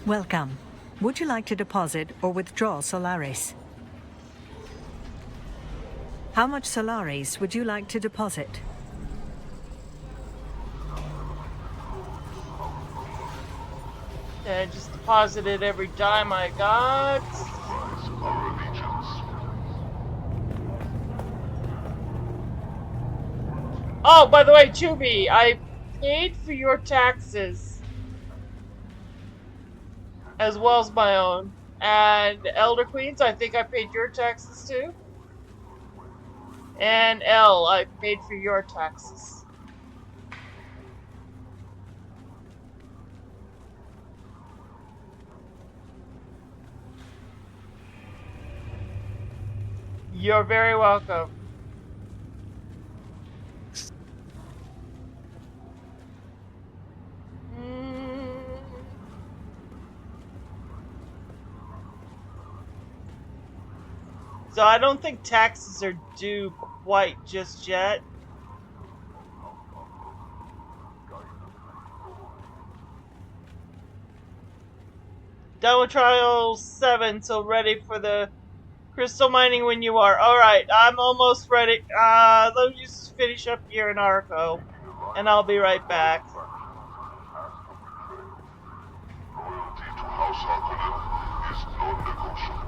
Welcome. Would you like to deposit or withdraw Solaris? How much Solaris would you like to deposit? I just deposited every dime I got. Oh, by the way, Chubby, I paid for your taxes. As well as my own. And Elder Queens, I think I paid your taxes too. And L, I paid for your taxes. You're very welcome. So I don't think taxes are due quite just yet. Done with Trial 7, so ready for the crystal mining when you are. Alright, I'm almost ready. Let me just finish up here in Arco, and I'll be right back. Loyalty to House Harkonnen is non-negotiable.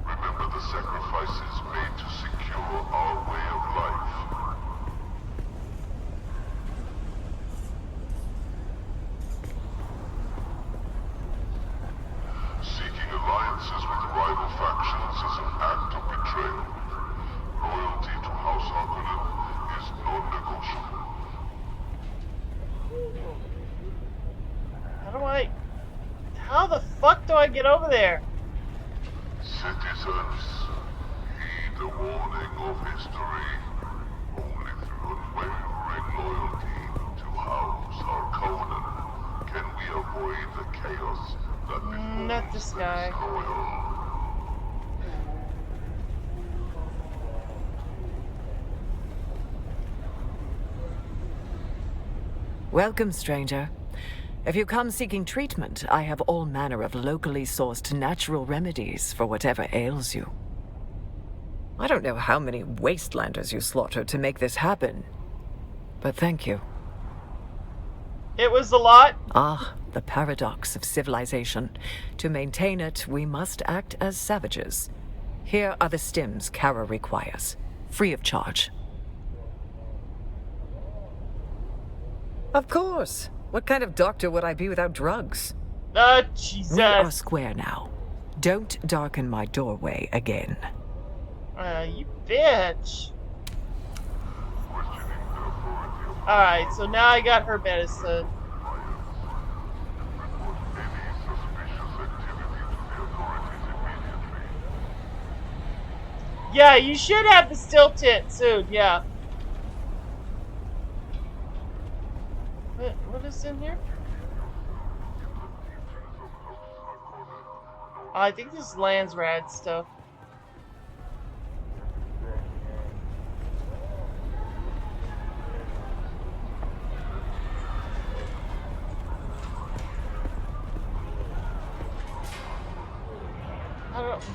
Remember the sacrifices made to secure our way of life. Seeking alliances with rival factions is an act of betrayal. Loyalty to House Harkonnen is non-negotiable. How the fuck do I get over there? Citizens, heed the warning of history. Only through unwavering loyalty to House Harkonnen can we avoid the chaos that befalls Not this guy. loyal. Welcome, stranger. If you come seeking treatment, I have all manner of locally sourced natural remedies for whatever ails you. I don't know how many wastelanders you slaughtered to make this happen, but thank you. It was a lot. Ah, the paradox of civilization. To maintain it, we must act as savages. Here are the stims Kara requires, free of charge. Of course. What kind of doctor would I be without drugs? Jesus. We are square now. Don't darken my doorway again. You bitch. Alright, so now I got her medicine. Yeah, you should have the still tent soon, yeah. What is in here? Oh, I think this is Landsrad stuff.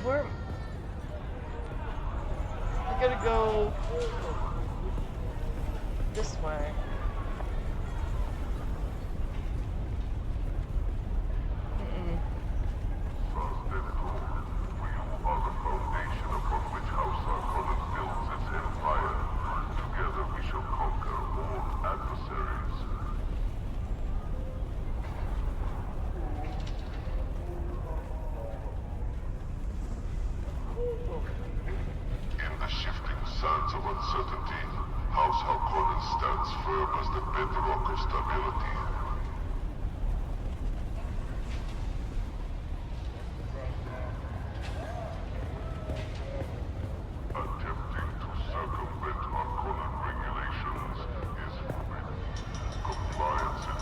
Where? I gotta go this way.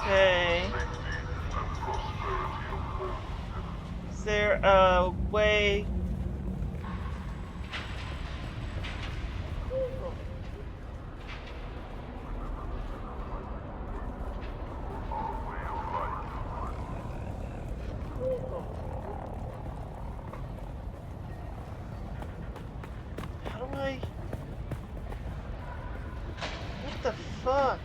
Okay. Is there a way? How do I? What the fuck?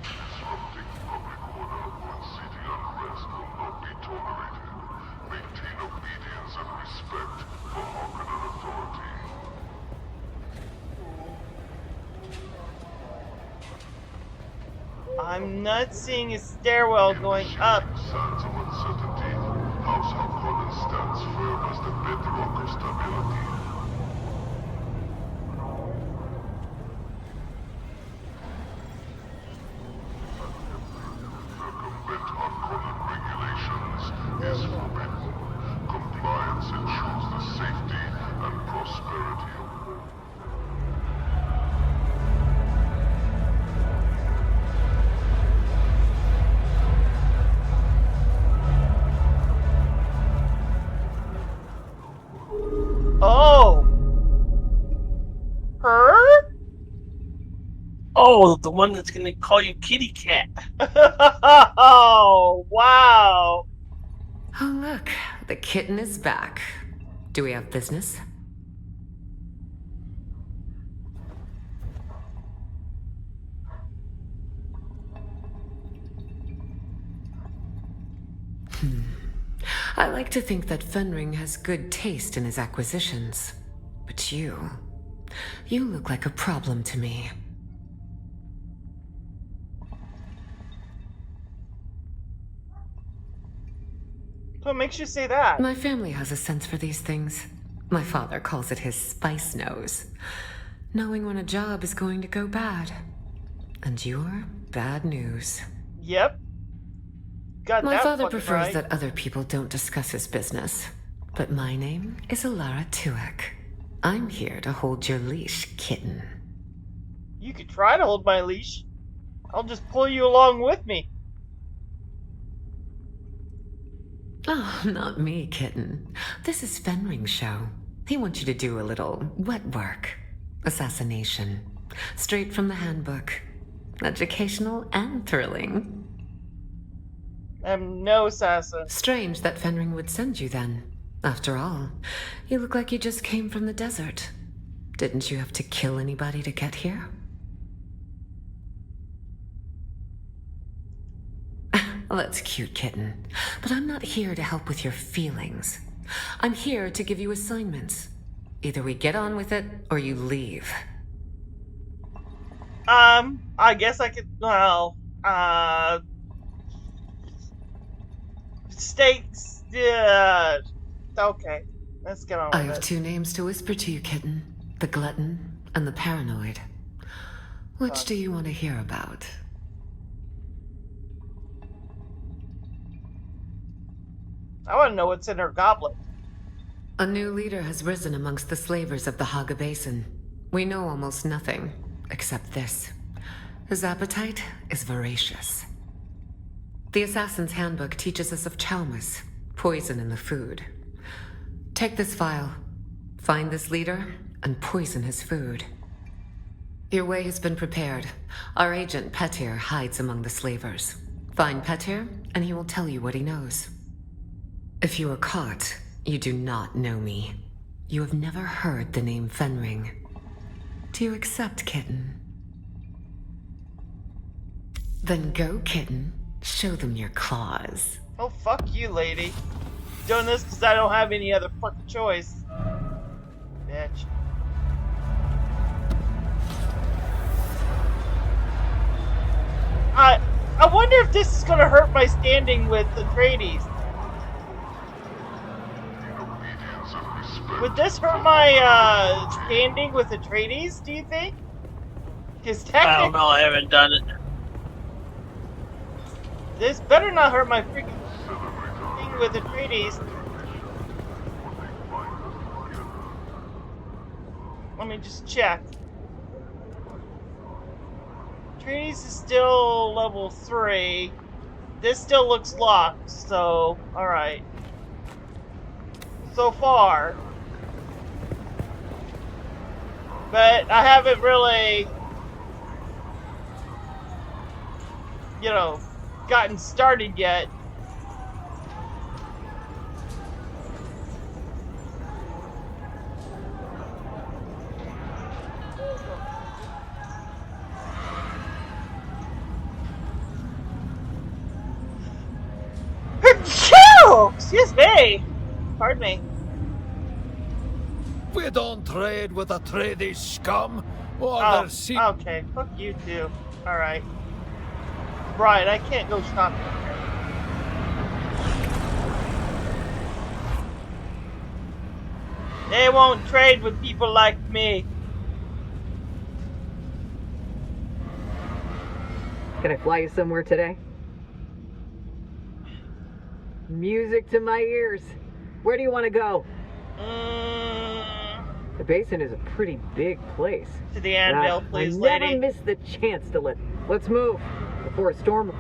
I'm not seeing a stairwell going up. Signs of uncertainty. House Harkonnen stands firm as the bedrock of stability. Circumvent Harkonnen regulations is forbidden. Compliance ensures the safety and prosperity of all. Oh! Her? Oh, the one that's gonna call you kitty cat. Oh, wow! Oh, look, the kitten is back. Do we have business? I like to think that Fenring has good taste in his acquisitions. But you look like a problem to me. What makes you say that? My family has a sense for these things. My father calls it his spice nose. Knowing when a job is going to go bad. And you're bad news. Yep. Got My that father fucking prefers right. that other people don't discuss his business. But my name is Alara Tuek. I'm here to hold your leash, kitten. You could try to hold my leash. I'll just pull you along with me. Oh, not me, kitten. This is Fenring's show. He wants you to do a little wet work. Assassination. Straight from the handbook. Educational and thrilling. I'm no assassin. Strange that Fenring would send you then. After all, you look like you just came from the desert. Didn't you have to kill anybody to get here? That's cute, kitten. But I'm not here to help with your feelings. I'm here to give you assignments. Either we get on with it, or you leave. I guess I could, well, stakes, yeah. Okay, let's get on with I have it. 2 names to whisper to you, kitten. The glutton and the paranoid. Which do you want to hear about? I want to know what's in her goblet. A new leader has risen amongst the slavers of the HUGZ Basin. We know almost nothing, except this. His appetite is voracious. The Assassin's Handbook teaches us of Chalmers, poison in the food. Take this file, find this leader, and poison his food. Your way has been prepared. Our agent Petir hides among the slavers. Find Petir, and he will tell you what he knows. If you are caught, you do not know me. You have never heard the name Fenring. Do you accept, kitten? Then go, kitten. Show them your claws. Oh, fuck you, lady. Doing this because I don't have any other fucking choice. Bitch. I wonder if this is gonna hurt my standing with Atreides. Would this hurt my standing with Atreides, do you think? Because I don't know, I haven't done it. This better not hurt my freaking thing with Atreides. Let me just check. Atreides is still level 3. This still looks locked, so alright. So far. But I haven't really, you know, gotten started yet. Excuse me! Pardon me. We don't trade with Atreides scum or Oh, their sea. okay. Fuck you too. Alright. Right, I can't go stop. They won't trade with people like me. Can I fly you somewhere today? Music to my ears. Where do you want to go? The basin is a pretty big place. To the anvil, please, I never lady. miss the chance to let's move before a storm.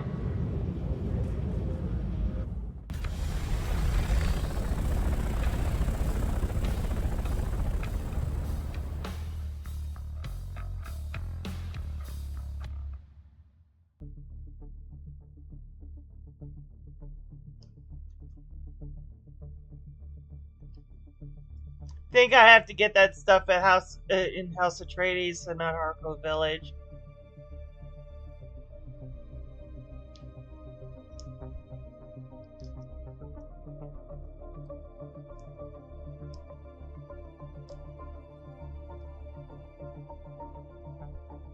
Think I have to get that stuff at in House Atreides and not Harco Village.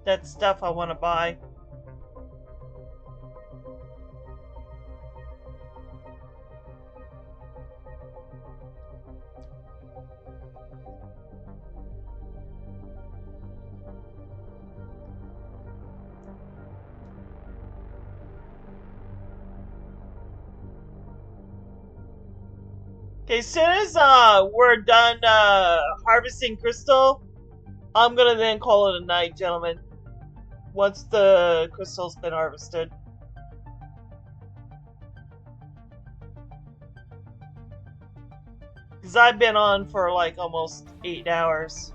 That's stuff I want to buy. Okay, as soon as we're done harvesting crystal, I'm gonna then call it a night, gentlemen. Once the crystal's been harvested. Because I've been on for like almost 8 hours.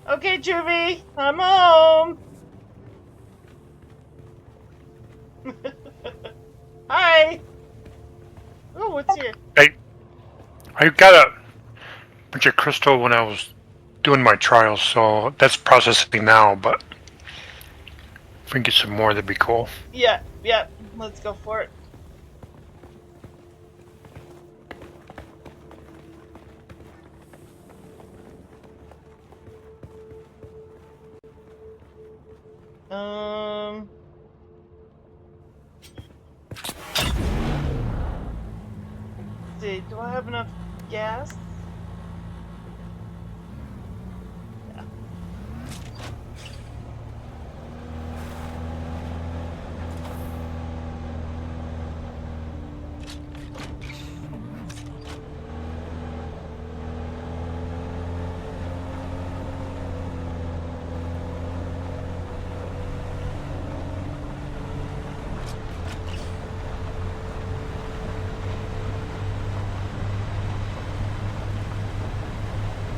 Okay, Juvie, I'm home. Hi. Oh, what's here? Hey, I got a bunch of crystal when I was doing my trials, so that's processing now, but if we can get some more, that'd be cool. Yeah, yeah. Let's go for it. Let's see, do I have enough gas? Yeah.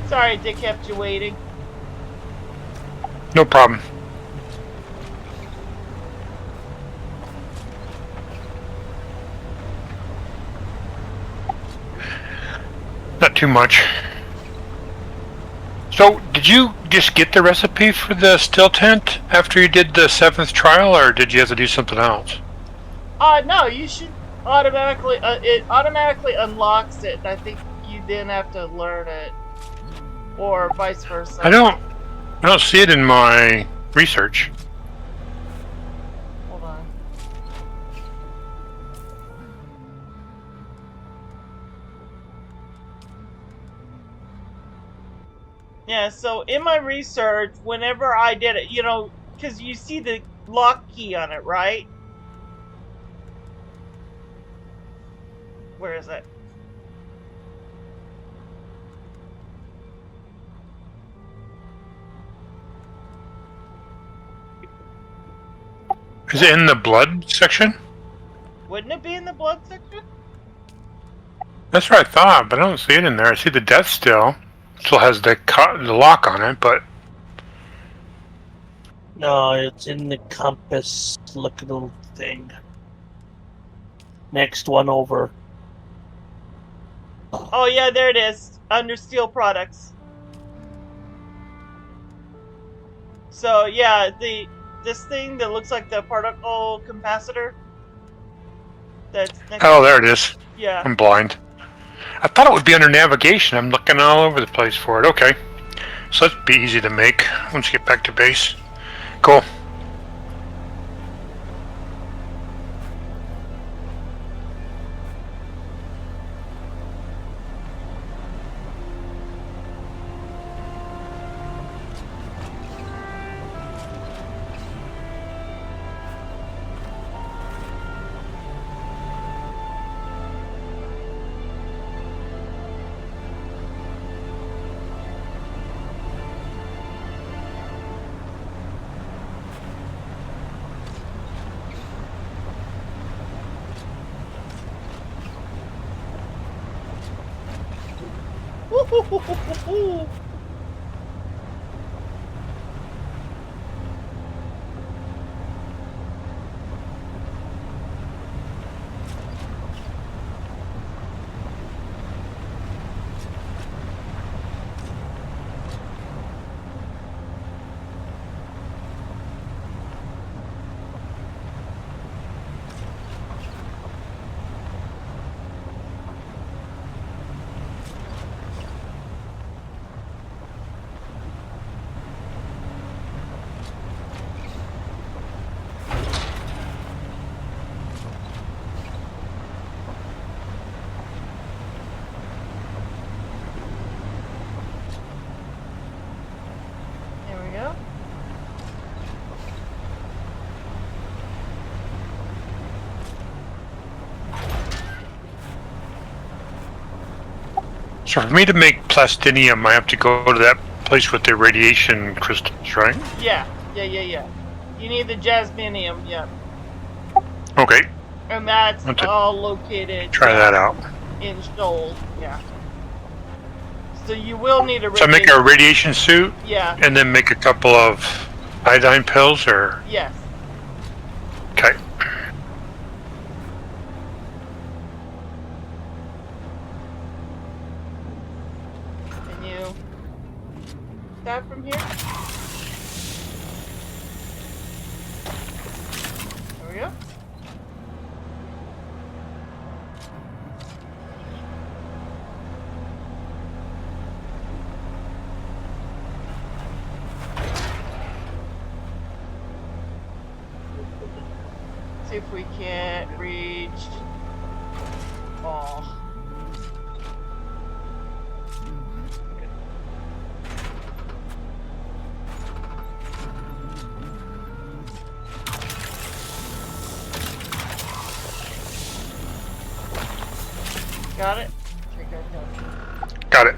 Sorry, Dick kept you waiting. No problem. Not too much. So, did you just get the recipe for the still tent after you did the 7th trial, or did you have to do something else? No, you should automatically, it automatically unlocks it. I think you then have to learn it. Or vice versa. I don't see it in my research. Hold on. Yeah, so in my research, whenever I did it, you know, because you see the lock key on it, right? Where is it? Is it in the blood section? Wouldn't it be in the blood section? That's what I thought, but I don't see it in there. I see the death still has the lock on it, but No, it's in the compass little thing. Next one over. Oh yeah, there it is. Under steel products. So yeah, this thing that looks like the particle capacitor. That's next oh, there it is. Yeah. I'm blind. I thought it would be under navigation. I'm looking all over the place for it. Okay. So that'd be easy to make once you get back to base. Cool. There we go. So for me to make plastinium, I have to go to that place with the radiation crystals, right? Yeah. You need the jasminium, yeah. Okay. And that's I'll have to all located. try that out. In Shoal, yeah. So you will need a So make a radiation suit? Yeah. And then make a couple of iodine pills, or? Yes. Okay. Can you start from here? There we go. See if we can't reach all. Got it? Got it.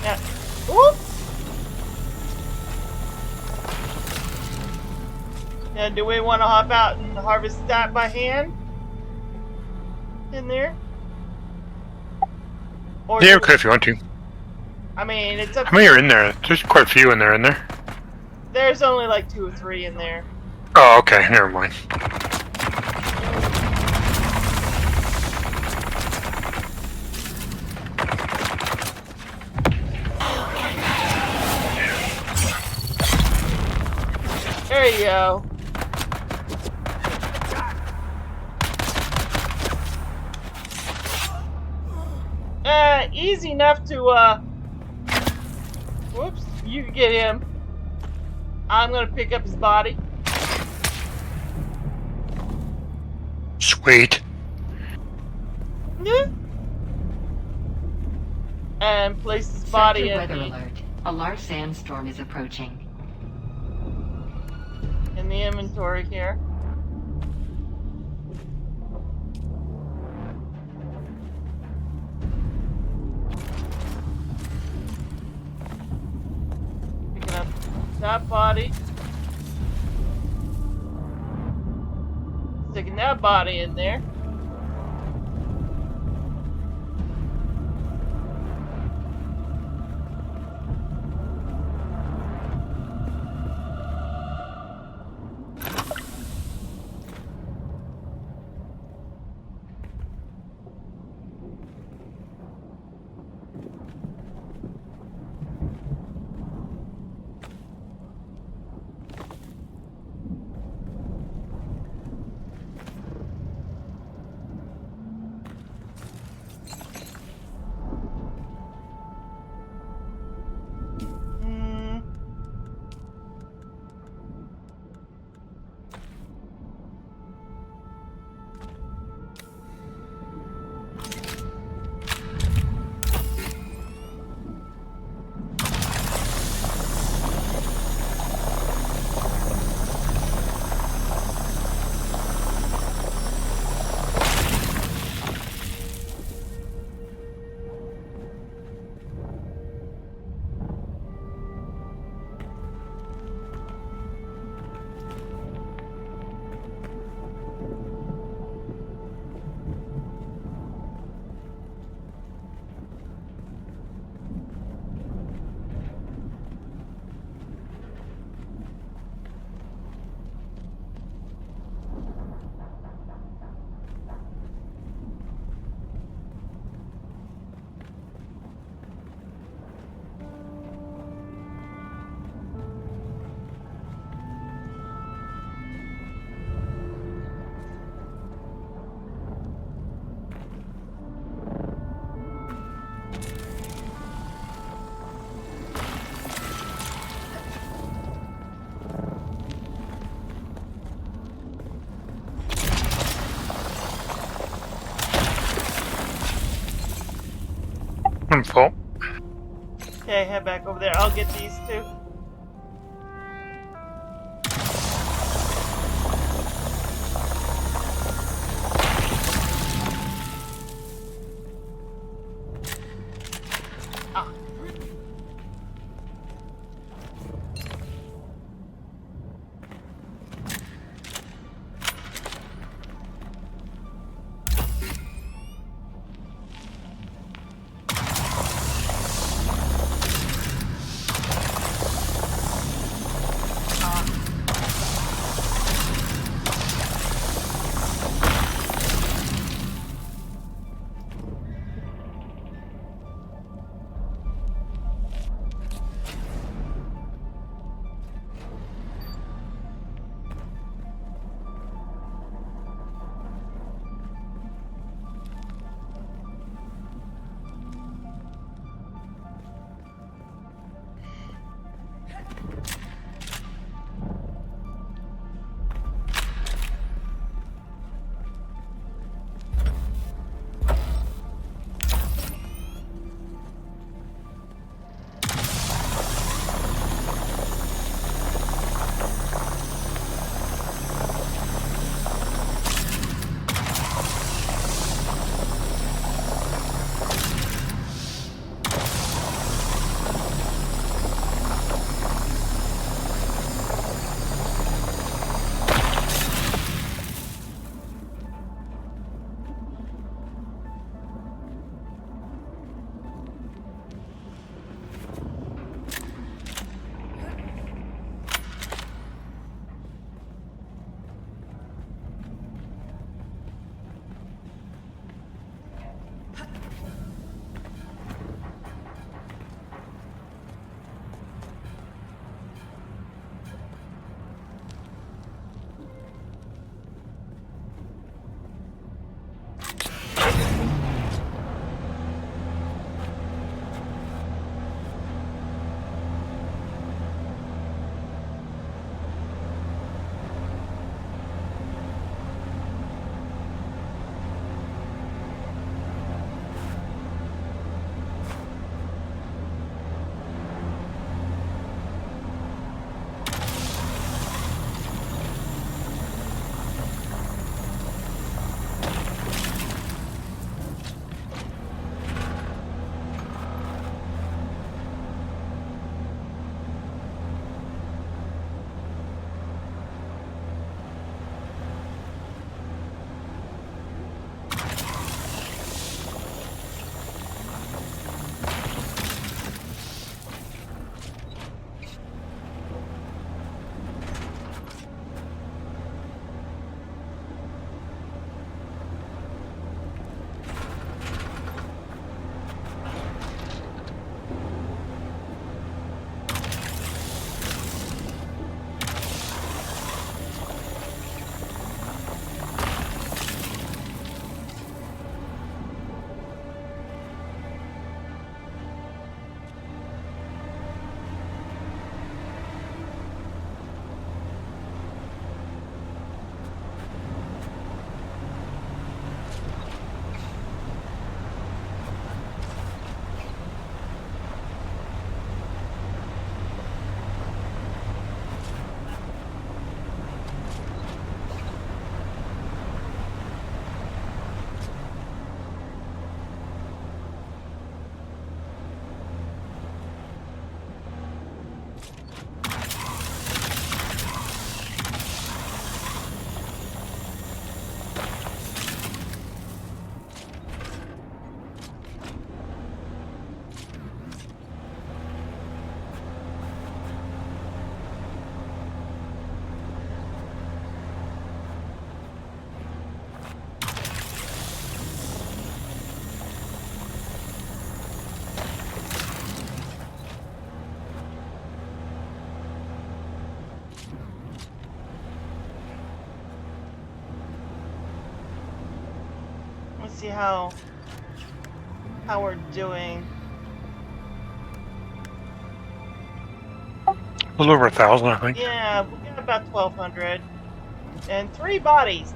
Yeah. Oops. Now, do we want to hop out and harvest that by hand? In there? Or Yeah, okay, if you want to. I mean, it's up. How many are in there? There's quite a few in there, isn't there? There's only like 2 or 3 in there. Oh, okay, never mind. There you go. Easy enough to, whoops, you can get him. I'm gonna pick up his body. Sweet. Yeah. And place his body in weather alert. A large sandstorm is approaching. In the inventory here. Picking up that body. Sticking that body in there. Okay, head back over there. I'll get these two. See how we're doing. A little over 1,000, I think. Yeah, we got about 1,200 and 3 bodies.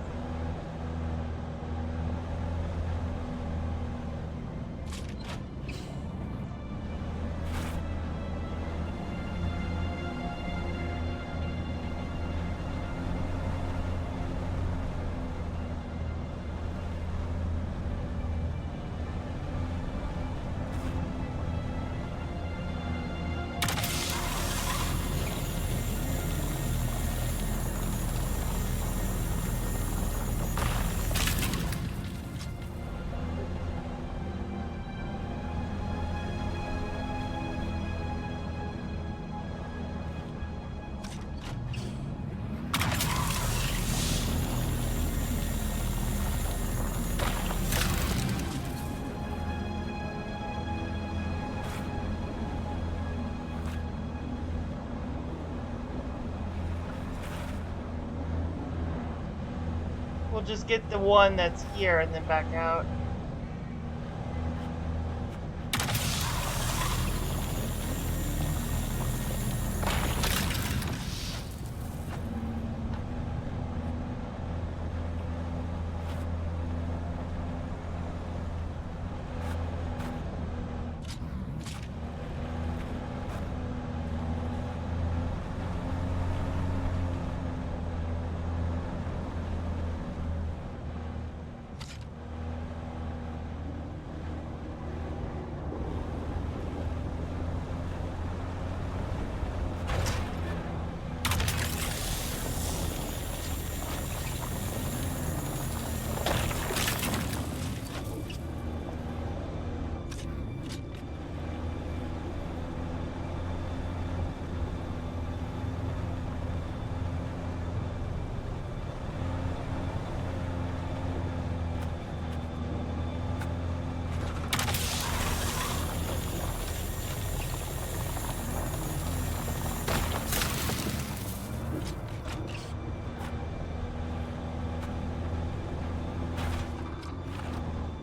We'll just get the one that's here and then back out.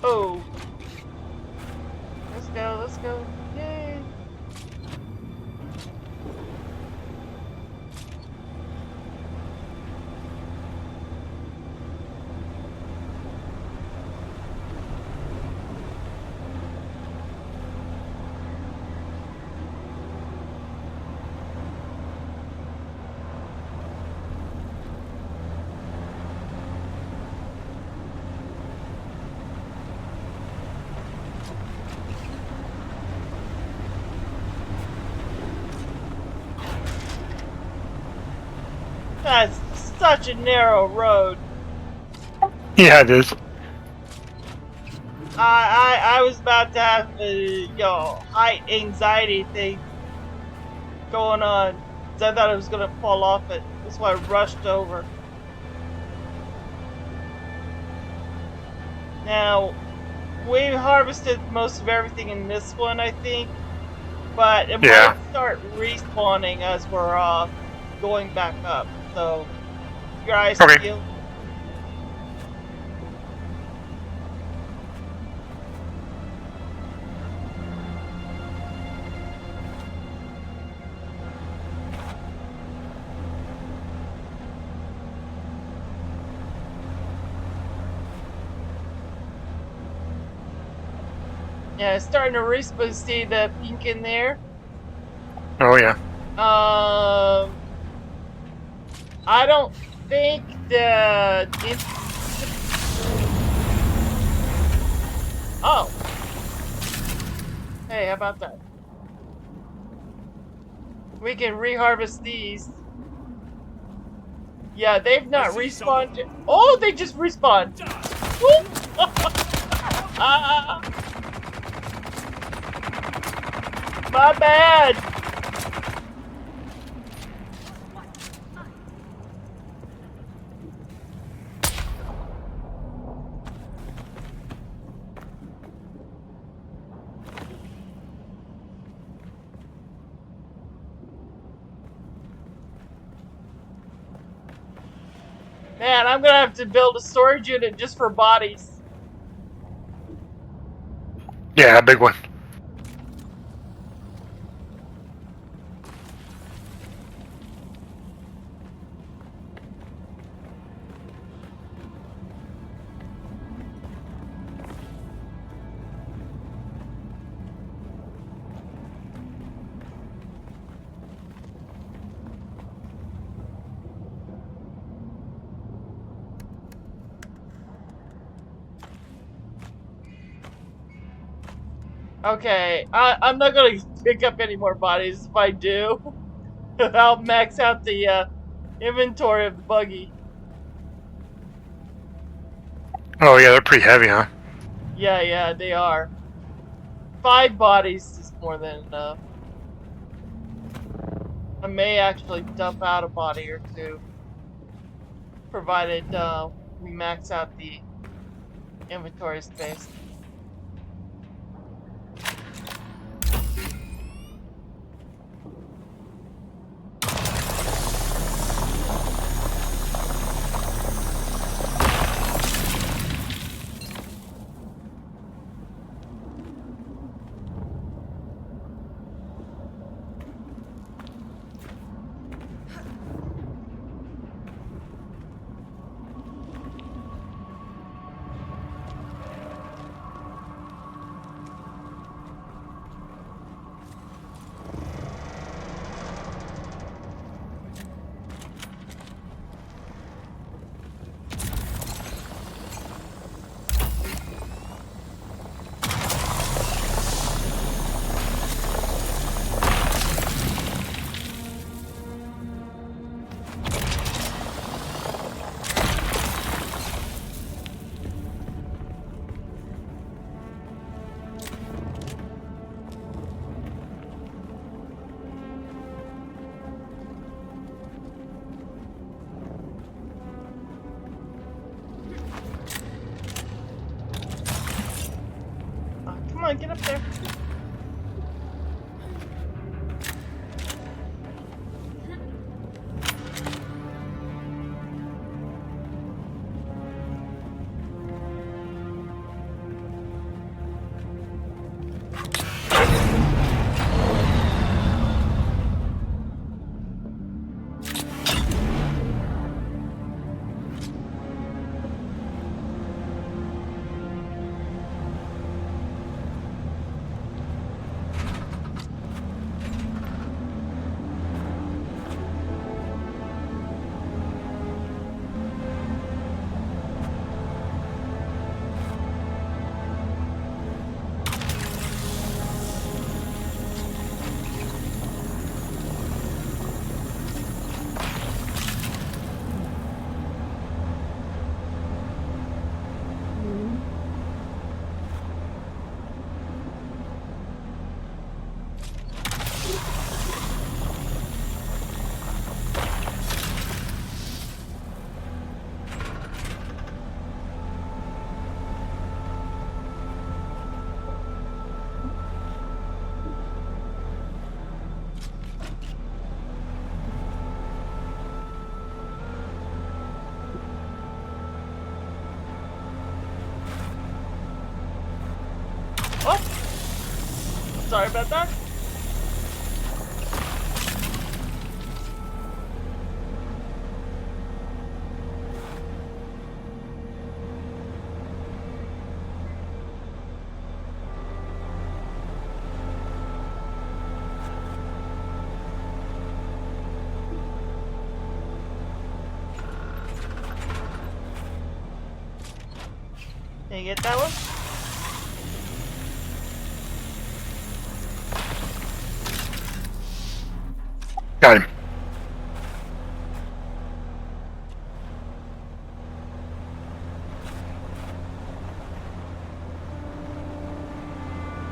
Oh. Let's go, let's go. Yay. That's such a narrow road. Yeah, it is. I was about to have a height anxiety thing going on. I thought I was gonna fall off it. That's why I rushed over. Now, we harvested most of everything in this one, I think, but it might start respawning as we're going back up. So, your eyes peeled. Yeah, it's starting to respawn. See the pink in there? Oh yeah. I don't think Oh. Hey, how about that? We can reharvest these. Yeah, they've not respawned. Oh, they just respawned. My bad. Man, I'm gonna have to build a storage unit just for bodies. Yeah, a big one. Okay, I'm not gonna pick up any more bodies. If I do, I'll max out the inventory of the buggy. Oh yeah, they're pretty heavy, huh? Yeah, they are. 5 bodies is more than enough. I may actually dump out a body or two, provided we max out the inventory space. sorry about that. Can you get that one? Got him.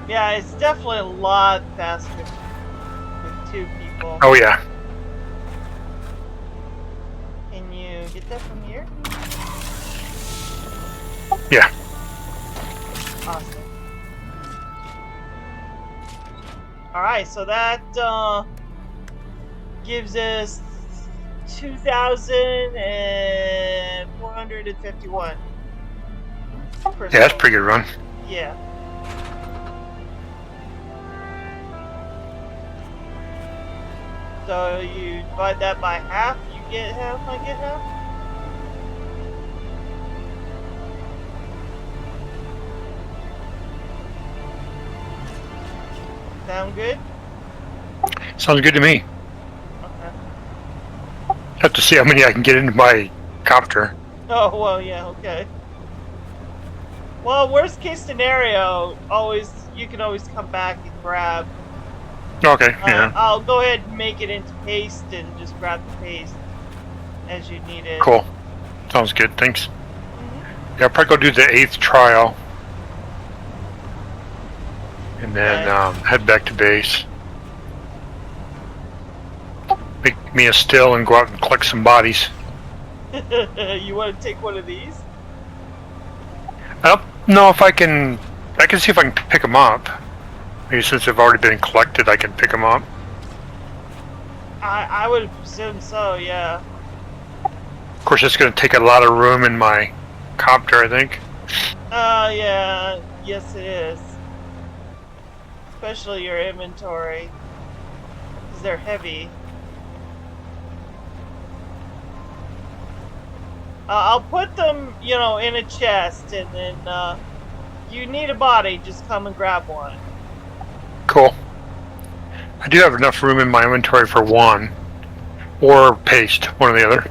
Yeah, it's definitely a lot faster with 2 people. Oh yeah. Can you get that from here? Yeah. Awesome. Alright, so that gives us 2,451. Yeah, that's a pretty good run. Yeah. So you divide that by half, you get half, I get half? Sound good? Sounds good to me. Okay. Have to see how many I can get into my copter. Oh, well, yeah, okay. Well, worst case scenario, you can always come back and grab. Okay, yeah. I'll go ahead and make it into paste and just grab the paste as you need it. Cool. Sounds good, thanks. Yeah, I'll probably go do the 8th trial. And then head back to base. Make me a still and go out and collect some bodies. You want to take one of these? I don't know if I can see if I can pick them up. Maybe since they've already been collected, I can pick them up. I would presume so, yeah. Of course, it's going to take a lot of room in my copter, I think. Yeah, yes it is. Especially your inventory. Because they're heavy. I'll put them, in a chest, and then, you need a body, just come and grab one. Cool. I do have enough room in my inventory for one. Or paste, one or the other.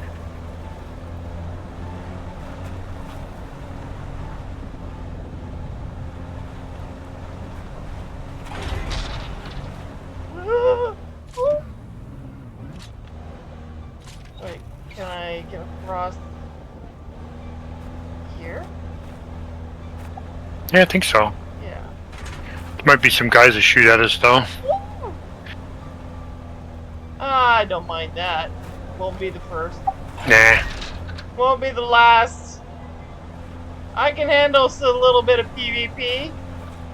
Wait, can I get across here? Yeah, I think so. Yeah. There might be some guys that shoot at us, though. I don't mind that. Won't be the first. Nah. Won't be the last. I can handle a little bit of PvP.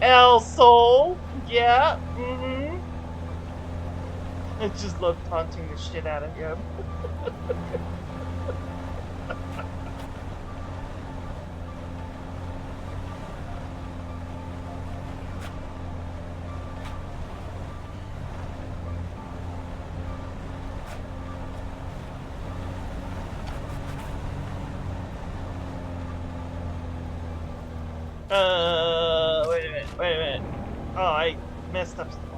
El Sol. Yeah. I just love taunting the shit out of him. Wait a minute. Oh, I messed up something.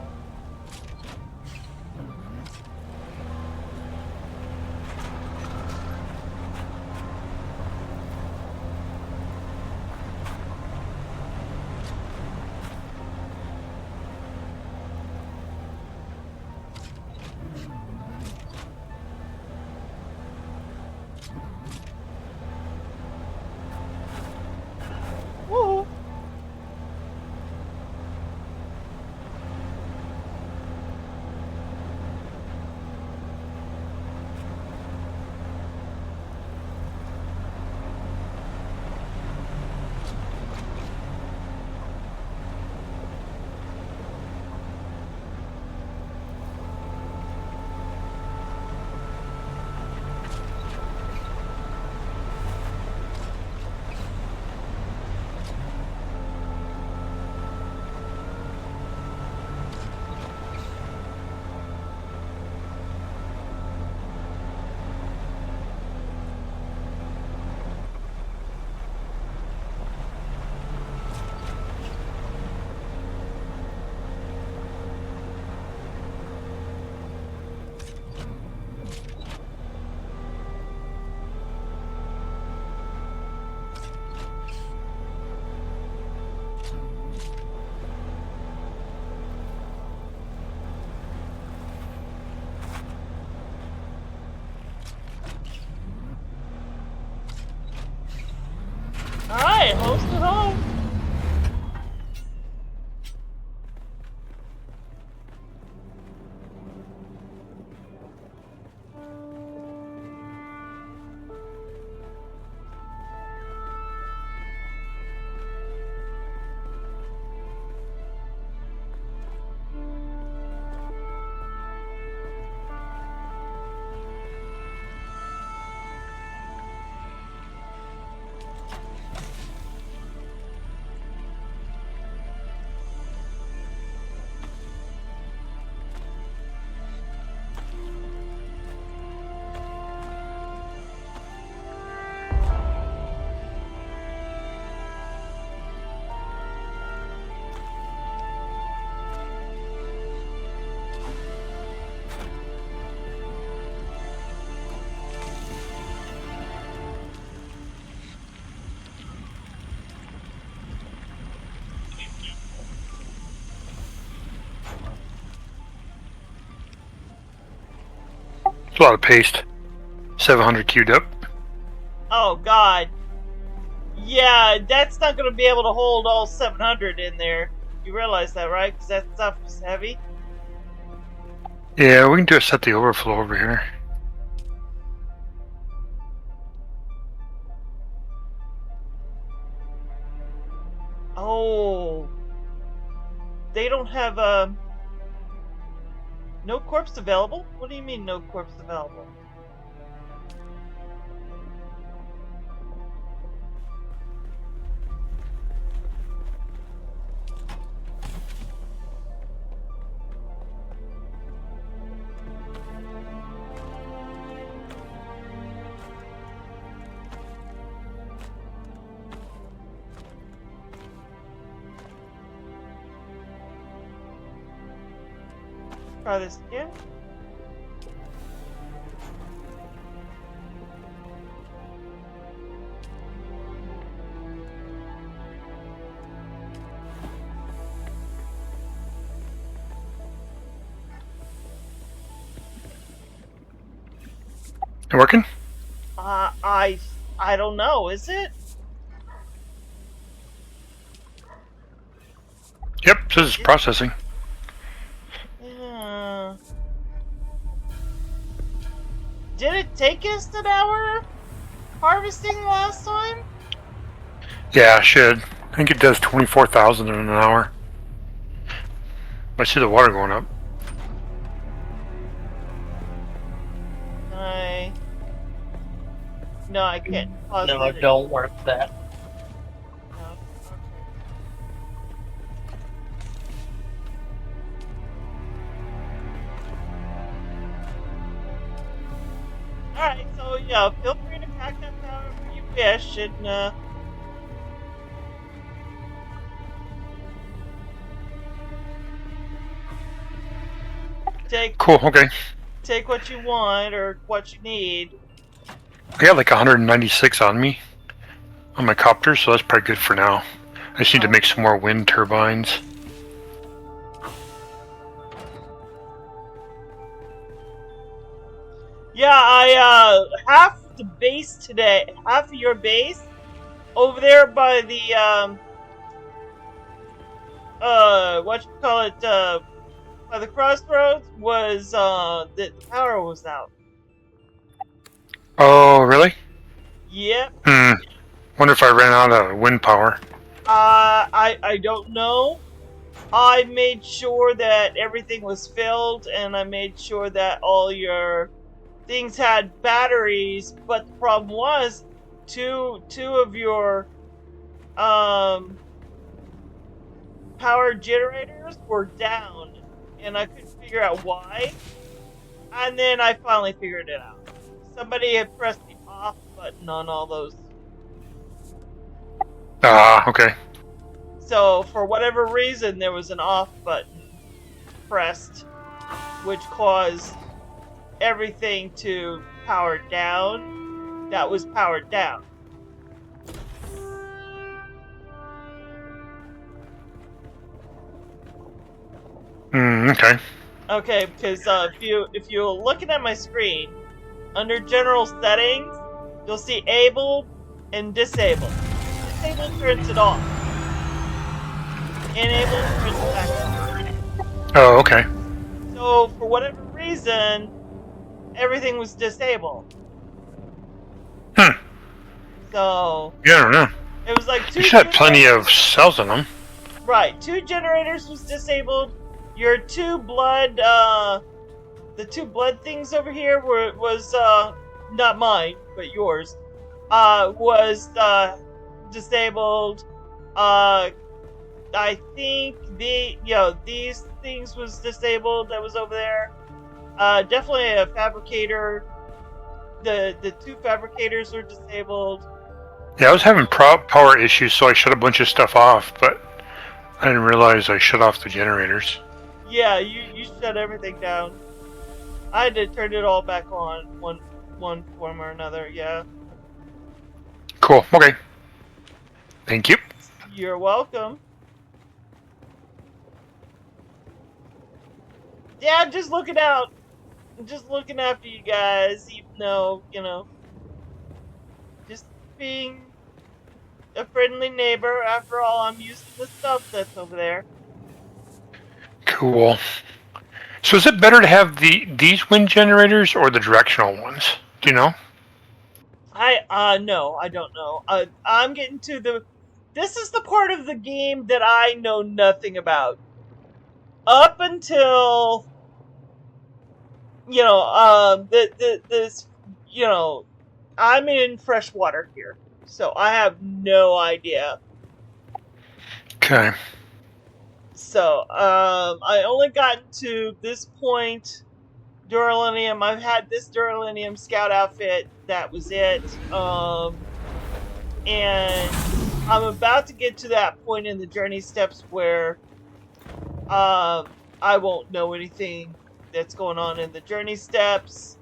almost at home. It's a lot of paste. 700 queued up. Oh god. Yeah, that's not going to be able to hold all 700 in there. You realize that, right? Because that stuff is heavy. Yeah, we can just set the overflow over here. Oh. They don't have no corpse available? What do you mean no corpse available? Try this again. It working? I don't know, is it? Yep, says it's processing. Yeah. Did it take us an hour harvesting last time? Yeah, it should. I think it does 24,000 in an hour. I see the water going up. No, I can't. No, it don't work that. Alright, so yeah, feel free to pack that however you wish, and Cool, okay. take what you want or what you need. I got like 196 on me on my copter, so that's pretty good for now. I just need to make some more wind turbines. Yeah, I half the base today, half of your base over there by the what you call it, by the crossroads was the power was out. Oh, really? Yep. Wonder if I ran out of wind power. I don't know. I made sure that everything was filled, and I made sure that all your things had batteries, but the problem was two of your power generators were down, and I couldn't figure out why. And then I finally figured it out. Somebody had pressed the off button on all those. Okay. So for whatever reason, there was an off button pressed, which caused everything to power down. That was powered down. Okay. Okay, because if you're looking at my screen, under general settings, you'll see able and disable. disable turns it off. Enable turns it back on. Oh, okay. So, for whatever reason, everything was disabled. So... Yeah, I don't know. It was like You should have plenty of cells in them. Right, 2 generators was disabled. Your 2 blood, the 2 blood things over here was not mine, but yours, was disabled. I think these things was disabled. That was over there. Definitely a fabricator. The 2 fabricators were disabled. Yeah, I was having power issues, so I shut a bunch of stuff off, but I didn't realize I shut off the generators. Yeah, you shut everything down. I had to turn it all back on, one form or another, yeah. Cool, okay. Thank you. You're welcome. Yeah, I'm just looking out. I'm just looking after you guys, even though, just being a friendly neighbor. After all, I'm used to the stuff that's over there. Cool. So is it better to have these wind generators or the directional ones? Do you know? No, I don't know. I'm getting to this is the part of the game that I know nothing about. Up until, I'm in freshwater here, so I have no idea. Okay. So, I only gotten to this point, Duralinium. I've had this Duralinium scout outfit, that was it. And I'm about to get to that point in the journey steps where, I won't know anything that's going on in the journey steps.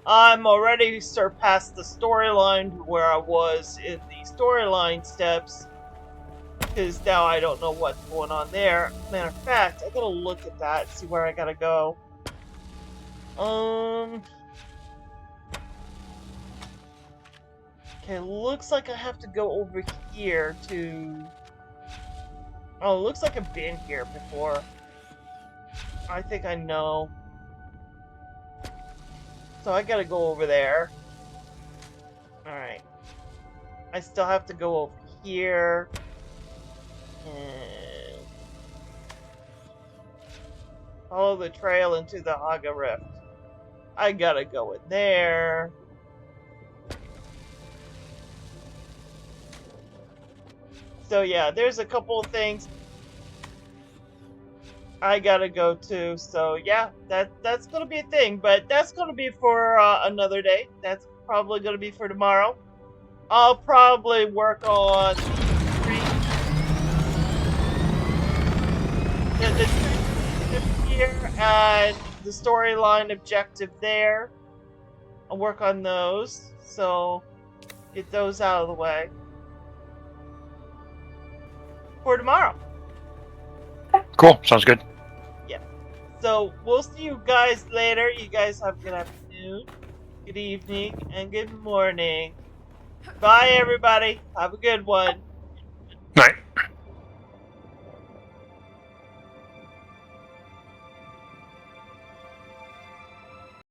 I'm already surpassed the storyline where I was in the storyline steps, because now I don't know what's going on there. Matter of fact, I gotta look at that, see where I gotta go. Okay, looks like I have to go over here to... Oh, looks like I've been here before. I think I know. So I gotta go over there. Alright. I still have to go over here. And follow the trail into the HUGZ Rift. I gotta go in there. So yeah, there's a couple of things I gotta go to. So yeah, that's gonna be a thing, but that's gonna be for another day. That's probably gonna be for tomorrow. I'll probably work on the here and the storyline objective there. I'll work on those, so get those out of the way for tomorrow. Cool, sounds good. Yeah. So we'll see you guys later. You guys have a good afternoon, good evening, and good morning. Bye, everybody. Have a good one. Night.